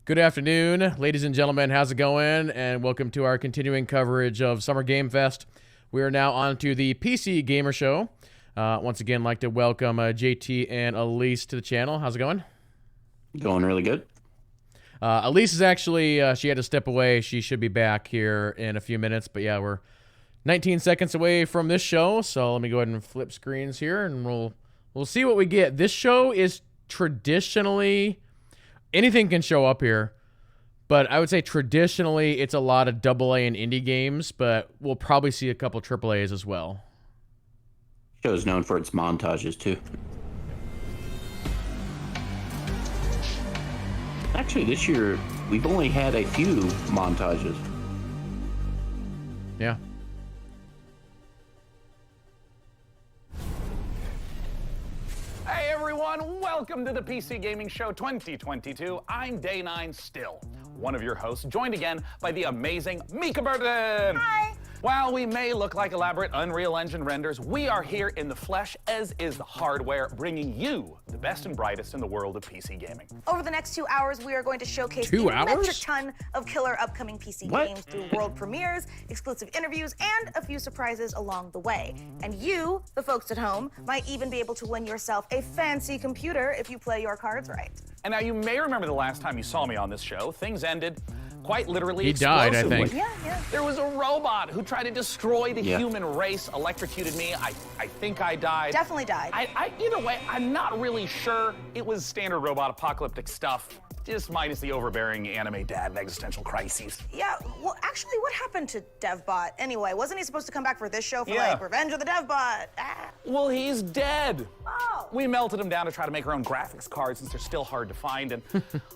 Good afternoon, ladies and gentlemen. How's it going? And welcome to our continuing coverage of Summer Game Fest. We are now on to the PC Gamer Show. Once again, I'd like to welcome JT and Elise to the channel. How's it going? Going really good. Elise is actually, she had to step away. She should be back here in a few minutes. But yeah, we're 19 seconds away from this show. So let me go ahead and flip screens here and we'll see what we get. This show is traditionally... anything can show up here, but I would say traditionally it's a lot of AA and indie games, but we'll probably see a couple AAAs as well. Show is known for its montages too. Actually, this year we've only had a few montages. Yeah. Hey everyone, welcome to the PC Gaming Show 2022. I'm Day 9 still, one of your hosts, joined again by the amazing Mika Burton. Hi. While we may look like elaborate Unreal Engine renders, we are here in the flesh, as is the hardware, bringing you the best and brightest in the world of PC gaming. Over the next 2 hours, we are going to showcase 2 a hours? metric ton of killer upcoming PC games through world premieres, exclusive interviews, and a few surprises along the way. And you, the folks at home, might even be able to win yourself a fancy computer if you play your cards right. And now you may remember the last time you saw me on this show, things ended quite literally He died, I explosively. think. Yeah. There was a robot who tried to destroy the Yeah. human race, electrocuted me. I think I died. Definitely died. Either way, I'm not really sure. It was standard robot apocalyptic stuff, just minus the overbearing anime dad and existential crises. Yeah, well, actually, what happened to DevBot anyway? Wasn't he supposed to come back for this show for, Yeah. like, Revenge of the DevBot? Ah. Well, he's dead. Oh. We melted him down to try to make our own graphics cards since they're still hard to find, and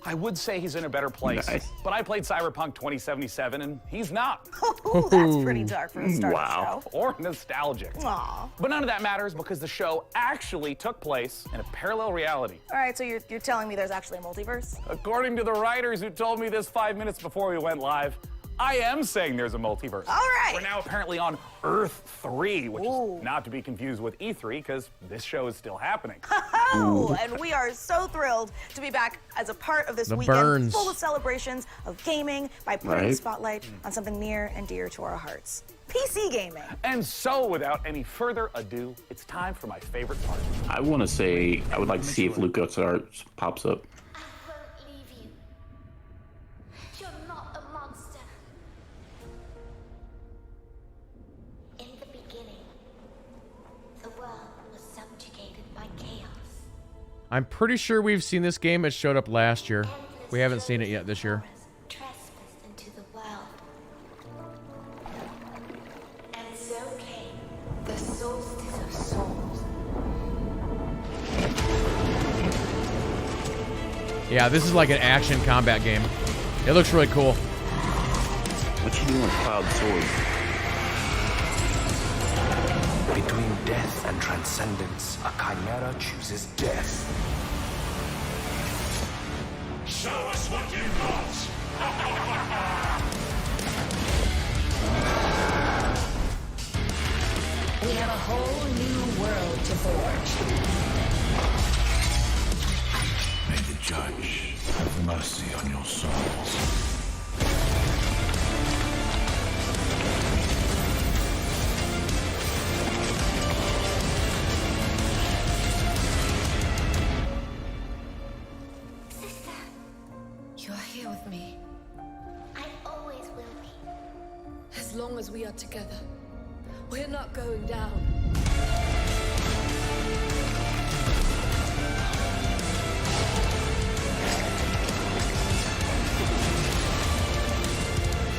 I would say he's in a better place. Nice. But I played Cyberpunk 2077, and he's not. Ooh, that's pretty dark for the start Wow. of the show. Or nostalgic. Aw. But none of that matters because the show actually took place in a parallel reality. All right, so you're telling me there's actually a multiverse? According to the writers who told me this 5 minutes before we went live, I am saying there's a multiverse. All right. We're now apparently on Earth 3, which Ooh. is not to be confused with E3 because this show is still happening. Oh, and we are so thrilled to be back as a part of this The weekend burns. full of celebrations of gaming by putting the Right. spotlight on something near and dear to our hearts. PC gaming. And so, without any further ado, it's time for my favorite part. I want to say I would like to see if LucasArts pops up. I won't leave you. You're not a monster. In the beginning, the world was subjugated by chaos. I'm pretty sure we've seen this game. It showed up last year. We haven't seen it yet this year. Trespassed into the world. And so came the solstice of souls. Yeah, this is like an action combat game. It looks really cool. What you doing with Cloud Sword? Between death and transcendence, a chimera chooses death. Show us what you've got! We have a whole new world to forge. May the judge have mercy on your souls. Sister, You are here with me. I always will be. As long as we are together, we're not going down.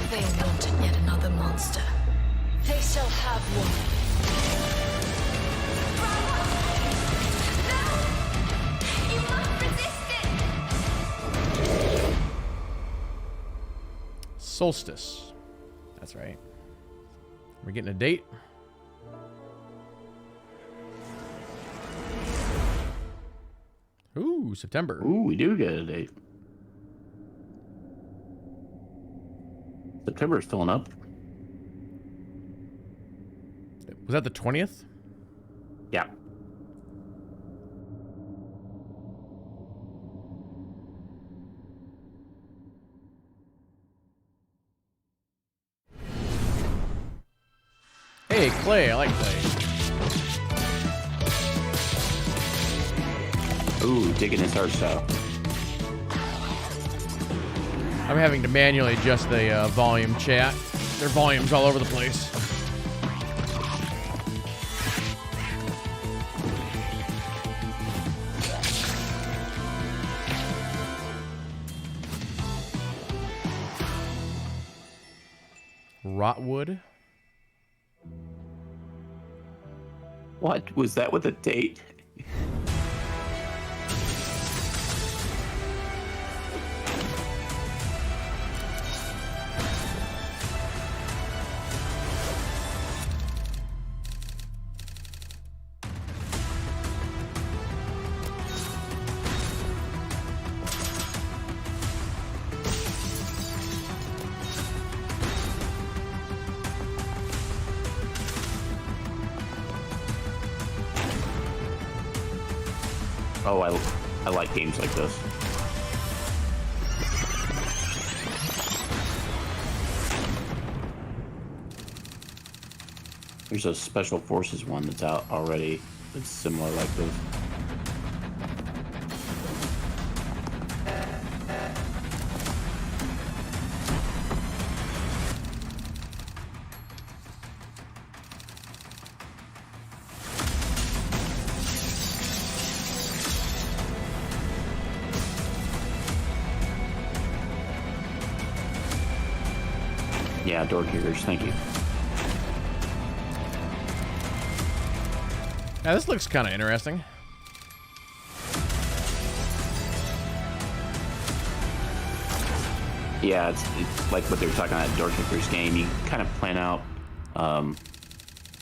They wanted yet another monster. They shall have one. You must resist it! Solstice. That's right. We're getting a date. Ooh, September. Ooh, we do get a date. September's filling up. Was that the 20th? Yeah. Hey, Clay. I like Clay. Ooh, digging his art style. I'm having to manually adjust the volume chat. Their volume's all over the place. Rotwood. What? Was that with a date? Oh, I like games like this. There's a Special Forces one that's out already that's similar like this. Yeah, door kickers, thank you. Now this looks kind of interesting. Yeah, it's like what they were talking about Door Kickers game. You kind of plan out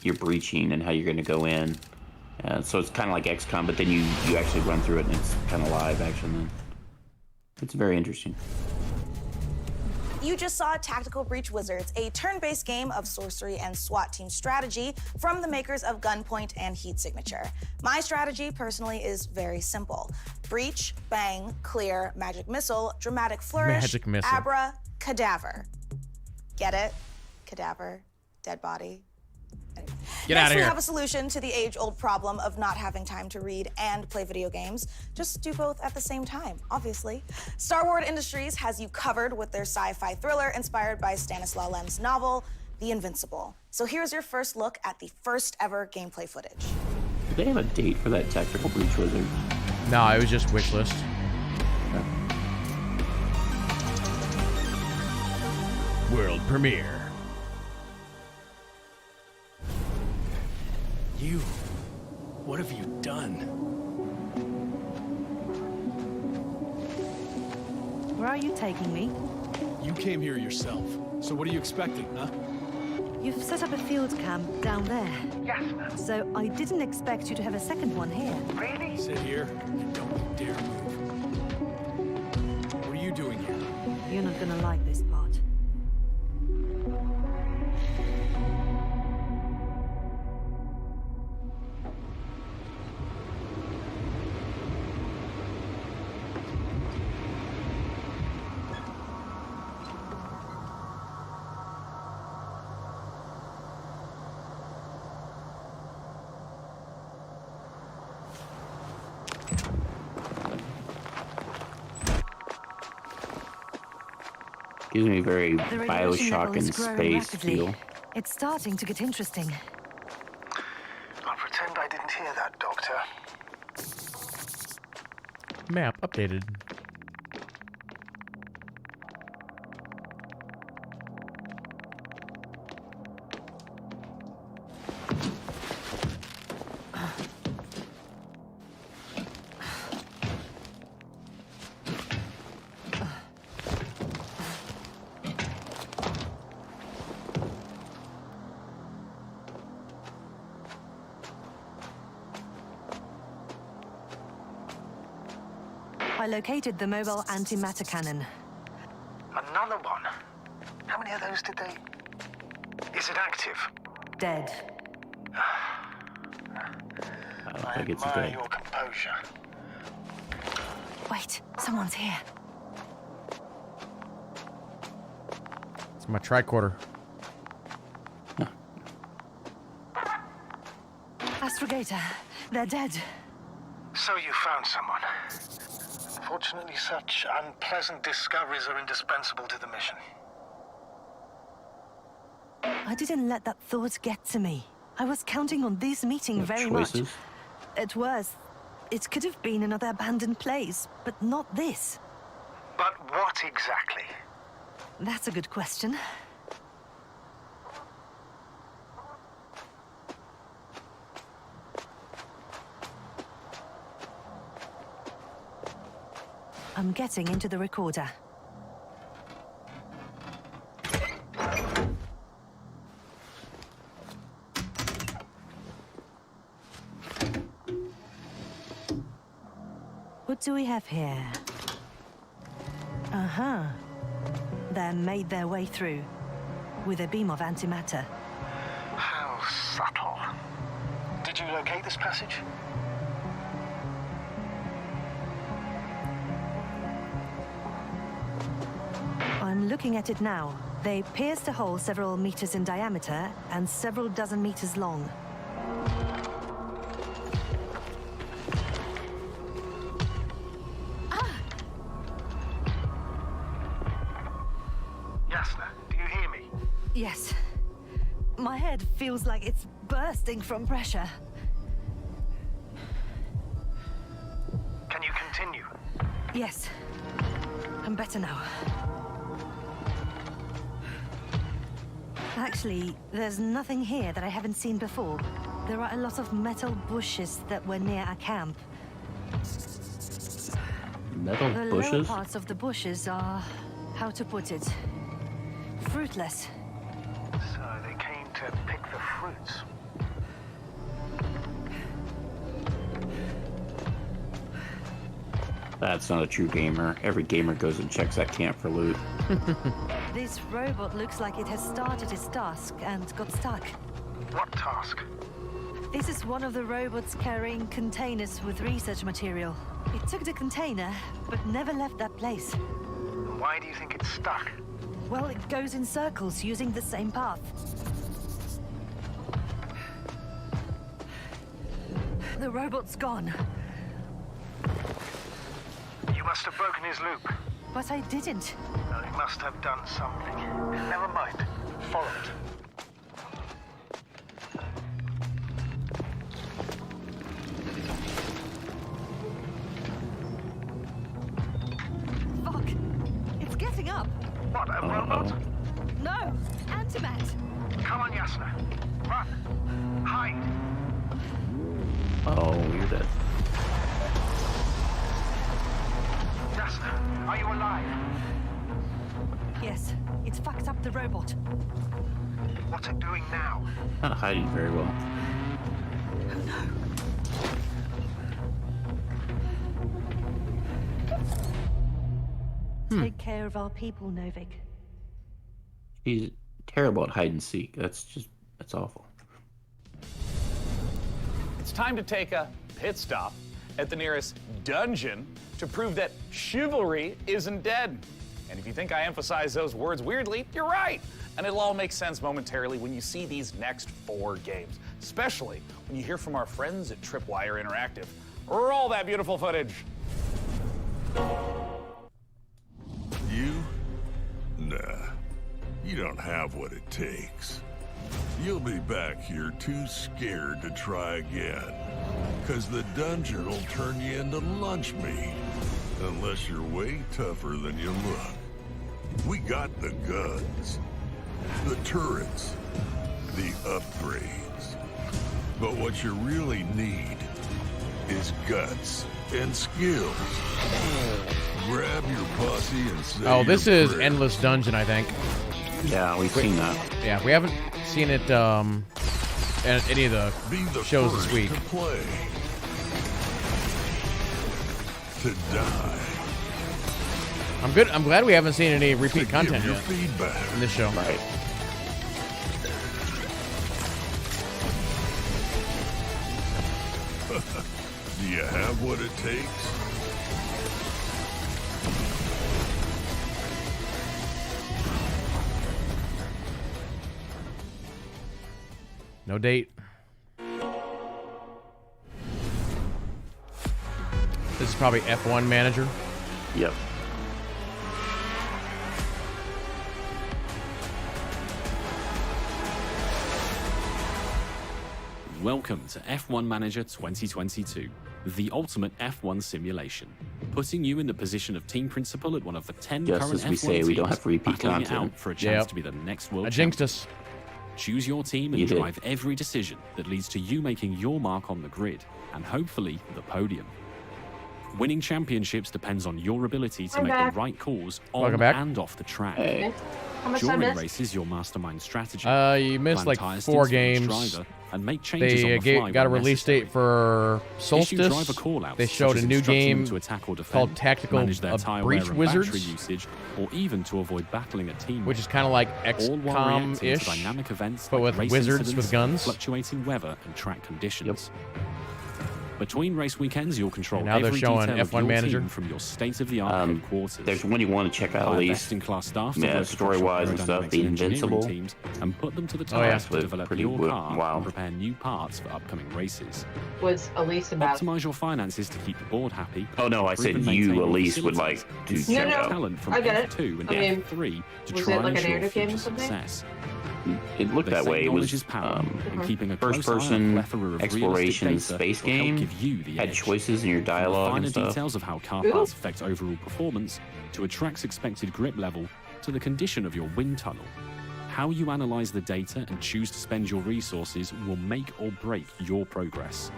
your breaching and how you're going to go in. So it's kind of like XCOM, but then you actually run through it and it's kind of live action then. It's very interesting. You just saw Tactical Breach Wizards, a turn-based game of sorcery and SWAT team strategy from the makers of Gunpoint and Heat Signature. My strategy, personally, is very simple. Breach, bang, clear, magic missile, dramatic flourish, Magic missile. abra, cadaver. Get it? Cadaver, dead body. Get Next, out of we here. have a solution to the age-old problem of not having time to read and play video games. Just do both at the same time, obviously. Star Wars Industries has you covered with their sci-fi thriller inspired by Stanislaw Lem's novel, The Invincible. So here's your first look at the first ever gameplay footage. Do they have a date for that Tactical Breach Wizard? No, it was just wish list. World premiere. You. What have you done? Where are you taking me? You came here yourself. So what are you expecting, huh? You've set up a field camp down there. Yes, ma'am. So I didn't expect you to have a second one here. Really? Sit here and don't you dare move. What are you doing here? You're not gonna like this part. Gives me very The radiation Bioshock level is and growing space rapidly. feel. It's starting to get interesting. I'll pretend I didn't hear that, Doctor. Map updated. I located the mobile antimatter cannon. Another one? How many of those did they... Is it active? Dead. I don't think it's admire good. your composure. Wait, someone's here. It's my tricorder. Data. They're dead. So you found someone. Fortunately, such unpleasant discoveries are indispensable to the mission. I didn't let that thought get to me. I was counting on this meeting very much. It was. It could have been another abandoned place, but not this. But what exactly? That's a good question. I'm getting into the recorder. What do we have here? Uh-huh. They made their way through with a beam of antimatter. How subtle. Did you locate this passage? I'm looking at it now. They pierced a hole several meters in diameter and several dozen meters long. Yasna, do you hear me? Yes. My head feels like it's bursting from pressure. Can you continue? Yes. I'm better now. Actually, there's nothing here that I haven't seen before. There are a lot of metal bushes that were near our camp. Metal The bushes? lower parts of the bushes are, how to put it, fruitless. So they came to pick the fruits. That's not a true gamer. Every gamer goes and checks that camp for loot. This robot looks like it has started its task and got stuck. What task? This is one of the robots carrying containers with research material. It took the container, but never left that place. Why do you think it's stuck? Well, it goes in circles using the same path. The robot's gone. You must have broken his loop. But I didn't. No, he must have done something. Never mind. Follow it. Fuck! It's getting up! What, a robot? No! Antimat! Come on, Yasna. Run. Hide. Oh, you're dead. Yasna, are you alive? Yes, it's fucked up the robot. What's it doing now? Not hiding very well. Oh no. Take care of our people, Novik. He's terrible at hide and seek. That's awful. It's time to take a pit stop at the nearest dungeon to prove that chivalry isn't dead. And if you think I emphasize those words weirdly, you're right. And it'll all make sense momentarily when you see these next 4 games, especially when you hear from our friends at Tripwire Interactive. Roll that beautiful footage. You? Nah. You don't have what it takes. You'll be back here too scared to try again. 'Cause the dungeon will turn you into lunch meat. Unless you're way tougher than you look. We got the guns, the turrets, the upgrades. But what you really need is guts and skills. Grab your posse and say Oh, this your is prayers. Endless Dungeon, I think. Yeah, we've seen that. Yeah, we haven't seen it in any of the Be the shows this first week. to play. To die. I'm good. I'm glad we haven't seen any To repeat give content your yet feedback. in this show. Right. Do you have what it takes? No date. This is probably F1 Manager. Yep. Welcome to F1 Manager 2022, the ultimate F1 simulation, putting you in the position of team principal at one of the 10 Just current as we F1 say, teams, we don't have repeat battling it content. out for a chance to be the next world I jinxed champion. us. Choose your team and You did. drive every decision that leads to you making your mark on the grid, and hopefully the podium. Winning championships depends on your ability to I'm make back. the right calls Welcome on back. and off the track. Hey. How much I During missed? races, your mastermind strategy. You missed Plan like tire 4 stints for each games. driver and make changes on They the fly got a when release necessary. date for Issue driver Solstice. call-outs, They such showed as a new instructing them game to attack or defend, called Tactical manage their tire wear Breach and battery Wizards, usage, or even to avoid battling a team. which is kind of like all while reacting to XCOM-ish, dynamic events but like with race wizards incidents, with guns. fluctuating weather, and track conditions. Between race weekends, you'll control And now they're every showing detail of F1 your Manager. team from your state-of-the-art headquarters. There's one you want to check out at Hire least. best-in-class staff to Yeah, work across story-wise and your stuff. aerodynamics The and engineering Invincible. teams and put them to the Oh, yeah. task to develop Pretty your car wow. and prepare new parts for upcoming races. Was Elise about? Optimize your finances to keep the board happy. Oh no, I improve said and maintain you, your Elise, would facilities, like to and check No, out. talent from I get it. F2 and I mean, F3 to was try it and like an ensure narrative game or future something? success. It looked They that say way. It knowledge was is power, and keeping a first close eye on a person plethora of exploration realistic data space will help game. give you the Had edge. choices in your From the dialogue finer and stuff. details of how car Ooh. parts affect overall performance, to a track's expected grip level, to the condition of your wind tunnel. How you analyze the data and choose to spend your resources will make or break your progress.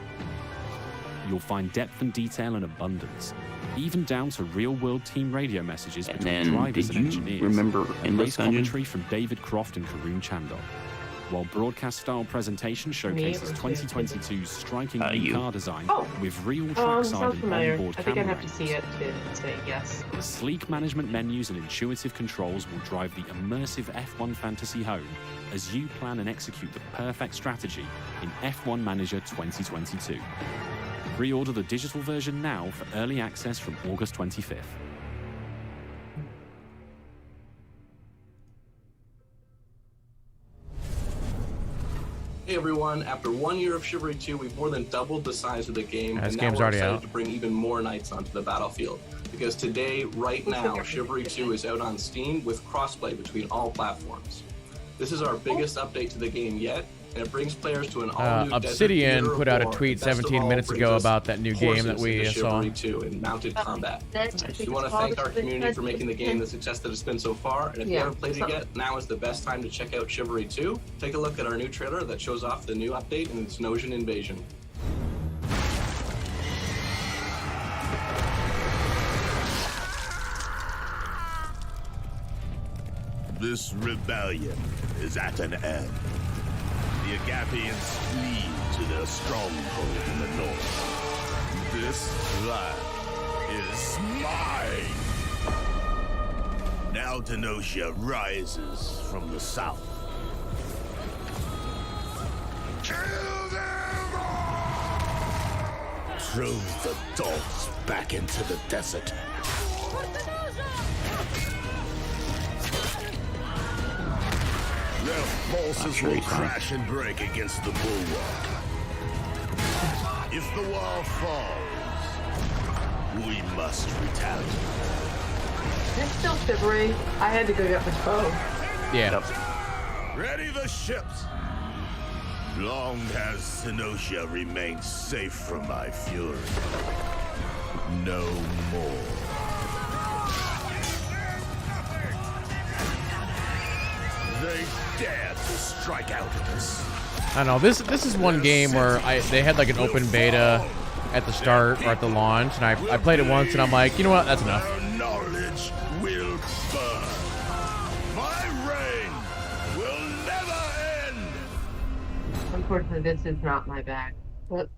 You'll find depth and detail in abundance, even down to real-world team radio messages And between then, drivers did and you engineers, remember and Endless race Dungeon? commentary from David Croft and Karun Chandok. While broadcast-style presentation showcases 2022's striking new you. car design Oh. with real trackside Sounds and familiar. onboard I think I'd camera have to angles. see it to say yes. Sleek management menus and intuitive controls will drive the immersive F1 fantasy home as you plan and execute the perfect strategy in F1 Manager 2022. Pre-order the digital version now for early access from August 25th. Hey everyone, after 1 year of Chivalry 2, we've more than doubled the size of the game, This and now game's we're already excited out. to bring even more knights onto the battlefield. Because today, right now, Chivalry 2 is out on Steam with crossplay between all platforms. This is our biggest update to the game yet, and it brings players to an all-new Obsidian desert put out a war, tweet and best of 17 all, minutes brings ago us about that new game that horses we into saw. Chivalry 2 in mounted combat. We want to thank our community for making the game the success that it's been so far, and if you haven't played it yet, now is the best time to check out Chivalry 2. Take a look at our new trailer that shows off the new update and its Nosian invasion. This rebellion is at an end. The Agapians flee to their stronghold in the north. This land is mine! Now Denocia rises from the south. Kill them all! Throw the dogs back into the desert. Their forces will crash and break against the bulwark. If the wall falls, we must retaliate. It's still Chivalry. I had to go get my phone. Yeah. Ready the ships! Long has Sinocia remained safe from my fury. No more. They dare to strike out at us. I don't know. This is one game where they had like an open beta at the start or at the launch, and I played it once, and I'm like, you know what? That's enough. Their knowledge will burn. My reign will never end. Unfortunately, this is not my bag, but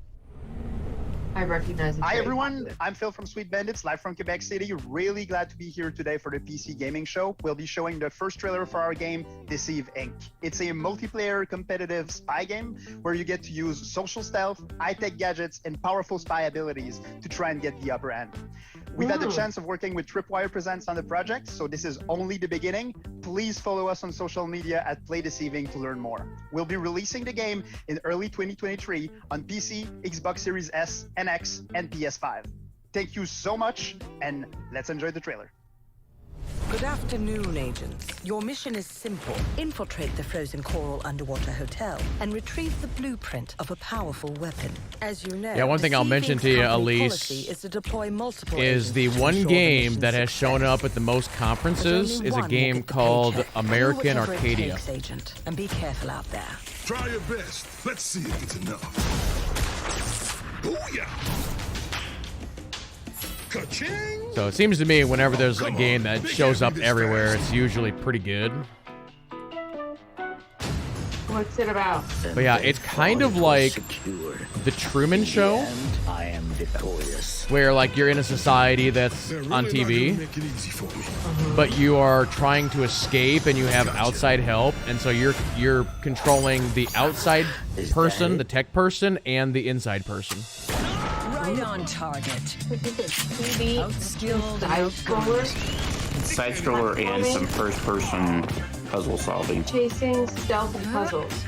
I recognize it. Hi everyone, I'm Phil from Sweet Bandits, live from Quebec City. Really glad to be here today for the PC Gaming Show. We'll be showing the first trailer for our game, Deceive Inc. It's a multiplayer competitive spy game where you get to use social stealth, high-tech gadgets, and powerful spy abilities to try and get the upper hand. We've had the chance of working with Tripwire Presents on the project, so this is only the beginning. Please follow us on social media at Play Deceiving to learn more. We'll be releasing the game in early 2023 on PC, Xbox Series S and X, and PS5. Thank you so much, and let's enjoy the trailer. Good afternoon, agents. Your mission is simple. Infiltrate the Frozen Coral Underwater Hotel and retrieve the blueprint of a powerful weapon. As you know, yeah, one thing I'll mention to you, Elise, is to deploy multiple is the one game that has shown up at the most conferences is a game called American Arcadia. Agent, and be careful out there. Try your best. Let's see if it's enough. Booyah! Ka-ching! So it seems to me whenever there's a game that shows up everywhere, it's usually pretty good. What's it about? But yeah, it's kind of like The Truman Show, I am victorious. where like you're in a society that's on TV, but you are trying to escape and you have outside help, and so you're controlling the outside person, the tech person, and the inside person. Right on target. Side scroller and some first-person puzzle solving. Chasing stealth puzzles.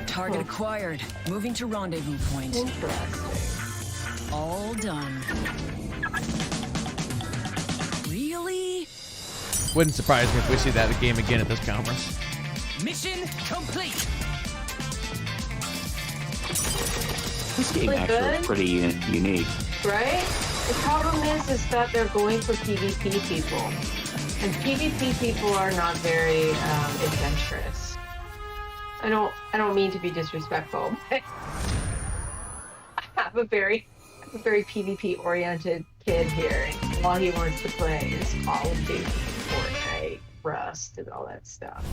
Target acquired. Moving to rendezvous point. Interesting. All done. Really? Wouldn't surprise me if we see that game again at this conference. Mission complete. This game actually is pretty unique. Right? The problem is that they're going for PvP people. And PvP people are not very adventurous. I don't mean to be disrespectful, but I have a very PvP oriented kid here. And all he wants to play is Call of Duty, Fortnite, Rust, and all that stuff.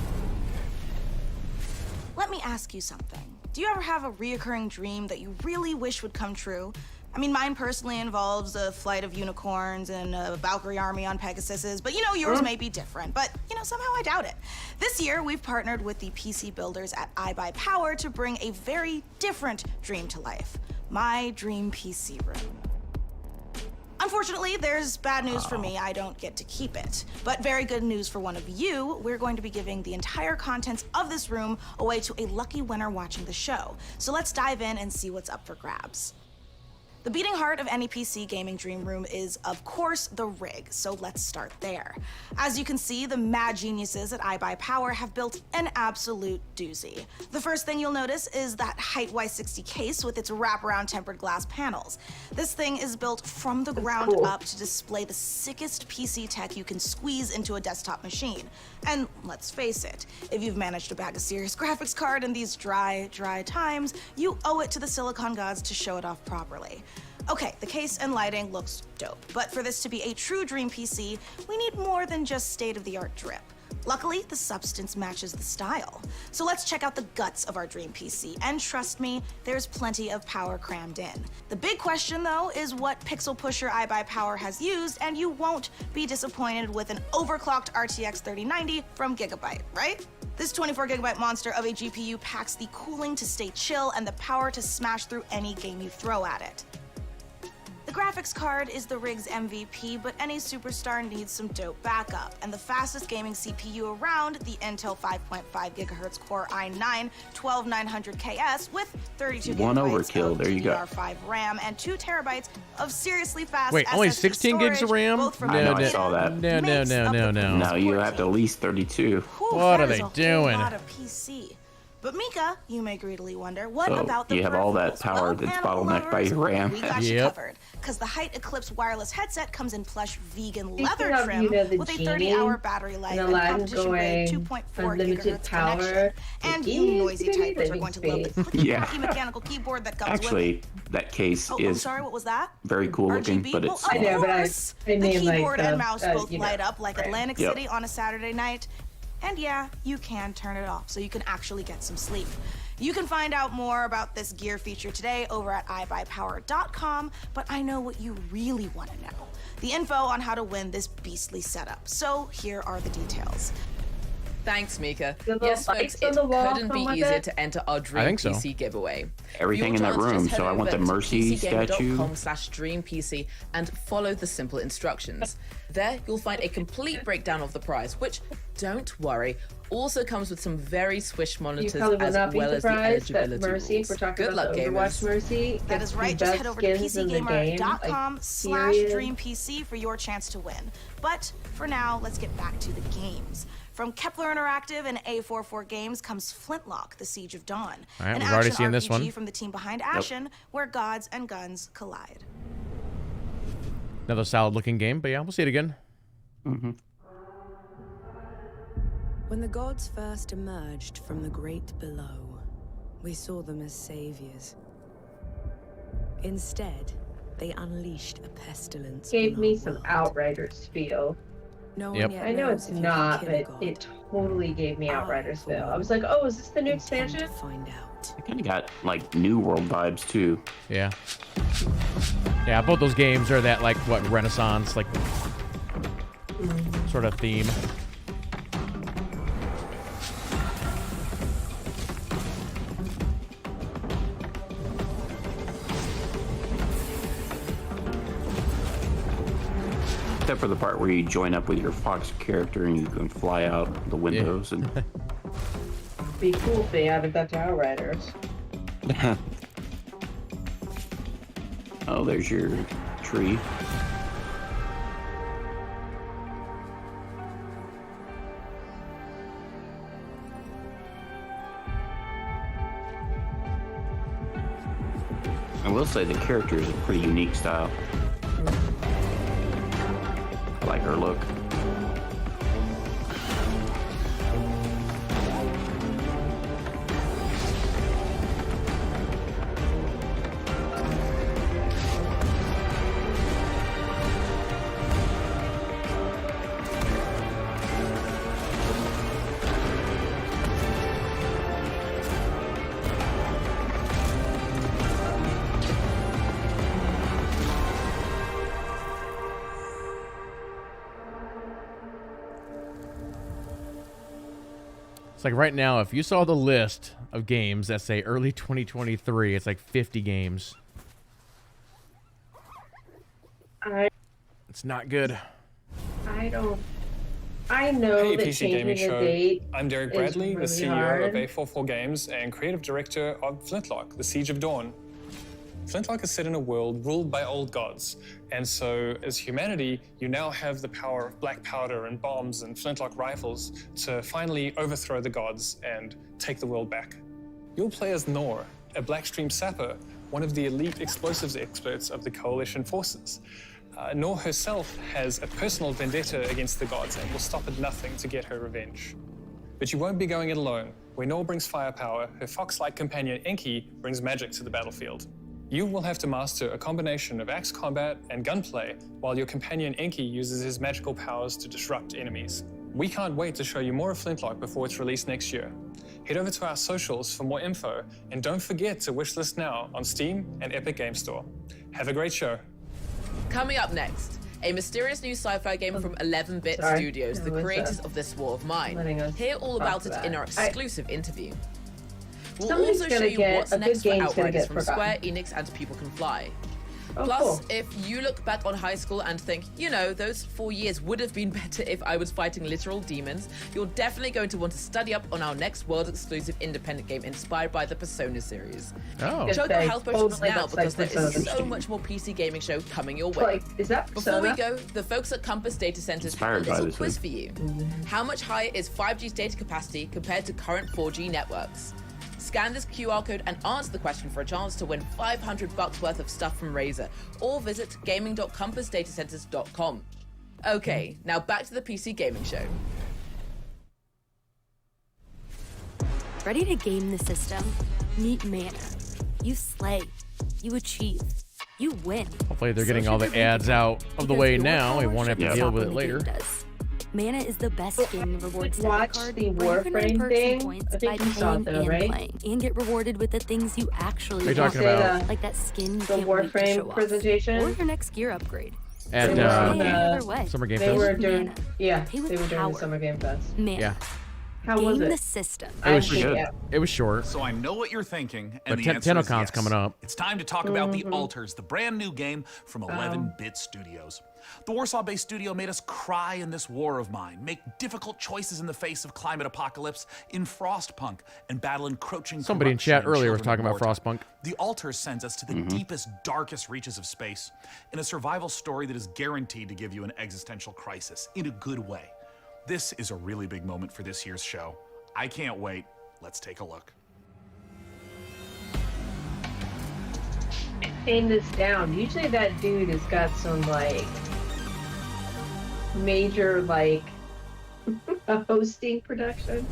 Let me ask you something. Do you ever have a reoccurring dream that you really wish would come true? I mean, mine personally involves a flight of unicorns and a Valkyrie army on Pegasuses, but you know, yours may be different. But, you know, somehow I doubt it. This year, we've partnered with the PC builders at iBuyPower to bring a very different dream to life. My dream PC room. Unfortunately, there's bad news for me. I don't get to keep it. But very good news for one of you. We're going to be giving the entire contents of this room away to a lucky winner watching the show. So let's dive in and see what's up for grabs. The beating heart of any PC gaming dream room is, of course, the rig, so let's start there. As you can see, the mad geniuses at iBuyPower have built an absolute doozy. The first thing you'll notice is that Height Y60 case with its wraparound tempered glass panels. This thing is built from the ground up to display the sickest PC tech you can squeeze into a desktop machine. And let's face it, if you've managed to bag a serious graphics card in these dry times, you owe it to the silicon gods to show it off properly. Okay, the case and lighting looks dope, but for this to be a true dream PC, we need more than just state-of-the-art drip. Luckily, the substance matches the style. So let's check out the guts of our dream PC, and trust me, there's plenty of power crammed in. The big question, though, is what pixel pusher iBuyPower has used, and you won't be disappointed with an overclocked RTX 3090 from Gigabyte, right? This 24GB monster of a GPU packs the cooling to stay chill and the power to smash through any game you throw at it. The graphics card is the rig's MVP, but any superstar needs some dope backup. And the fastest gaming CPU around, the Intel 5.5 GHz Core i9 12900KS with 32 One gigabytes overkill. of There you go. DDR5 RAM and 2 terabytes of seriously fast Wait, only SSD 16 gigs of storage, RAM? both from I know, I saw that. No. No, you have to at least 32. What are they doing? A lot of PC. But Mika, you may greedily wonder, what So about the you have all that peripherals? power Well, that's animal bottlenecked by lovers, your RAM. We got you Yep. covered, because the Height Eclipse wireless headset comes in plush vegan Speaking leather of, trim you know, the with a genie 30-hour battery life and and Aladdin competition-grade going 2.4 unlimited gigahertz power, connection. And the you genie is noisy gonna be typers are living going to love the space. clicky Yeah. clacky mechanical keyboard that comes with it. Actually, that case Oh, I'm is sorry, what was that? very cool looking, RGB? but Well, it's of I know, but I course. mean, The like, keyboard and mouse both you know, light up like right. Atlantic Yep. City on a Saturday night. And yeah, you can turn it off so you can actually get some sleep. You can find out more about this gear feature today over at iBuyPower.com, but I know what you really want to know. The info on how to win this beastly setup. So here are the details. Thanks, Mika. The little Yes, folks, lights it on the wall couldn't be come with easier it? to enter our Dream think so. PC giveaway. everything in that room. So I want the Mercy statue. PCGamer.com/DreamPC and follow the simple instructions. There, you'll find a complete breakdown of the price, which, don't worry. Also comes with some very swish monitors You probably will as not be well as the surprised that eligibility Mercy, rules. if we're talking Good luck, about the gamers. Overwatch Mercy, That gets is right. the Just best head over to skins in the game, like, PCgamer.com/DreamPC for your chance to win. But for now, let's get back to the games. From Kepler Interactive and A44 Games comes Flintlock: The Siege of Dawn, All right, an we've already action seen this RPG one. from the team behind Ashen, where gods and guns collide. Another solid-looking game, but yeah, we'll see it again. Mm-hmm. When the gods first emerged from the great below, we saw them as saviors. Instead, they unleashed a pestilence. Gave on me our some world. Outriders feel. No Yep. one yet I know knows it's if you not, can kill a but god. it totally gave me Outriders for feel. I one, was like, oh, is this the new intend expansion? to find out. I kind of got like New World vibes too. Yeah. Yeah, both those games are that, like, what, Renaissance, like, sort of theme. Except for the part where you join up with your Fox character and you can fly out the windows and. Be cool if they added that to Outriders. Oh, there's your tree. I will say the character is a pretty unique style. I like her look. It's like right now, if you saw the list of games that say early 2023, it's like 50 games. It's not good. I know Hey, that PC changing Gaming the Show. date I'm Derek is Bradley, the really CEO hard. of A44 Games and creative director of Flintlock: The Siege of Dawn. Flintlock is set in a world ruled by old gods, and so as humanity, you now have the power of black powder and bombs and flintlock rifles to finally overthrow the gods and take the world back. You'll play as Nor, a Blackstream sapper, one of the elite explosives experts of the Coalition forces. Nor herself has a personal vendetta against the gods and will stop at nothing to get her revenge. But you won't be going it alone. Where Nor brings firepower, her fox-like companion Enki brings magic to the battlefield. You will have to master a combination of axe combat and gunplay, while your companion Enki uses his magical powers to disrupt enemies. We can't wait to show you more of Flintlock before it's released next year. Head over to our socials for more info, and don't forget to wishlist now on Steam and Epic Game Store. Have a great show. Coming up next, a mysterious new sci-fi game from 11-Bit Sorry. Studios, the It was, creators of This War of Mine. letting us Hear all talk about it about in our it. exclusive interview. We'll Somebody's also gonna show you get- what's a good next for game's gonna Outriders get from forgotten. Square Enix and People Can Fly. Oh, Plus, cool. if you look back on high school and think, you know, those 4 years would have been better if I was fighting literal demons, you're definitely going to want to study up on our next world-exclusive independent game inspired by the Persona series. Oh. Choke Okay, your health potions totally now looks like because there is Persona. so much more PC gaming show coming your way. Like, is that Before we Persona? go, the folks at Compass Data Centers have a Inspired by little this quiz one. for you. How much higher is 5G's data capacity compared to current 4G networks? Scan this QR code and answer the question for a chance to win $500 worth of stuff from Razer, or visit gaming.compassdatacenters.com. Okay, now back to the PC Gaming Show. Ready to game the system? Meet Mana. You slay. You achieve. You win. Hopefully they're getting all the ads out of the way now. We won't have to deal with it later. Mana is the best gaming reward stack Watch card the where you can earn Warframe perks and thing. points I think by you saw it playing though, and right? playing, and get rewarded with the things you actually What are you want. talking about? Like that skin you The can't wait to Warframe show off. presentation? Or your next gear upgrade. At They were on Either way. Summer Game They Fest. were doing, Mana. yeah, Play with they were doing power. the Summer Game Fest. Mana. Yeah. How Game was the it? system. It was I good. yeah. It was short. So I know what you're thinking, and But the Ten- answer is TennoCon's yes. coming up. It's time to talk about The Alters, the brand new game from 11-Bit Studios. The Warsaw-based studio made us cry in This War of Mine, make difficult choices in the face of climate apocalypse in Frostpunk, and battle encroaching Somebody in chat earlier was Children talking of about Morta. Frostpunk. The Altars sends us to the deepest, darkest reaches of space in a survival story that is guaranteed to give you an existential crisis in a good way. This is a really big moment for this year's show. I can't wait. Let's take a look. Tame this down. Usually that dude has got some like major like a hosting production.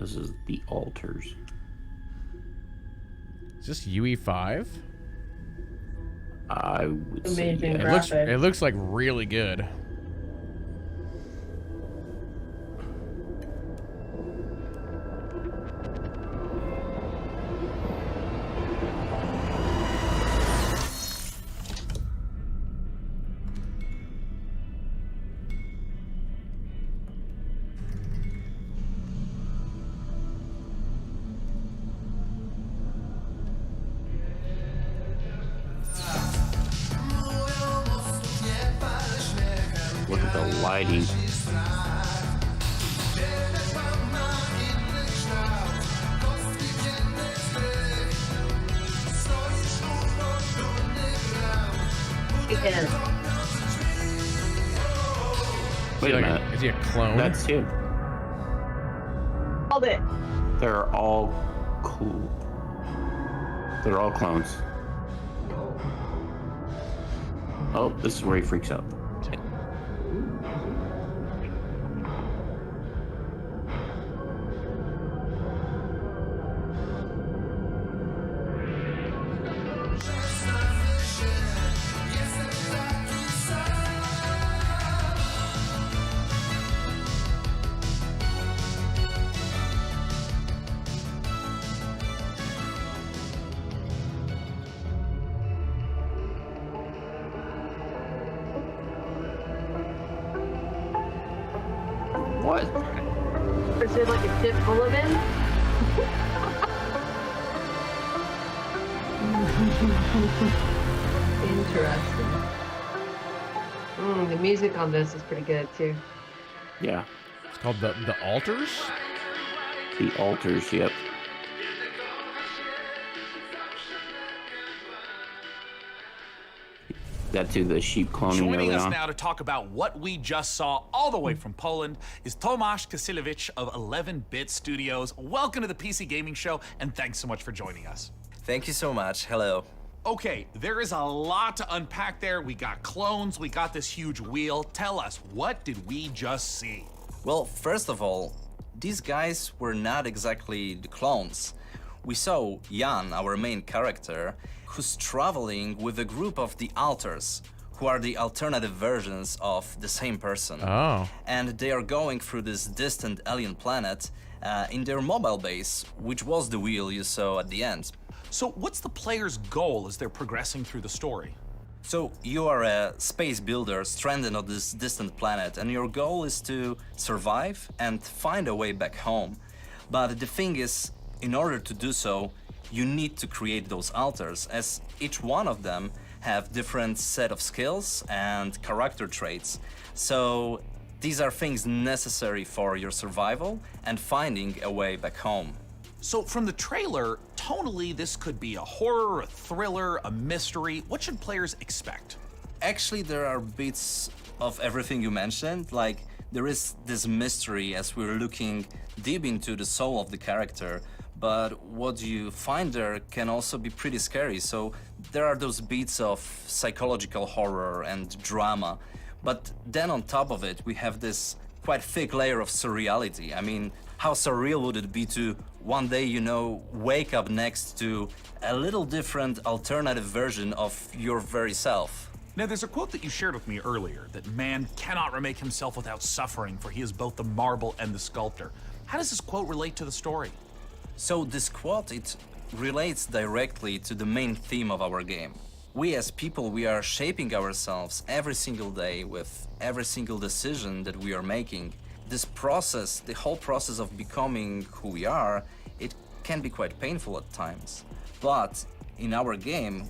This is the Altars. Is this UE5? I would Amazing say graphics. It looks like really good. Look at the lighting. Again. Wait a like minute. Is he a clone? That's him. Hold it. They're all cool. They're all clones. Oh, this is where he freaks out. What? Is it like a tip full of him? Interesting. The music on this is pretty good too. Yeah. It's called the Altars? The Altars, yep. That too, the sheep cloning Joining early us on. now to talk about what we just saw all the way from Poland is Tomasz Kasilewicz of 11-Bit Studios. Welcome to the PC Gaming Show, and thanks so much for joining us. Thank you so much. Hello. Okay, there is a lot to unpack there. We got clones, we got this huge wheel. Tell us, what did we just see? Well, first of all, these guys were not exactly the clones. We saw Jan, our main character, who's traveling with a group of the Altars, who are the alternative versions of the same person. Oh. And they are going through this distant alien planet in their mobile base, which was the wheel you saw at the end. So what's the player's goal as they're progressing through the story? So you are a space builder stranded on this distant planet, and your goal is to survive and find a way back home. But the thing is, in order to do so, you need to create those altars, as each one of them have different set of skills and character traits. So these are things necessary for your survival and finding a way back home. So from the trailer, tonally, this could be a horror, a thriller, a mystery. What should players expect? Actually, there are bits of everything you mentioned. Like, there is this mystery as we're looking deep into the soul of the character, but what you find there can also be pretty scary. So there are those beats of psychological horror and drama. But then on top of it, we have this quite thick layer of surreality. I mean, how surreal would it be to one day, you know, wake up next to a little different alternative version of your very self? Now, there's a quote that you shared with me earlier, that man cannot remake himself without suffering, for he is both the marble and the sculptor. How does this quote relate to the story? So this quote, it relates directly to the main theme of our game. We as people, we are shaping ourselves every single day with every single decision that we are making. this process, the whole process of becoming who we are, it can be quite painful at times. But in our game,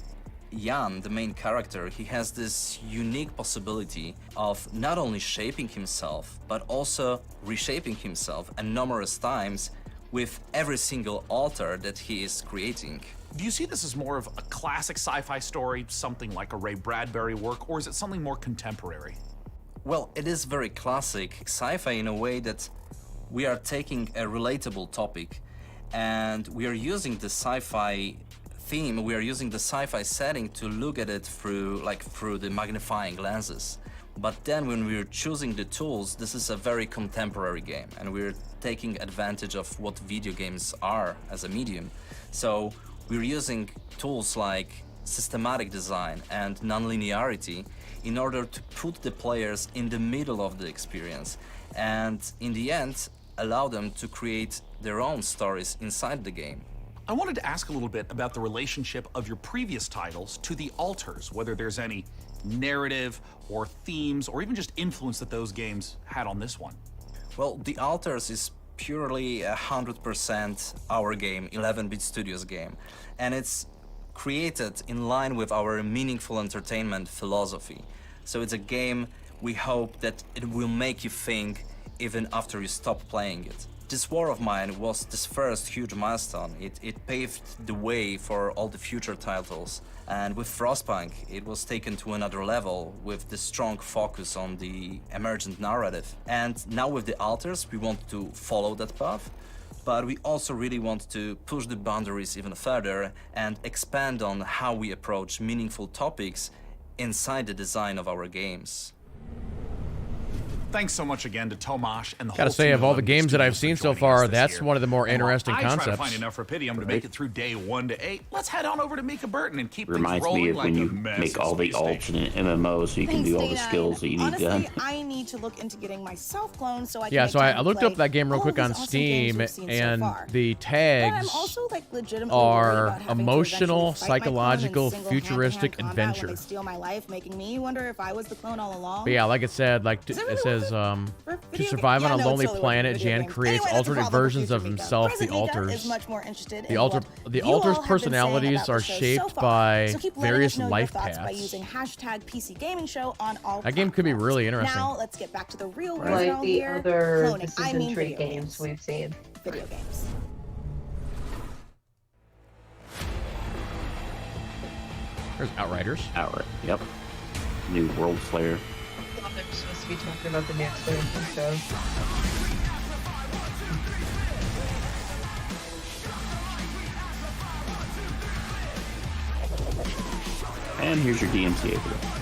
Jan, the main character, he has this unique possibility of not only shaping himself, but also reshaping himself numerous times with every single altar that he is creating. Do you see this as more of a classic sci-fi story, something like a Ray Bradbury work, or is it something more contemporary? Well, it is very classic sci-fi in a way that we are taking a relatable topic and we are using the sci-fi theme, we are using the sci-fi setting to look at it through the magnifying lenses. But then when we're choosing the tools, this is a very contemporary game and we're taking advantage of what video games are as a medium. So we're using tools like systematic design and non-linearity in order to put the players in the middle of the experience and in the end allow them to create their own stories inside the game. I wanted to ask a little bit about the relationship of your previous titles to the altars, whether there's any narrative or themes or even just influence that those games had on this one. Well, the altars is purely 100% our game, 11-Bit Studios game, and it's created in line with our meaningful entertainment philosophy. So it's a game we hope that it will make you think even after you stop playing it. This War of Mine was this first huge milestone. It paved the way for all the future titles. And with Frostpunk, it was taken to another level with the strong focus on the emergent narrative. And now with the altars, we want to follow that path, but we also really want to push the boundaries even further and expand on how we approach meaningful topics inside the design of our games. Thanks so much again to Tomasz and the whole Gotta say, team of all the London games that I've Studios seen for so joining far, us this that's year. one of the more And while interesting I try to concepts. find enough Rapidium to make it through day 1 to 8. Let's head on over to Mika Burton and keep Reminds things rolling me of like when a you massive make all the space alts station. in an MMO so you can Thanks, do all the Dana. skills that you need Honestly, done. I need to look into getting myself cloned so I can Yeah, make so time I to looked play up that game real all quick these on awesome games Steam, we've seen so and far. the But I'm tags also, like, legitimately worried are about having to emotional, eventually fight my clone in psychological, single futuristic hand-to-hand combat when adventure. they steal my life, making me wonder if I was the clone all along. But yeah, like it said, like Is it it really says, to video survive game? on Yeah, a no, lonely it's totally planet, worth it. Video Jan game. creates Anyway, that's a alternate problem for versions future of Mika. himself, Present the Mika altars. is much more interested The in altar, what the you altars' all have been saying personalities about the are show so shaped far. by So keep letting various us know your life thoughts by paths. using hashtag PC Gaming Show on all That game could be really interesting. Now let's get back to the real Like original the here. other Cloning. I decision mean tree video games we've seen. Video games. There's Outriders. Outright, yep. New World Slayer. I thought they were supposed to be talking about the new expansion show. And here's your DMCA for that.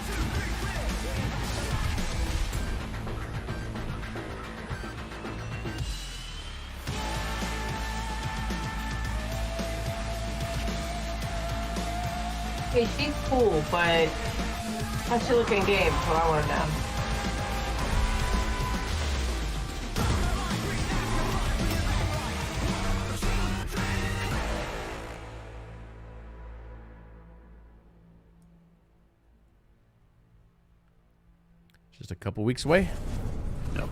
Hey, she's cool, but how's she look in game? That's what I want to know. Just a couple weeks away. Nope.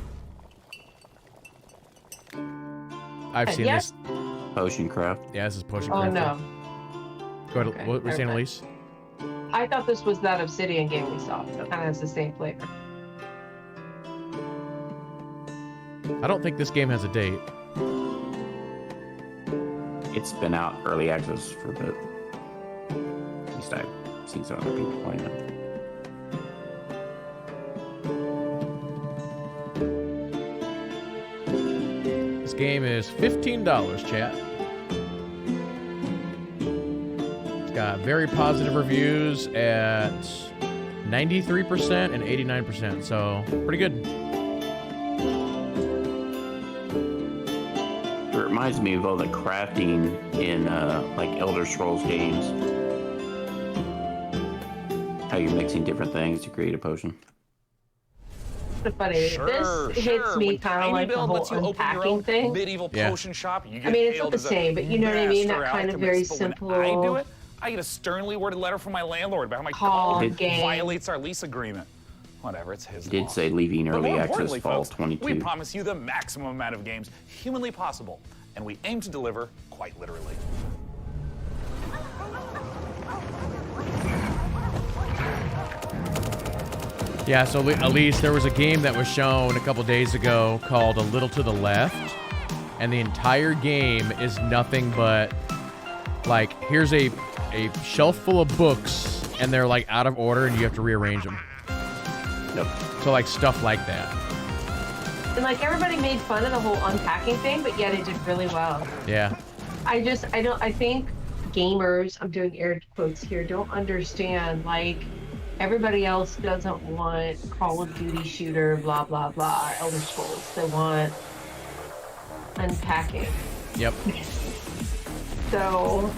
I've seen Yes. this. Potion Craft. Yeah, this is Potion Oh Craft. no. Go ahead. Okay, What were you saying, perfect. Elise? I thought this was that Obsidian game we saw. It kind of has the same flavor. I don't think this game has a date. It's been out early access for a bit. At least I've seen some other people playing it. This game is $15, chat. It's got very positive reviews at 93% and 89%, so pretty good. It reminds me of all the crafting in like Elder Scrolls games. How you're mixing different things to create a potion. It's funny. This hits me kind of like the whole unpacking thing. Medieval potion shop. You get I mean, it's not hailed the as a same, but you know what I mean? That master kind of alchemist, very but simple. When I do it, I get a sternly worded letter from my landlord about how my Call call game. violates our lease agreement. Whatever, it's his It did loss. say leaving But early more access importantly, fall folks, 22. we promise you the maximum amount of games humanly possible, and we aim to deliver quite literally. Yeah, so Elise, there was a game that was shown a couple days ago called A Little to the Left, and the entire game is nothing but, like, here's a shelf full of books, and they're, like, out of order, and you have to rearrange them. Yep. So, like, stuff like that. And like everybody made fun of the whole unpacking thing, but yet it did really well. Yeah. I think gamers, I'm doing air quotes here, don't understand, like, everybody else doesn't want Call of Duty shooter, blah, blah, blah, Elder Scrolls. They want unpacking. Yep. So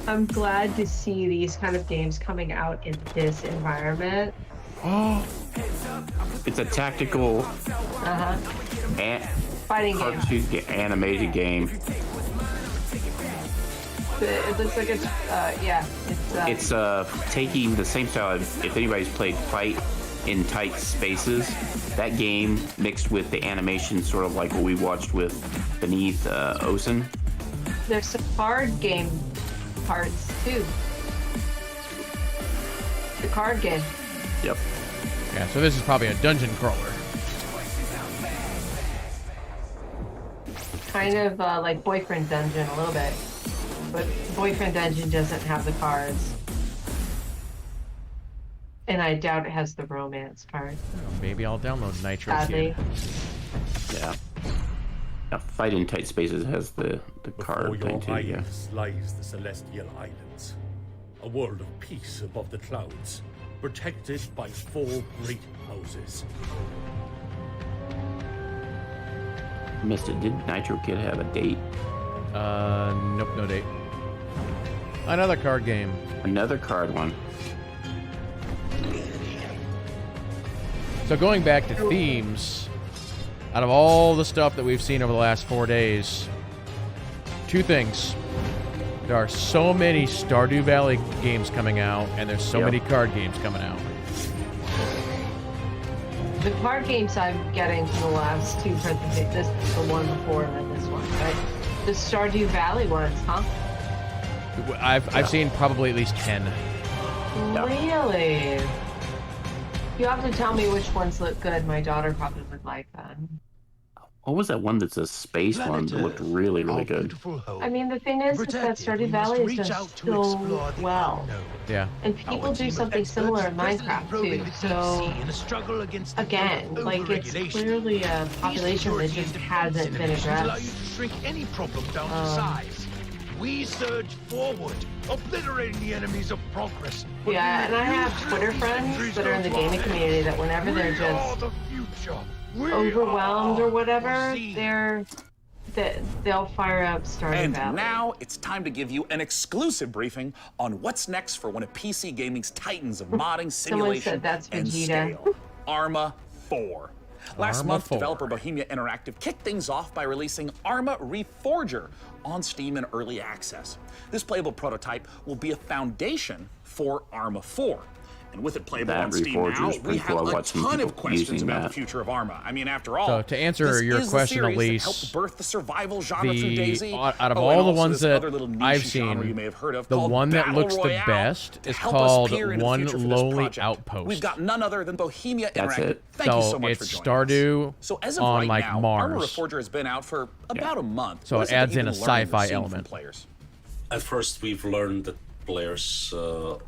I'm glad to see these kind of games coming out in this environment. It's a tactical Fighting game. cartoon animated game. It looks like it's, It's taking the same style. If anybody's played Fight in Tight Spaces, that game mixed with the animation, sort of like what we watched with Beneath Ocean. There's some card game parts too. The card game. Yep. Yeah, so this is probably a dungeon crawler. Kind of like Boyfriend Dungeon a little bit. But Boyfriend Dungeon doesn't have the cards. And I doubt it has the romance part. Maybe I'll download Nitro Sadly. Yeah. Fight in Tight Spaces has the card thing too. Yeah. Lies the Celestial Islands, a world of peace above the clouds, protected by 4 great houses. Missed it. Did Nitro Kid have a date? Nope, no date. Another card game. Another card one. So going back to themes, out of all the stuff that we've seen over the last 4 days, 2 things. There are so many Stardew Valley games coming out, and there's so many card games coming out. The card games I'm getting from the last 2 presentations, this is the one before and then this one, right? The Stardew Valley ones, huh? I've seen probably at least 10. Really? You have to tell me which ones look good. My daughter probably would like them. What was that one that's a space one that looked really, really good? I mean, the thing is that Stardew Valley is done so well. Yeah. And people do something similar in Minecraft too. So again, like it's clearly a population that just hasn't been addressed. Shrink any problem down to size. We surge forward, obliterating the enemies of progress. Yeah, and I have Twitter friends that are in the gaming community that whenever they're just overwhelmed or whatever, they'll fire up Stardew Valley. And now it's time to give you an exclusive briefing on what's next for one of PC gaming's titans of modding, simulation, and scale, Arma 4. Last month, developer Bohemia Interactive kicked things off by releasing Arma Reforger on Steam in early access. This playable prototype will be a foundation for Arma 4. And with it playable on Steam now, we have a ton of questions about the future of Arma. I mean, after all, So to answer your question, Elise, helped birth the survival genre through DayZ. out of all the ones that I've seen, the one that looks the best is called One Lonely Outpost. We've got none other than Bohemia Interactive. Thank you so much for it's joining Stardew us. So as of on right like now, Mars. Arma Reforger has been out for about a month. So What it is adds that in a you've learned sci-fi from element. players? At first, we've learned that players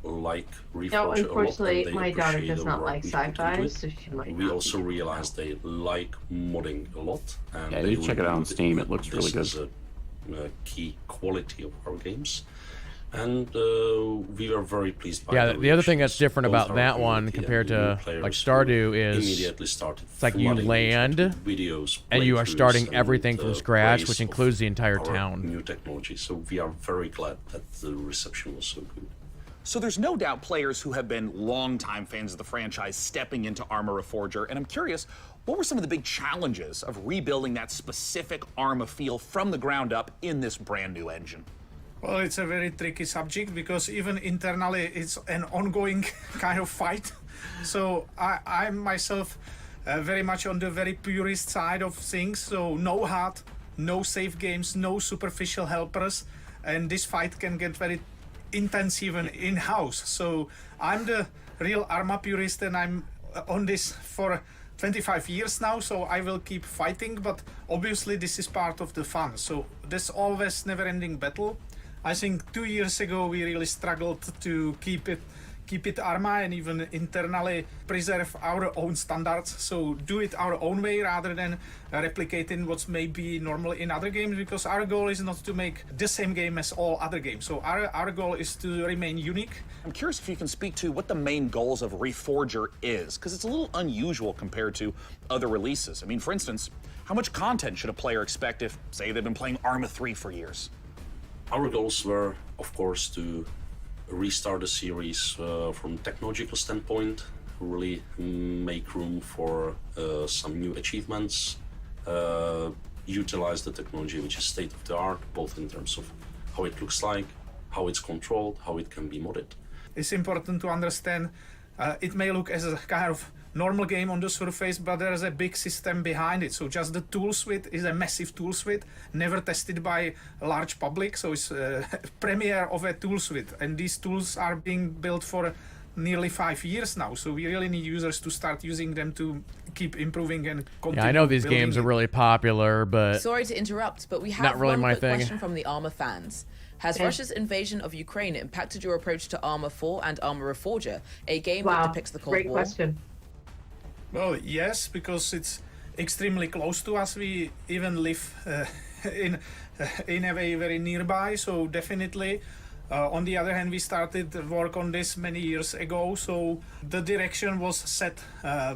like Reforger No, a lot, unfortunately, and they my daughter appreciate does the not work like we put into sci-fi, it. so she might We not also realized they like modding a lot. And Yeah, they you check it out on reviewed Steam, it that looks really this good. is a key quality of our games. And we are very pleased by Yeah, the other thing that's different both about our that one community compared and new to players like Stardew who is immediately started it's like you flooding land videos, and you are playthroughs, starting everything from and, scratch, praise which of includes the entire our town. New technology, so we are very glad that the reception was so good. So there's no doubt players who have been longtime fans of the franchise stepping into Arma Reforger, and I'm curious, what were some of the big challenges of rebuilding that specific Arma feel from the ground up in this brand new engine? Well, it's a very tricky subject because even internally it's an ongoing kind of fight So I'm myself very much on the very purist side of things. So no HUD, no save games, no superficial helpers, and this fight can get very intense even in-house. So I'm the real Arma purist, and I'm on this for 25 years now, so I will keep fighting, but obviously this is part of the fun. So there's always never-ending battle. I think 2 years ago we really struggled to keep it Arma and even internally preserve our own standards. So do it our own way rather than replicating what's maybe normal in other games, because our goal is not to make the same game as all other games. So our goal is to remain unique. I'm curious if you can speak to what the main goals of Reforger is, because it's a little unusual compared to other releases. I mean, for instance, how much content should a player expect if, say, they've been playing Arma 3 for years? Our goals were, of course, to restart the series from technological standpoint, really make room for some new achievements, utilize the technology which is state of the art, both in terms of how it looks like, how it's controlled, how it can be modded. It's important to understand it may look as a kind of normal game on the surface, but there's a big system behind it. So just the tool suite is a massive tool suite, never tested by a large public. So it's a premiere of a tool suite. And these tools are being built for nearly 5 years now. So we really need users to start using them to keep improving and continue. Yeah, I know these games are really popular, but sorry to interrupt, but we have not really one my quick thing. question from the Arma fans. Has Russia's invasion of Ukraine impacted your approach to Arma 4 and Arma Reforger, a game that depicts the Cold Great War? question. Well, yes, because it's extremely close to us. We even live in a way very nearby, so definitely. On the other hand, we started work on this many years ago, so the direction was set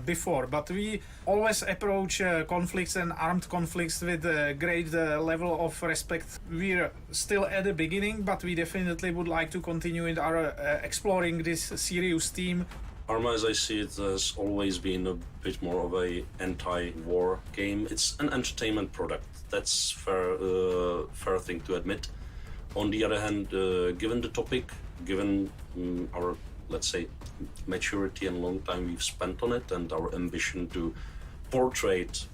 before. But we always approach conflicts and armed conflicts with a great level of respect. We're still at the beginning, but we definitely would like to continue in our exploring this serious theme. Arma, as I see it, has always been a bit more of a anti-war game. It's an entertainment product. That's fair thing to admit. On the other hand, given the topic, given our, let's say, maturity and long time we've spent on it, and our ambition to portray it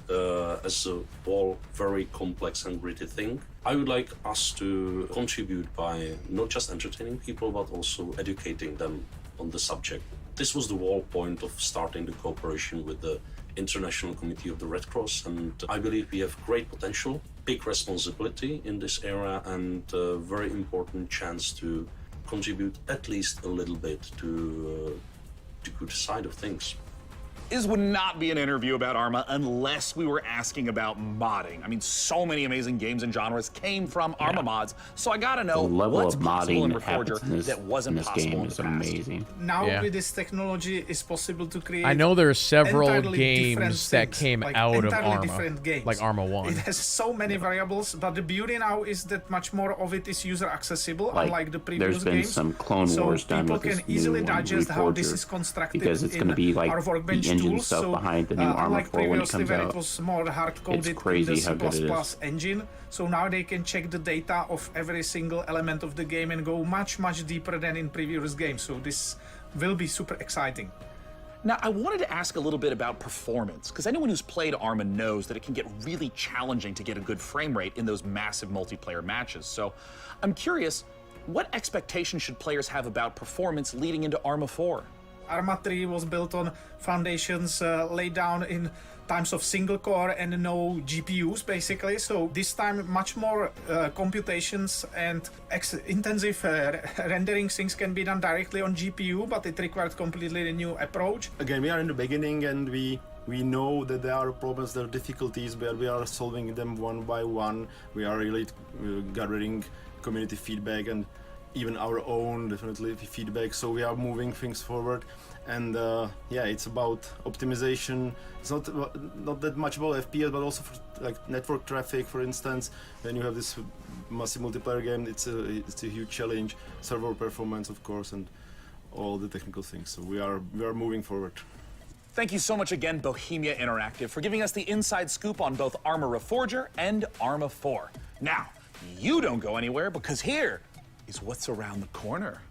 as a whole very complex and gritty thing, I would like us to contribute by not just entertaining people, but also educating them on the subject. This was the whole point of starting the cooperation with the International Committee of the Red Cross, and I believe we have great potential, big responsibility in this era, and a very important chance to contribute at least a little bit to the good side of things. This would not be an interview about Arma unless we were asking about modding. I mean, so many amazing games and genres came from Arma mods, so I gotta know The level what's of possible in modding that happens Reforger in this, that wasn't in this possible game in is the past. amazing. Now with this technology, it's possible to create. I know there's several entirely different games that things, came like out of entirely Arma, different games. like Arma 1. It has so many variables, but the beauty now is that much more of it is user accessible, Like, unlike the previous there's been games. some Clone so Wars done people with can this easily new digest how this Reforger, is constructed because it's in going to be like our the workbench engine tools. stuff So, behind the new Arma unlike 4 when it previously comes where out. it was more hard-coded in crazy the how good it is. C++ engine, so now they can check the data of every single element of the game and go much deeper than in previous games. So this will be super exciting. Now, I wanted to ask a little bit about performance, because anyone who's played Arma knows that it can get really challenging to get a good frame rate in those massive multiplayer matches. So I'm curious, what expectations should players have about performance leading into Arma 4? Arma 3 was built on foundations laid down in times of single core and no GPUs, basically. So this time much more computations and intensive rendering things can be done directly on GPU, but it required completely a new approach. Again, we are in the beginning, and we know that there are problems, there are difficulties, but we are solving them one by one. We are really gathering community feedback and even our own definitely feedback, so we are moving things forward. And yeah, it's about optimization. It's not that much about FPS, but also for like network traffic, for instance. When you have this massive multiplayer game, it's a huge challenge. Server performance, of course, and all the technical things. So we are moving forward. Thank you so much again, Bohemia Interactive, for giving us the inside scoop on both Arma Reforger and Arma 4. Now, you don't go anywhere, because here is what's around the corner.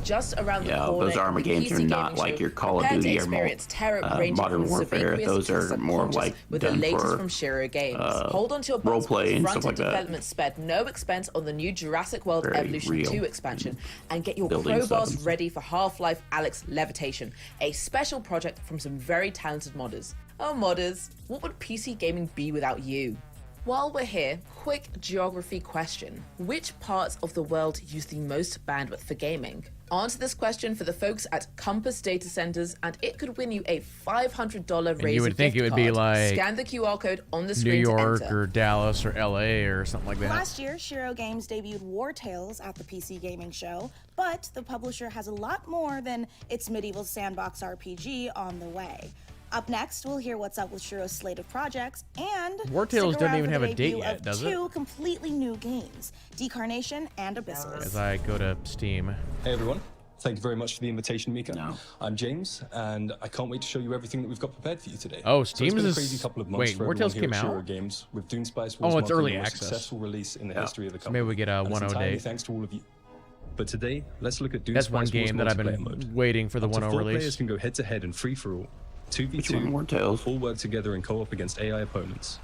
just around the Yeah, corner. those armor in the games are PC not gaming like show. your Call of Prepare to Duty or experience terror ranging Modern from Warfare. severe Those to are more subconscious like with the done latest for from Shiro Games. Hold on to your butts. roleplay and stuff Front-end like that. development spared no expense on the new Jurassic World Very Evolution real. 2 expansion, and get your Building stuff crowbars and stuff. ready for Half-Life Alyx Levitation, a special project from some very talented modders. Oh, modders, what would PC gaming be without you? While we're here, quick geography question. Which parts of the world use the most bandwidth for gaming? Answer this question for the folks at Compass Data Centers, and it could win you a $500 Razer you would think gift it would be card. like Scan the QR code on the New screen York to enter. or Dallas or LA or something like that. Last year, Shiro Games debuted War Tales at the PC Gaming Show, but the publisher has a lot more than its medieval sandbox RPG on the way. Up next, we'll hear what's up with Shiro's slate of projects, and War Tales stick doesn't around even for have the a date debut yet, of does it? two completely new games, Decarnation and Abyssals. As I go to Steam. Hey everyone, thank you very much for the invitation, Mika. I'm James, and I can't wait to show you everything that we've got prepared for you today. Oh, So Steam it's been a is- crazy couple of months wait, for War everyone Tales here came at Shiro out? Games, with Dune Spice Oh, Wars it's marking early the most access. successful release in the Yeah. history of the So company. maybe we get a And it's 1.0 entirely date. thanks to all of you. But today, let's look at Dune That's Spice one Wars game that I've been multiplayer mode. waiting for the Up to 1.0 4 release. players can go head-to-head and free-for-all. Which one, 2v2, War Tales? all work together in co-op against AI opponents.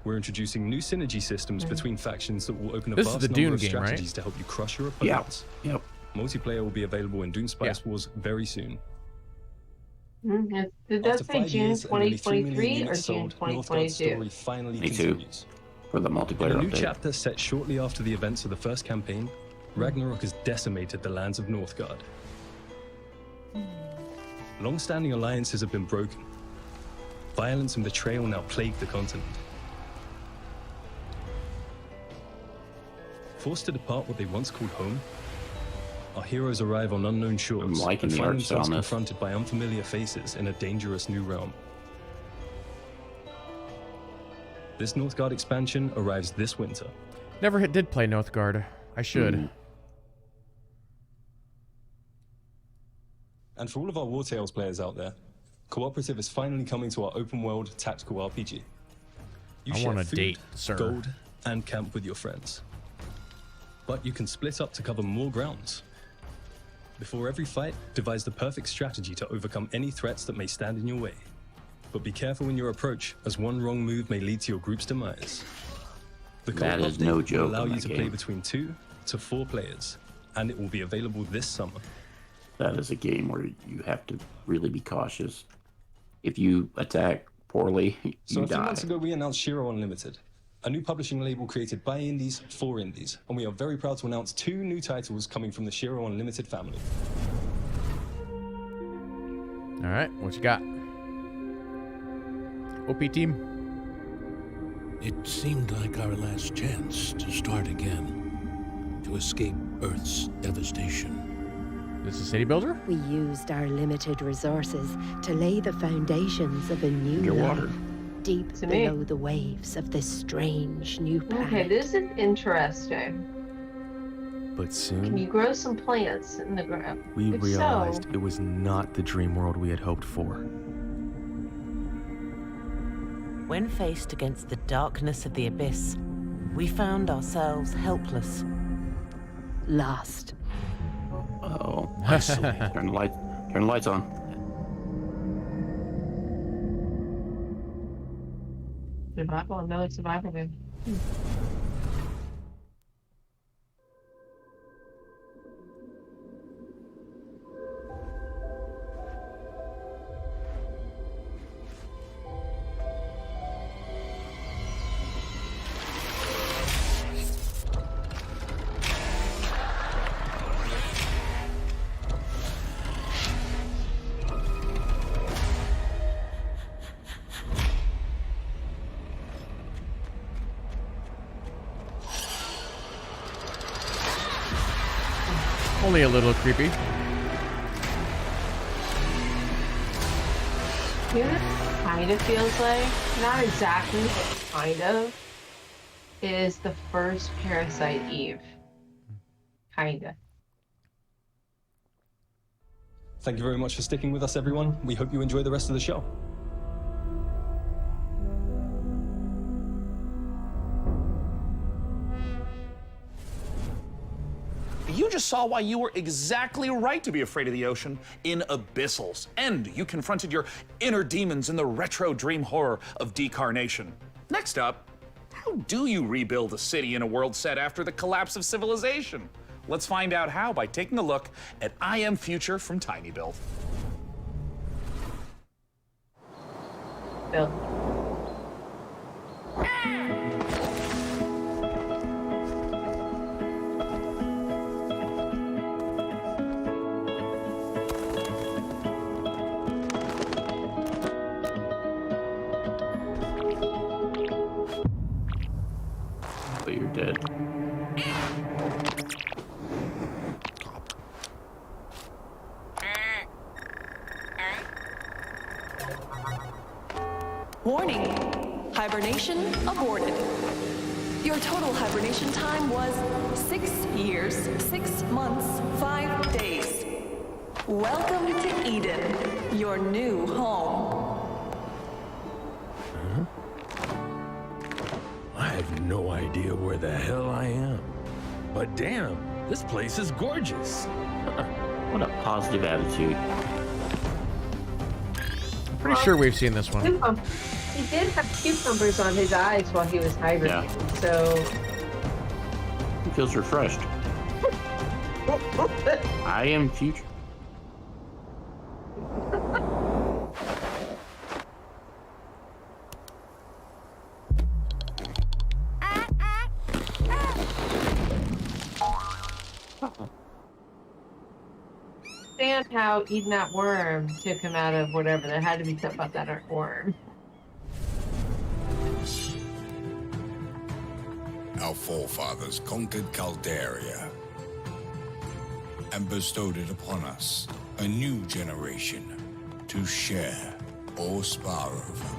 We're introducing new synergy systems between factions that will open a This is vast the number Dune of game, right? strategies to help you crush your Yeah. opponents. Yep. Multiplayer will be available in Dune Spice Wars very soon. Did that After say 5 June years and nearly 3 million 2023 or units June sold, Northgard's 2022? story finally Me too. continues. For the In multiplayer a new update. chapter set shortly after the events of the first campaign, Ragnarok has decimated the lands of Northgard. Long-standing alliances have been broken. Violence and betrayal now plague the continent. Forced to depart what they once called home, our heroes arrive on unknown shores I'm liking and the find art style themselves on this. confronted by unfamiliar faces in a dangerous new realm. This Northgard expansion arrives this winter. Never did play Northgard. I should. And for all of our War Tales players out there, Cooperative is finally coming to our open world tactical RPG. You I share want a food, date, sir. gold, and camp with your friends. But you can split up to cover more grounds. Before every fight, devise the perfect strategy to overcome any threats that may stand in your way. But be careful in your approach, as one wrong move may lead to your group's demise. The That co-op is no update will joke allow in you that to play game. between 2 to 4 players, and it will be available this summer. That is a game where you have to really be cautious. If you attack poorly, you So a few die. months ago, we announced Shiro Unlimited, a new publishing label created by indies for indies, and we are very proud to announce 2 new titles coming from the Shiro Unlimited family. All right, what you got? OP team. It seemed like our last chance to start again, to escape Earth's devastation. This is City Builder? We used our limited resources to lay the foundations of a new Underwater. life, deep To me. below the waves of this strange new planet. Okay, this is interesting. But Can you soon, grow some plants in the ground? we If realized so, it was not the dream world we had hoped for. When faced against the darkness of the abyss, we found ourselves helpless. Lost. Oh, Isolated. turn the lights on. survival, another survival game. Only a little creepy. You know what it kind of feels like? Not exactly, but kind of. Is the first Parasite Eve. Kinda. Thank you very much for sticking with us, everyone. We hope you enjoy the rest of the show. you just saw why you were exactly right to be afraid of the ocean in Abyssals. And you confronted your inner demons in the retro dream horror of Decarnation. Next up, how do you rebuild a city in a world set after the collapse of civilization? Let's find out how by taking a look at I Am Future from TinyBuild. Bill. But you're dead. Warning, hibernation aborted. Your total hibernation time was 6 years, 6 months, 5 days. Welcome to Eden, your new home. I have no idea where the hell I am. But damn, this place is gorgeous. What a positive attitude. Pretty sure we've seen this one. He did have cucumbers on his eyes while he was hibernating, so... He feels refreshed. I Am Future. Understand how eating that worm took him out of whatever. There had to be something about that worm. Our forefathers conquered Caldaria and bestowed it upon us, a new generation, to share or spar over.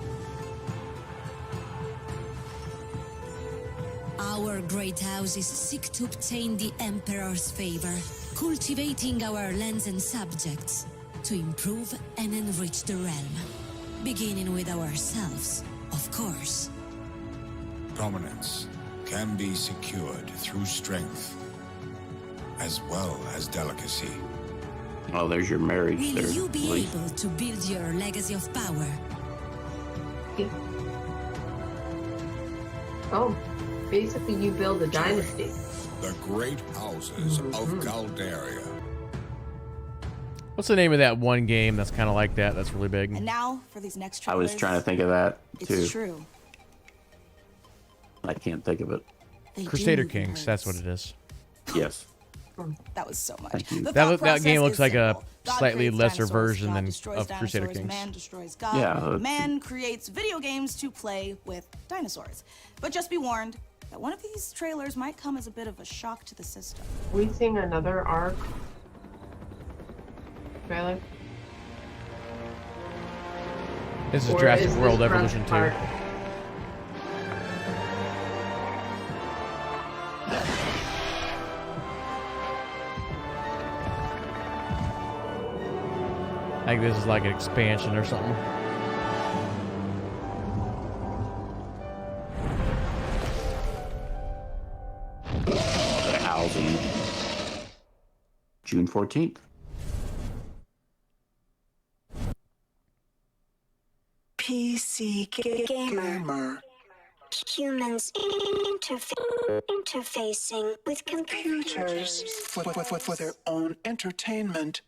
Our great houses seek to obtain the Emperor's favor, cultivating our lands and subjects to improve and enrich the realm, beginning with ourselves, of course. Prominence can be secured through strength as well as delicacy. Oh, there's your marriage Will there. you be Lee. able to build your legacy of power? Oh, basically you build a dynasty. The great houses of Caldaria. What's the name of that one game that's kind of like that? That's really big. And now for these next I trailers. was trying to think of that too. It's true. I can't think of it. They Crusader do Kings. That's what it is. Yes. That was so much. Thank you. The That thought game process looks is like a simple. God slightly creates lesser dinosaurs, version God than destroys of Crusader dinosaurs, Kings. Man destroys God. Yeah, Man creates video games to play with dinosaurs. But just be warned that one of these trailers might come as a bit of a shock to the system. We seeing another arc trailer? This is Or Jurassic is this World Jurassic Evolution 2. Park? I think this is like an expansion or something. The housing. June 14th. PC gamer. Humans interfacing with computers for their own entertainment.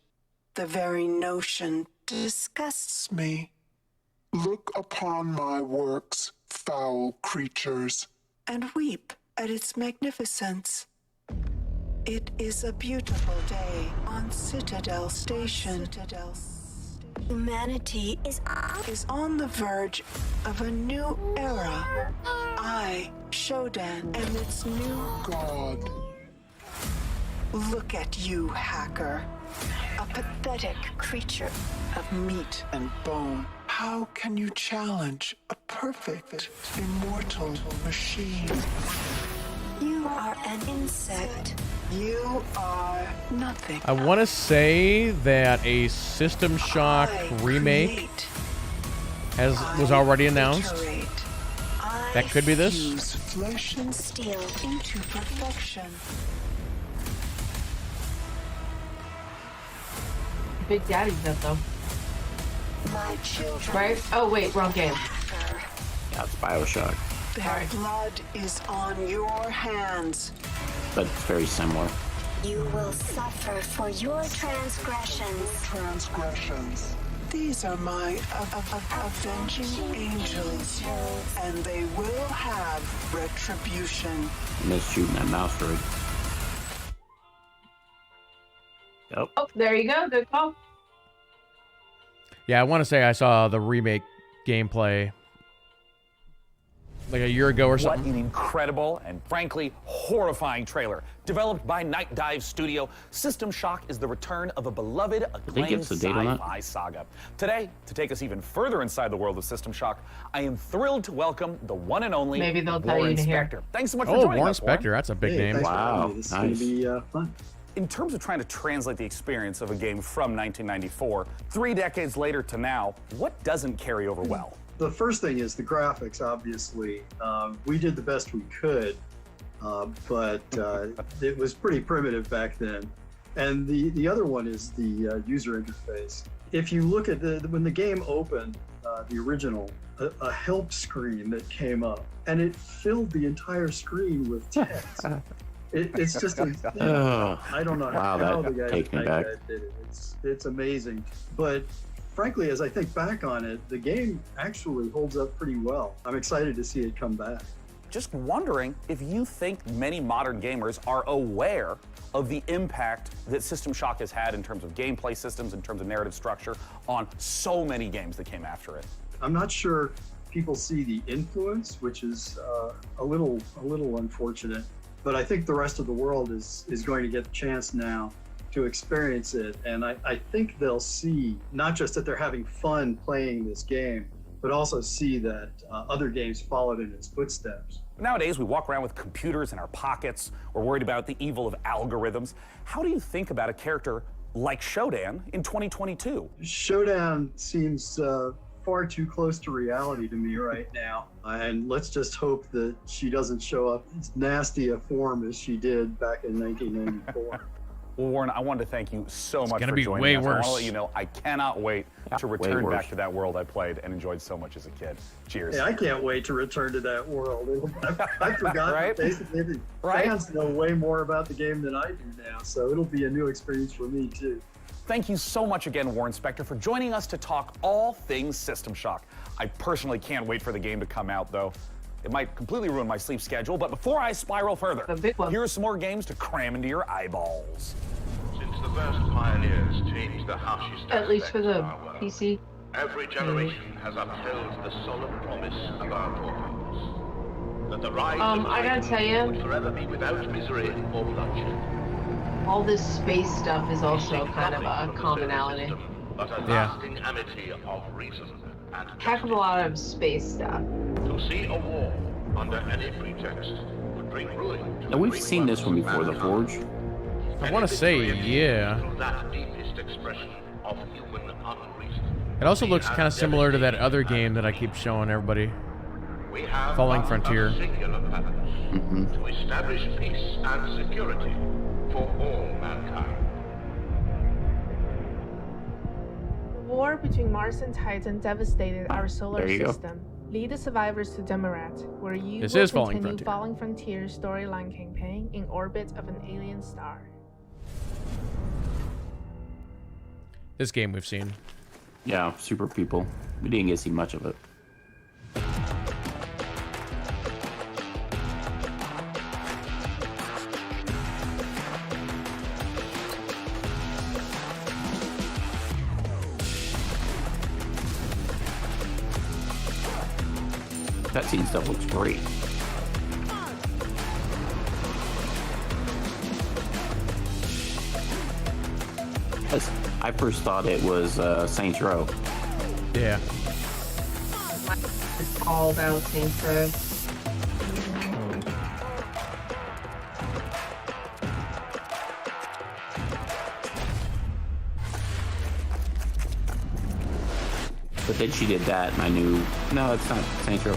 The very notion disgusts me. Look upon my works, foul creatures, and weep at its magnificence. It is a beautiful day on Citadel Station. Humanity is on the verge of a new era. I, Shodan, am its new god. Look at you, hacker. A pathetic creature of meat and bone. How can you challenge a perfect, immortal machine? You are an insect. You are nothing. I want to say that a System Shock remake was already announced. That could be this. Fuse flesh and steel into perfection. Big Daddy's up though. My children. Right? Oh wait, wrong game. That's Bioshock, Their blood is on your hands. but it's very similar. You will suffer for your transgressions. These are my avenging angels, and they will have retribution. Missed shooting that mouse droid. Yep. Oh, there you go. Good call. Yeah, I want to say I saw the remake gameplay like a year ago or something. What an incredible and frankly horrifying trailer. Developed by Night Dive Studio, System Shock is the return of a beloved, acclaimed sci-fi saga. Today, to take us even further inside the world of System Shock, I am thrilled to welcome the one and only Maybe they'll tell Warren you to hear. Spector. Thanks so much for Oh, joining Warren us, Warren. Spector, that's a big name. Wow, This is nice. going to be fun. In terms of trying to translate the experience of a game from 1994, 3 decades later to now, what doesn't carry over well? The first thing is the graphics, obviously. We did the best we could, but it was pretty primitive back then. And the other one is the user interface. If you look at when the game opened, the original, a help screen that came up, and it filled the entire screen with text. It's just, I don't know Wow, how that the guy takes me back. did it. It's amazing. But frankly, as I think back on it, the game actually holds up pretty well. I'm excited to see it come back. Just wondering if you think many modern gamers are aware of the impact that System Shock has had in terms of gameplay systems, in terms of narrative structure, on so many games that came after it. I'm not sure people see the influence, which is a little unfortunate. But I think the rest of the world is going to get the chance now to experience it. And I think they'll see not just that they're having fun playing this game, but also see that other games followed in its footsteps. Nowadays, we walk around with computers in our pockets. We're worried about the evil of algorithms. How do you think about a character like Shodan in 2022? Shodan seems far too close to reality to me right now. And let's just hope that she doesn't show up as nasty a form as she did back in 1994. Well, Warren, I wanted to thank you so much gonna for be joining way us. I want worse. to let you know I cannot wait to way return worse. back to that world I played and enjoyed so much as a kid. Cheers. Yeah, I can't wait to return to that world. I forgot Right? basically Right? fans know way more about the game than I do now, so it'll be a new experience for me too. Thank you so much again, Warren Spector, for joining us to talk all things System Shock. I personally can't wait for the game to come out, though. It might completely ruin my sleep schedule, but before I spiral further, here are some more games to cram into your eyeballs. Since the first pioneers changed the harshest At least for aspects the of our world, PC. every generation has upheld the solemn promise of our forefathers that the rise of I gotta tell you, would forever be without misery or bloodshed. all this space stuff is also kind of a commonality. But a Yeah. lasting amity of reason and Heck of a lot of space stuff. to see a war under any pretext would bring ruin to Now, the we've great seen this one works of before, The mankind. Forge. I want to say, yeah. Through that deepest expression of human unreason. It also looks kind of similar to that other game that I keep showing everybody. We have Falling but Frontier. a singular purpose, to establish peace and security for all mankind. The war between Mars and Titan devastated our solar There you go. system. Lead the survivors to Demarat, where you This will is Falling continue Frontier. Falling Frontier's storyline campaign in orbit of an alien star. This game we've seen. Yeah, Super People. We didn't get to see much of it. That scene stuff looks great. I first thought it was Saints Row. Yeah. It's all about Saints Row. But then she did that, and I knew, no, it's not Saints Row.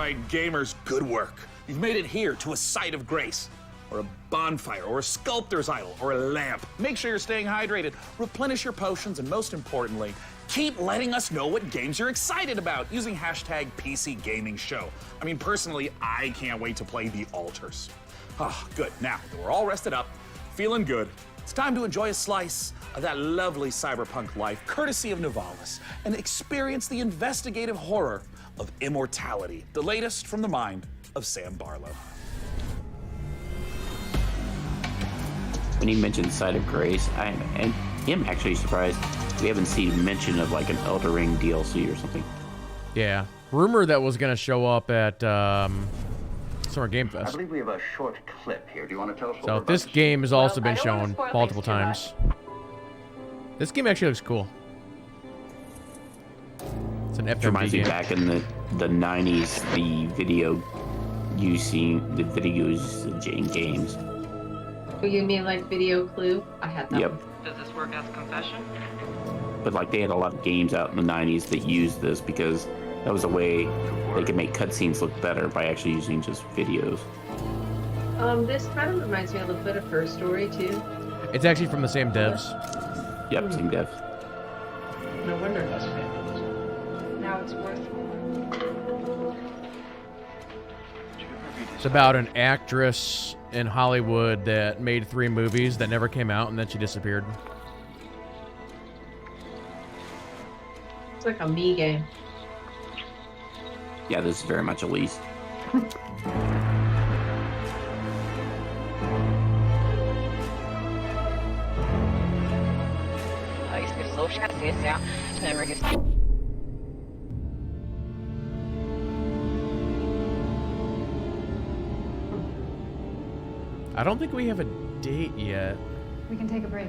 right, gamers, good work. You've made it here to a site of grace, or a bonfire, or a sculptor's idol, or a lamp. Make sure you're staying hydrated, replenish your potions, and most importantly, keep letting us know what games you're excited about using hashtag PCGamingShow. I mean, personally, I can't wait to play The Altars. Ah, good. Now that we're all rested up, feeling good, it's time to enjoy a slice of that lovely cyberpunk life, courtesy of Nivalis, and experience the investigative horror of immortality, the latest from the mind of Sam Barlow. When he mentioned Site of Grace, I am actually surprised we haven't seen mention of like an Elder Ring DLC or something. Yeah. Rumor that was going to show up at Summer Game I Fest. believe we have a short clip here. Do you want to tell us what So we're this about to game see? has also Well, been I don't wanna shown spoil multiple things too times. This game actually looks cool. It's an It FMV reminds me game. back in the 90s, the video using the videos in games. Oh, you mean like Video Clue? I had that. Yep. Does this work as confession? But like they had a lot of games out in the 90s that used this because that was a way they could make cutscenes look better by actually using just videos. This kind of reminds me a little bit of Her Story too. It's actually from the same devs. Yep, same devs. No wonder that's famous. Now it's worth more. It's about an actress in Hollywood that made 3 movies that never came out, and then she disappeared. It's like a me game. Yeah, this is very much Elise. I don't think we have a date yet. We can take a break.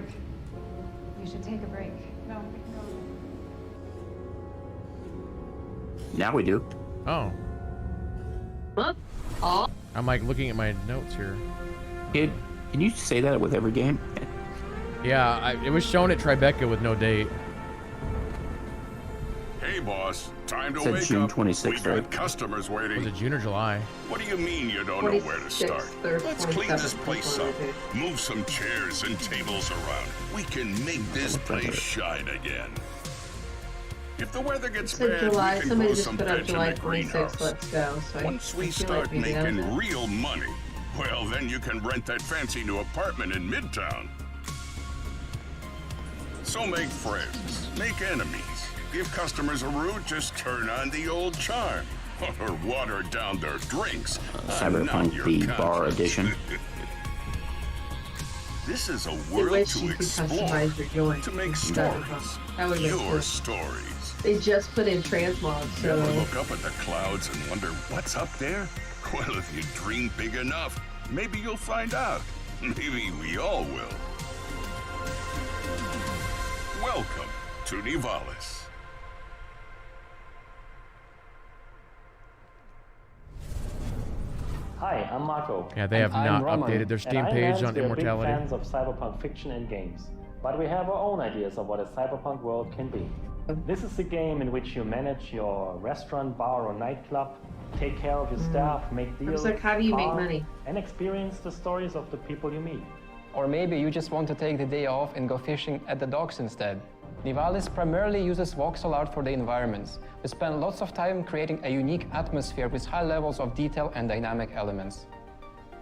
You should take a break. No, we can go. Now we do. Oh. What? Oh. I'm like looking at my notes here. Can you say that with every game? Yeah, it was shown at Tribeca with no date. Hey, boss. Time to Said wake June up. 26th, We got right? customers waiting. Was it June or July? What do you mean you don't know where to start? 26th, Let's clean this 27th, place up. Move some chairs and tables around. We can make this place shine again. If the weather gets So bad, July, we can somebody grow just some put up veg in July the 26th, greenhouse. let's go. So Once we I feel start like maybe that was making it. real money, well, then you can rent that fancy new apartment in Midtown. So make friends, make enemies. Give customers a route, just turn on the old charm. Or water down their drinks. Cyberpunk the Bar Edition. This is a I world wish to you could explore, customize your joint. to make Cyberpunk. stories. That would make Your sense. stories. They just put in transmog, You ever so look up at the clouds and wonder what's up there? Well, if you dream big enough, maybe you'll find out. Maybe we all will. Welcome to Nivalis. Hi, I'm Marco. Yeah, they have And not I'm Roman, updated their and Steam I page imagine on we are Immortality. Big fans of cyberpunk fiction and games, but we have our own ideas of what a cyberpunk world can be. This is a game in which you manage your restaurant, bar, or nightclub, take care of your staff, make deals, was like, how do you make farm, money? and experience the stories of the people you meet. Or maybe you just want to take the day off and go fishing at the docks instead. Nivalis primarily uses voxel art for the environments. We spend lots of time creating a unique atmosphere with high levels of detail and dynamic elements.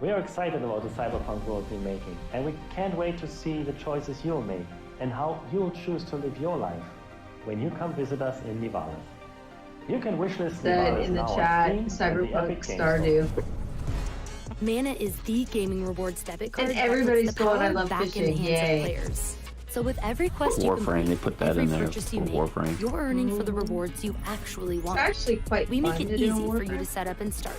We are excited about the cyberpunk world we're making, and we can't wait to see the choices you'll make and how you'll choose to live your life when you come visit us in Nivalis. You can wishlist said Nivalis in the now on chat, Steam and the Cyberpunk Epic Games Stardew. Store. Mana is the gaming rewards debit card. And that puts everybody's the going, power I love back in fishing, the hands yay. of players. So with every quest you Warframe, complete, they put that every in there purchase for you make, Warframe. you're earning for the rewards you actually want. It's actually quite We make fun it to do easy for you Warframe. to set up and start.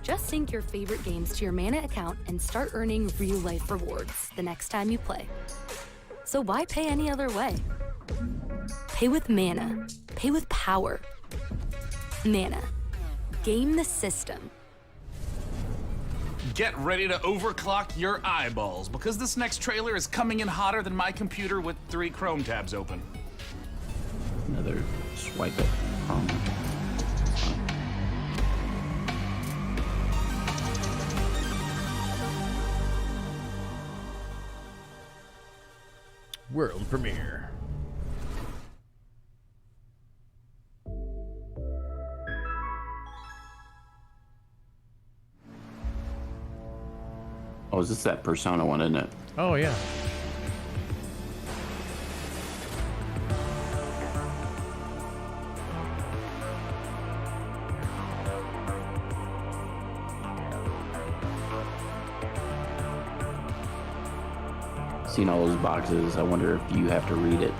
Just sync your favorite games to your Mana account and start earning real-life rewards the next time you play. So why pay any other way? Pay with Mana. Pay with power. Mana. Game the system. Get ready to overclock your eyeballs because this next trailer is coming in hotter than my computer with 3 Chrome tabs open. Another swipe at Chrome. world premiere. Oh, is this that Persona one, isn't it? Oh, yeah. Seen all those boxes. I wonder if you have to read it.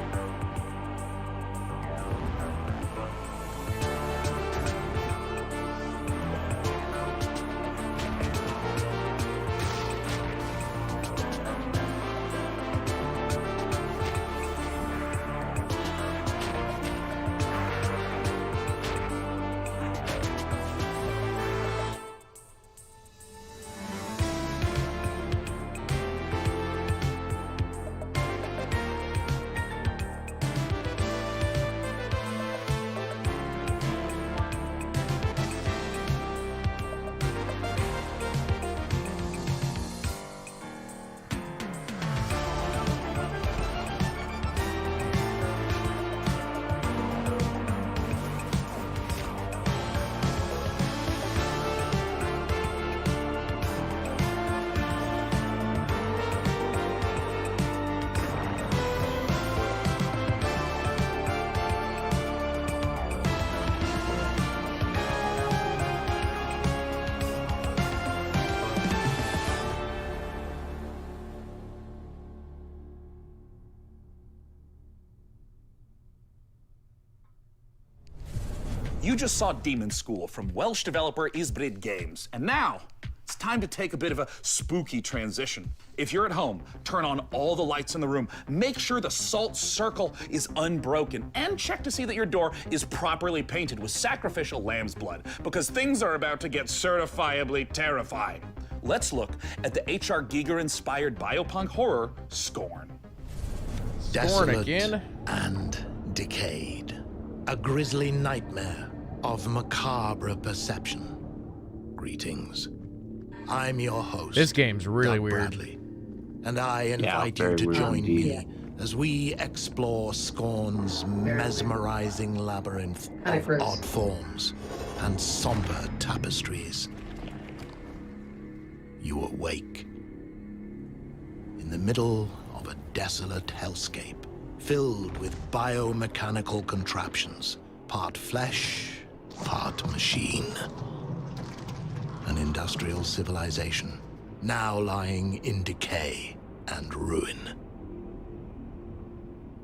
You just saw Demon School from Welsh developer Ysbryd Games, and now it's time to take a bit of a spooky transition. If you're at home, turn on all the lights in the room, make sure the salt circle is unbroken, and check to see that your door is properly painted with sacrificial lamb's blood, because things are about to get certifiably terrifying. Let's look at the H.R. Giger-inspired biopunk horror, Scorn. Scorn again? And decayed. A grisly nightmare of macabre perception. Greetings. I'm your host. This game's really Doug weird. Bradley, and I invite you to join me as we explore Scorn's mesmerizing labyrinth of odd forms and somber tapestries. You awake in the middle of a desolate hellscape filled with biomechanical contraptions, part flesh, part machine. An industrial civilization now lying in decay and ruin.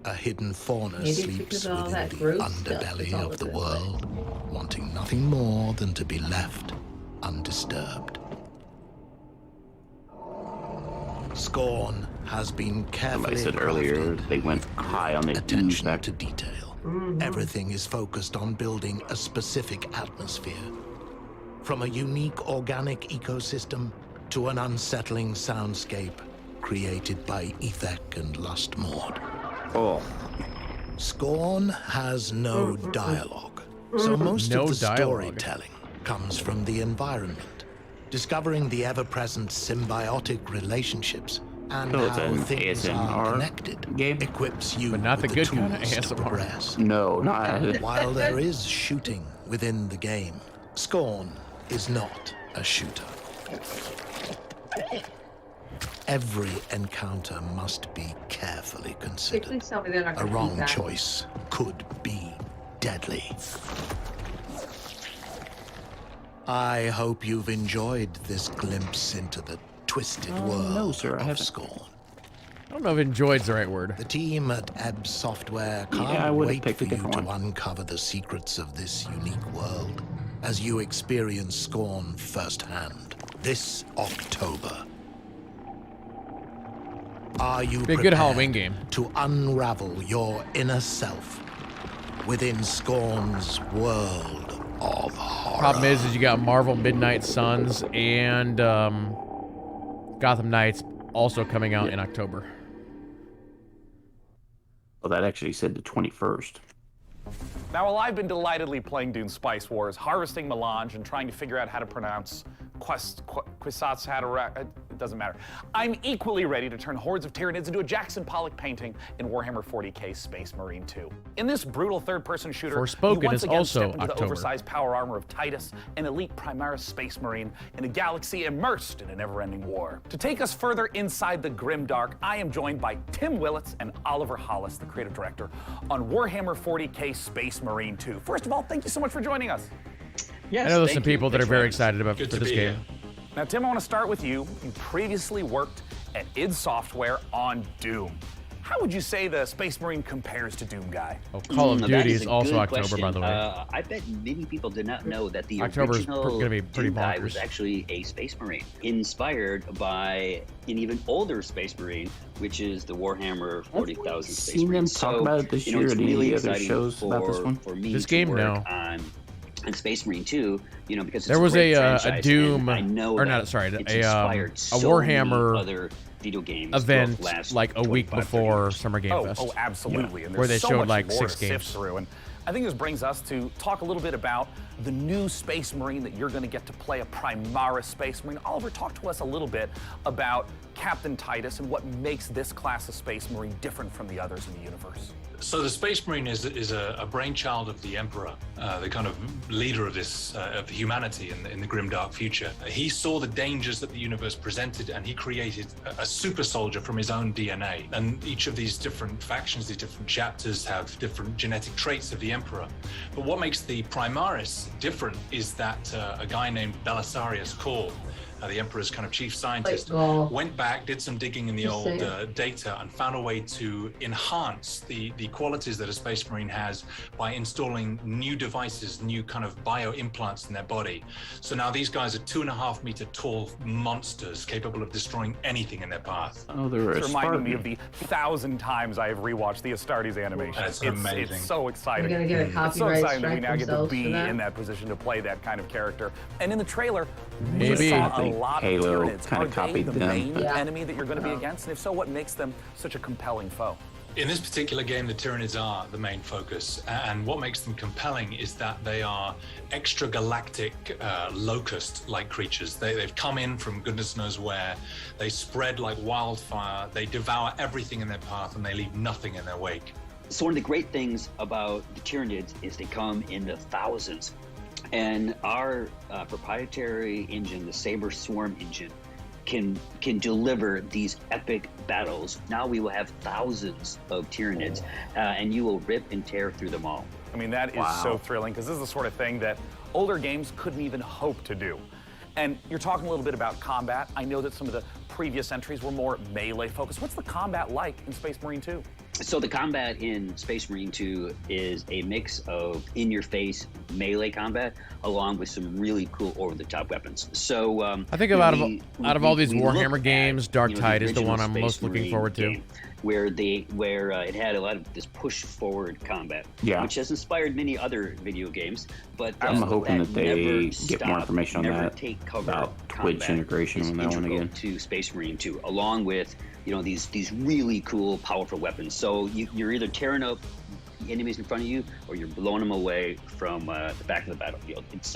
A hidden fauna Maybe sleeps because of all within that the growth stuff underbelly that's all of the over world, wanting nothing more than to be left undisturbed. Scorn has been carefully Somebody said earlier they went high on the attention to detail. Everything is focused on building a specific atmosphere. From a unique organic ecosystem to an unsettling soundscape created by Ethek and Lustmord. Oh. Scorn has no dialogue, so most No of the dialogue. storytelling comes from the environment, discovering the ever-present symbiotic relationships and So it's how an things are ASMR connected game? Equips you But not the with good the kind of tools to ASMR. progress. No, not. While there is shooting within the game, Scorn is not a shooter. Every encounter must be carefully considered. Please tell me they're not A gonna wrong feed that. choice could be deadly. I hope you've enjoyed this glimpse into the twisted world no, sir, I of haven't. Scorn. I don't know if enjoyed's the right word. The team at Ebb Software Yeah, I can't would've wait picked for a you different to one. uncover the secrets of this unique world as you experience Scorn firsthand this October. Are you Be a good prepared Halloween game. to unravel your inner self within Scorn's world of horror? Problem is you got Marvel Midnight Suns and Gotham Knights also coming out in October. Well, that actually said the 21st. Now, while I've been delightedly playing Dune Spice Wars, harvesting melange, and trying to figure out how to pronounce Kwisatz Haderach, It doesn't matter. I'm equally ready to turn hordes of Tyranids into a Jackson Pollock painting in Warhammer 40k Space Marine 2. In this brutal third-person shooter, Forspoken you once is again also step into the October. oversized power armor of Titus, an elite Primaris Space Marine in a galaxy immersed in a never-ending war. To take us further inside the grimdark, I am joined by Tim Willits and Oliver Hollis, the creative director, on Warhammer 40k Space Marine 2. First of all, thank you so much for joining us. I know there's some people that are very excited about for this game. Now, Tim, I want to start with you. You previously worked at id Software on Doom. How would you say the Space Marine compares to Doom Guy? Oh, Call of Duty is also October, by the way. I bet many people did not know that the October's original gonna be pretty Doom Guy bonkers. was actually a Space Marine, inspired by an even older Space Marine, which is the Warhammer 40,000 Space seen Marine. them talk about it this year it's at any really other exciting shows for, about this one? for me This to game, work no. on Space Marine 2, because it's There was great a franchise, Doom, and I know or that not, sorry, it's a inspired so Warhammer many other video games event throughout the last like a week 25, 30 before years. Summer Game Fest. Oh, absolutely. And where there's they so showed much like more 6 to sift games. through. And I think this brings us to talk a little bit about the new Space Marine that you're going to get to play, a Primaris Space Marine. Oliver, talk to us a little bit about Captain Titus and what makes this class of Space Marine different from the others in the universe. So the Space Marine is a brainchild of the Emperor, the kind of leader of this of humanity in the grimdark future. He saw the dangers that the universe presented, and he created a super soldier from his own DNA. And each of these different factions, these different chapters, have different genetic traits of the Emperor. But what makes the Primaris different is that a guy named Belisarius Cawl, the Emperor's kind of chief scientist, went back, did some digging in the old data, and found a way to enhance the qualities that a Space Marine has by installing new devices, new kind of bio implants in their body. So now these guys are 2.5 meter tall monsters capable of destroying anything in their path. Oh, they're It's reminding me of the 1,000 times I have rewatched the Astartes animation. That's amazing. It's so exciting. We're gonna get a It's so copyright exciting that we strike now get to themselves be for that. in that position to play that kind of character. And in the trailer, Maybe. we saw I a think lot Halo of Tyranids. kinda Are they copied the them. main Yeah. enemy that you're going to be against? And if so, what makes them such a compelling foe? In this particular game, the Tyranids are the main focus, and what makes them compelling is that they are extragalactic locust-like creatures. They've come in from goodness knows where. They spread like wildfire. They devour everything in their path, and they leave nothing in their wake. So one of the great things about the Tyranids is they come in the thousands. And our proprietary engine, the Saber Swarm engine, can deliver these epic battles. Now we will have thousands of Tyranids, and you will rip and tear through them all. I mean, that is so thrilling, because this is the sort of thing that older games couldn't even hope to do. And you're talking a little bit about combat. I know that some of the previous entries were more melee focused. What's the combat like in Space Marine 2? So the combat in Space Marine 2 is a mix of in-your-face melee combat along with some really cool over-the-top weapons. So I think out of all these Warhammer games, Dark Tide is the one I'm most looking forward to. Where it had a lot of this push-forward combat, which has inspired many other video games. But I'm hoping that they never get more information on never that take cover about Twitch combat integration is on that one integral again. to Space Marine 2, along with these really cool, powerful weapons. So you're either tearing up enemies in front of you, or you're blowing them away from the back of the battlefield. It's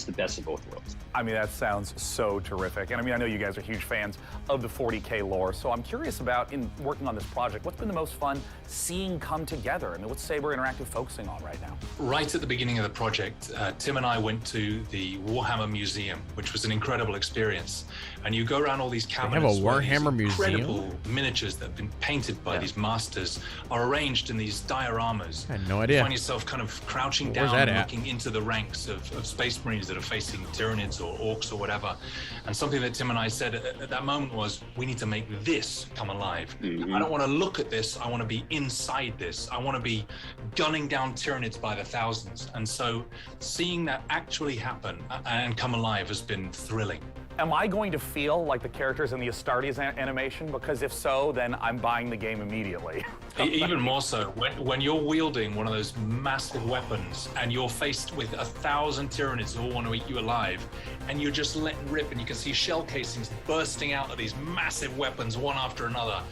the best of both worlds. I mean, that sounds so terrific. And I mean, I know you guys are huge fans of the 40K lore, so I'm curious about, in working on this project, what's been the most fun seeing come together? I mean, what's Saber Interactive focusing on right now? Right at the beginning of the project, Tim and I went to the Warhammer Museum, which was an incredible experience. And you go around all these cabinets. have a where these Warhammer museum? incredible miniatures that have been painted by these masters are arranged in these dioramas. I had no idea. You find yourself kind of crouching Where's down, that at? looking into the ranks of Space Marines that are facing Tyranids or Orcs or whatever. And something that Tim and I said at that moment was, we need to make this come alive. I don't want to look at this. I want to be inside this. I want to be gunning down Tyranids by the thousands. And so seeing that actually happen and come alive has been thrilling. Am I going to feel like the characters in the Astartes animation? Because if so, then I'm buying the game immediately. Even more so, when you're wielding one of those massive weapons and you're faced with 1,000 Tyranids who all want to eat you alive, and you're just letting rip, and you can see shell casings bursting out of these massive weapons one after another.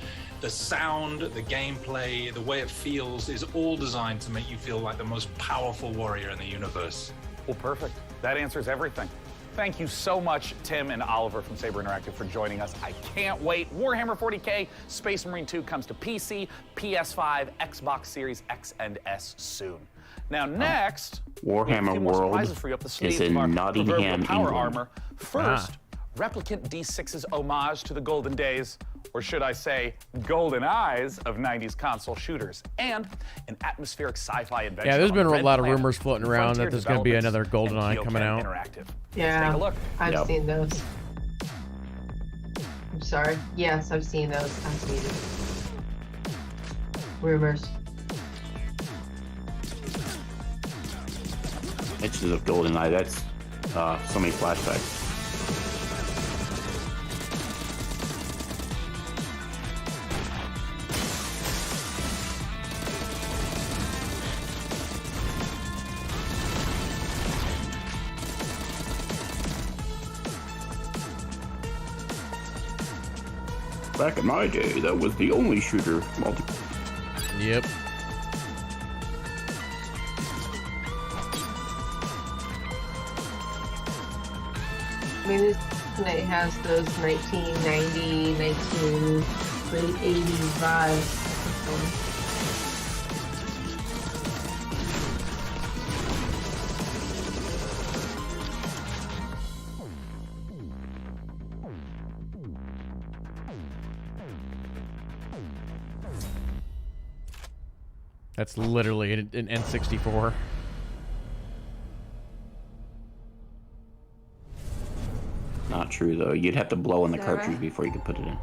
The sound, the gameplay, the way it feels is all designed to make you feel like the most powerful warrior in the universe. Well, perfect. That answers everything. Thank you so much, Tim and Oliver from Saber Interactive, for joining us. I can't wait. Warhammer 40K Space Marine 2 comes to PC, PS5, Xbox Series X and S soon. Now, next, Warhammer World for you up the is sleeve in of our Nottingham, proverbial power England. armor. First, Replicant D6's homage to the golden days, or should I say, golden eyes of 90s console shooters, and an atmospheric sci-fi adventure. Yeah, there's been on a Red lot of Planet rumors floating from around Frontier that there's going to be Developments another and GoldenEye coming Kyoto out. Interactive. Yeah, Let's take a look. I've seen those. I'm sorry. Yes, I've seen those. I've seen it. Rumors. Mentions of GoldenEye. That's so many flashbacks. Back in my day, that was the only shooter multi. Yep. I mean, this night has those 1990, late 80s vibes. That's literally an N64. Not true though. You'd have to blow in the Sarah? cartridge before you could put it in.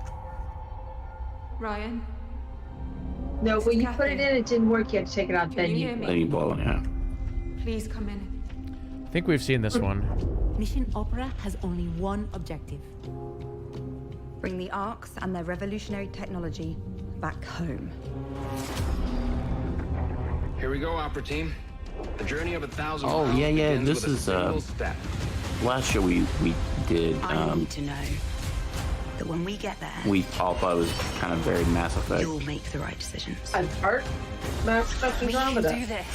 Ryan, No, when you put it in, it didn't work. You had to take it out. Can Then you you. hear me? Then you blow it. Yeah. please come in. I think we've seen this one. Mission Opera has only one objective. Bring the Arks and their revolutionary technology back home. Here we go, Opera Team. The journey of 1,000 Oh miles yeah, yeah. begins This with a is single step. last show we did. I need to know that when we get there, We all thought it was kind of very Mass Effect. you'll make the right decisions. An art? Mass Effect Andromeda. do this.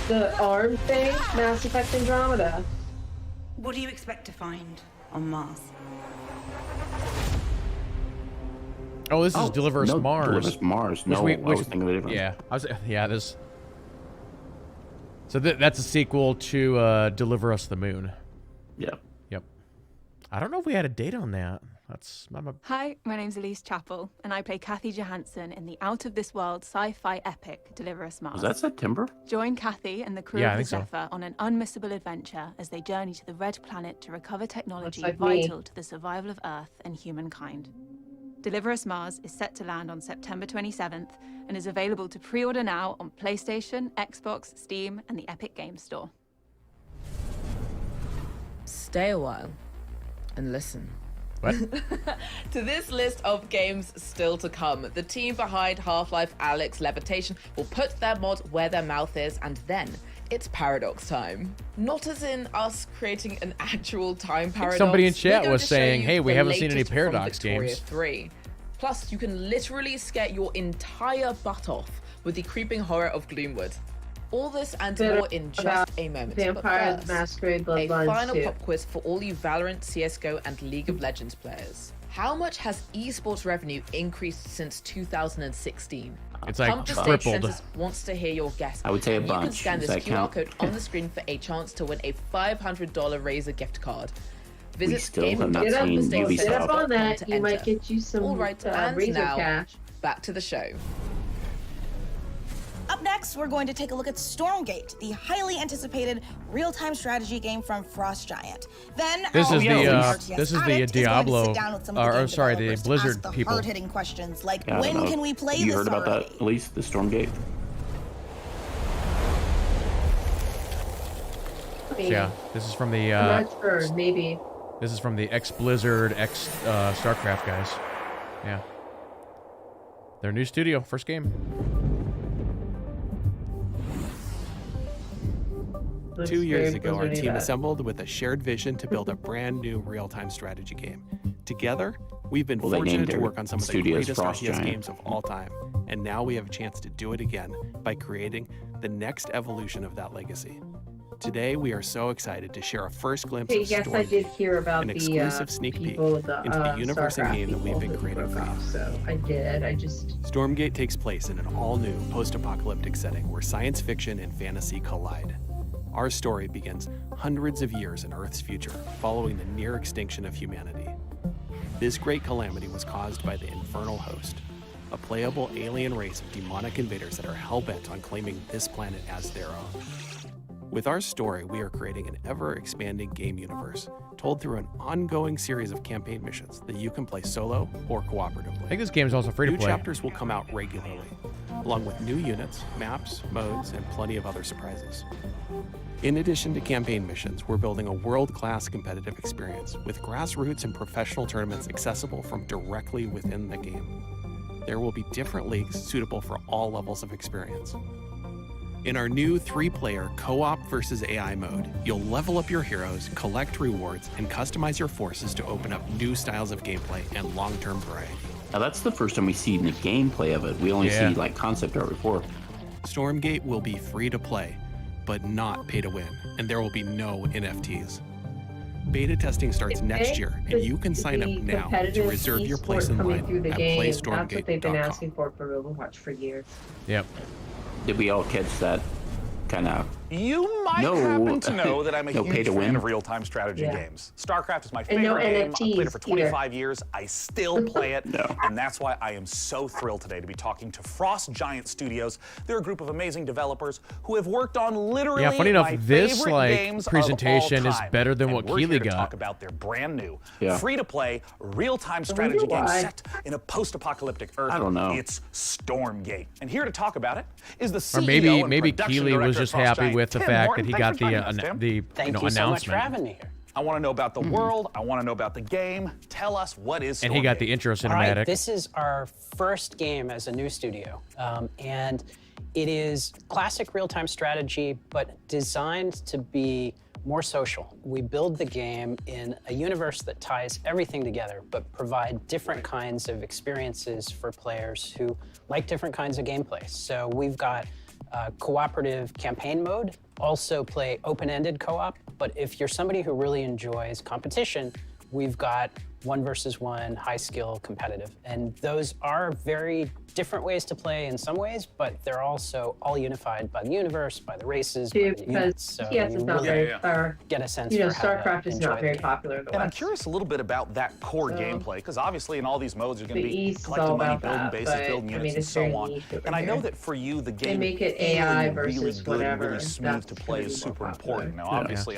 The arm thing? Mass Effect Andromeda. What do you expect to find on Mars? Oh, this is Deliver Us no, Mars. Deliver Us Mars. No, I was thinking of a different. Yeah, this. So that's a sequel to Deliver Us the Moon. Yep. Yep. I don't know if we had a date on that. Hi, my name's Elise Chappell, and I play Kathy Johansson in the out-of-this-world sci-fi epic Deliver Us Mars. Was that September? Join Kathy and the crew Yeah, I of the think so. Zephyr on an unmissable adventure as they journey to the Red Planet to recover technology Looks like me. vital to the survival of Earth and humankind. Deliver Us Mars is set to land on September 27th and is available to pre-order now on PlayStation, Xbox, Steam, and the Epic Games Store. Stay a while and listen. What? To this list of games still to come, the team behind Half-Life Alyx Levitation will put their mod where their mouth is, and then it's Paradox time. Not as in us creating an actual time paradox. somebody in We're chat going was to show saying, you hey, we the haven't seen any latest from Paradox Victoria games. 3. Plus, you can literally scare your entire butt off with the creeping horror of Gloomwood. All this and Bit more in just about a moment. Vampire But first, Masquerade a Bloodlines final 2. pop quiz for all you Valorant, CSGO, and League of Legends players. How much has esports revenue increased since 2016? It's like Pump the Stage tripled. Census wants to hear your guess. I would say a and you can bunch. scan Does this that QR count? code on the screen for a chance to win a $500 Razer gift card. Visit still have not gaming.com seen stage Ubisoft. census Get up on that, to you might enter. get you some All right, and Razor now cash. back to the show. Up next, we're going to take a look at Stormgate, the highly anticipated real-time strategy game from Frost Giant. Then This our is the RTS this is the addict is going to Diablo, sit down with some of the game sorry, the developers to Blizzard ask the people. hard-hitting questions like, Yeah, I don't when know. can we play You this heard about already? that, at least the Stormgate? Yeah, this is from the. I'm not sure, maybe. This is from the ex-Blizzard, ex-StarCraft guys. Yeah. Their new studio, first game. 2 years ago, our team assembled with a shared vision to build a brand new real-time strategy game. Together, we've been Well, they fortunate named to their work on some of the studios greatest Frost RTS Giant. games of all time, and now we have a chance to do it again by creating the next evolution of that legacy. Today, we are so excited to share a first glimpse Hey, of yes, I Stormgate, did hear about an the exclusive sneak peek people, into the universe and StarCraft game that we've been people creating for you. So I did. I just Stormgate takes place in an all-new post-apocalyptic setting where science fiction and fantasy collide. Our story begins hundreds of years in Earth's future, following the near extinction of humanity. This great calamity was caused by the Infernal Host, a playable alien race of demonic invaders that are hell-bent on claiming this planet as their own. With our story, we are creating an ever-expanding game universe, told through an ongoing series of campaign missions that you can play solo or cooperatively. I think this game is also free to New play. chapters will come out regularly, along with new units, maps, modes, and plenty of other surprises. In addition to campaign missions, we're building a world-class competitive experience with grassroots and professional tournaments accessible from directly within the game. There will be different leagues suitable for all levels of experience. In our new 3-player co-op versus AI mode, you'll level up your heroes, collect rewards, and customize your forces to open up new styles of gameplay and long-term variety. Now that's the first time we see the gameplay of it. We only see like concept art before. Stormgate will be free to play, but not pay to win, and there will be no NFTs. Beta testing starts next year, and you can sign up now to reserve your place in line through the at game. That's what they've been playstormgate.com. asking for Overwatch for years. Yep. Did we all catch that kind of? You might happen to know that I'm a huge fan of real-time strategy games. StarCraft is my favorite game. I've played it for 25 years. I still play it, and that's why I am so thrilled today to be talking to Frost Giant Studios. They're a group of amazing developers who have worked on literally funny enough, my this favorite games presentation of all is time. better than And what we're Keighley here to got. talk about their brand new, Yeah. free-to-play, real-time strategy game set in a post-apocalyptic Earth. I don't know. It's Stormgate. And here to talk about it is the CEO Or maybe and maybe production Keighley was director just of Frost happy Giant, with the Tim fact Morton. that he Thanks got for joining us, Tim. announcement. Me here. I want to know about the world. I want to know about the game. Tell us what is Stormgate. And he got the intro cinematic. All right, this is our first game as a new studio, and it is classic real-time strategy, but designed to be more social. We build the game in a universe that ties everything together, but provide different kinds of experiences for players who like different kinds of gameplay. So we've got cooperative campaign mode, also play open-ended co-op, but if you're somebody who really enjoys competition, we've got 1 versus 1, high skill, competitive. And those are very different ways to play in some ways, but they're also all unified by the universe, by the races, by the units. So yes, it's you not really very get a sense you know, for how to StarCraft is enjoy not the very game. popular in the And I'm West. curious a little bit about that core So, gameplay, because obviously in all these modes you're going to the be East is collecting all money, about building that, bases, but, building I units, mean, and it's so very on. niche over And I know here. that for you, the They game make it feeling AI really versus good and whatever, really smooth that's to play gonna is be super more important. Now, popular. obviously,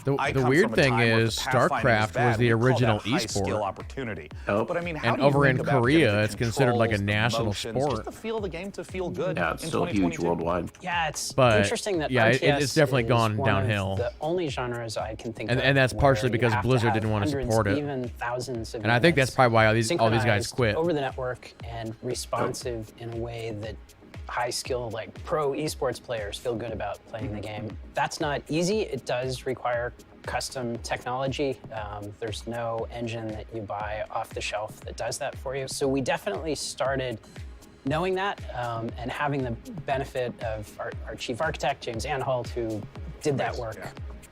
The I come weird from a thing time where is the Pathfinding StarCraft bad. was the We call original that a high-skill esport. opportunity. Oh. But I mean, how And do you over think in about Korea, getting the it's considered like a controls, the national motions, sport. Just to feel the game to feel good. Yeah, it's in still huge 2022? worldwide. Yeah, it's But, interesting that yeah, RTS it's definitely is gone one downhill. Of the only genres I can think And- of and that's partially where you because have to Blizzard have didn't wanna hundreds, support it. even thousands of And I think that's units probably why all these guys synchronized quit. over the network and responsive in a way that high skill, like pro esports players feel good about playing the game. That's not easy. It does require custom technology. There's no engine that you buy off the shelf that does that for you. So we definitely started knowing that and having the benefit of our chief architect, James Anhalt, who did that work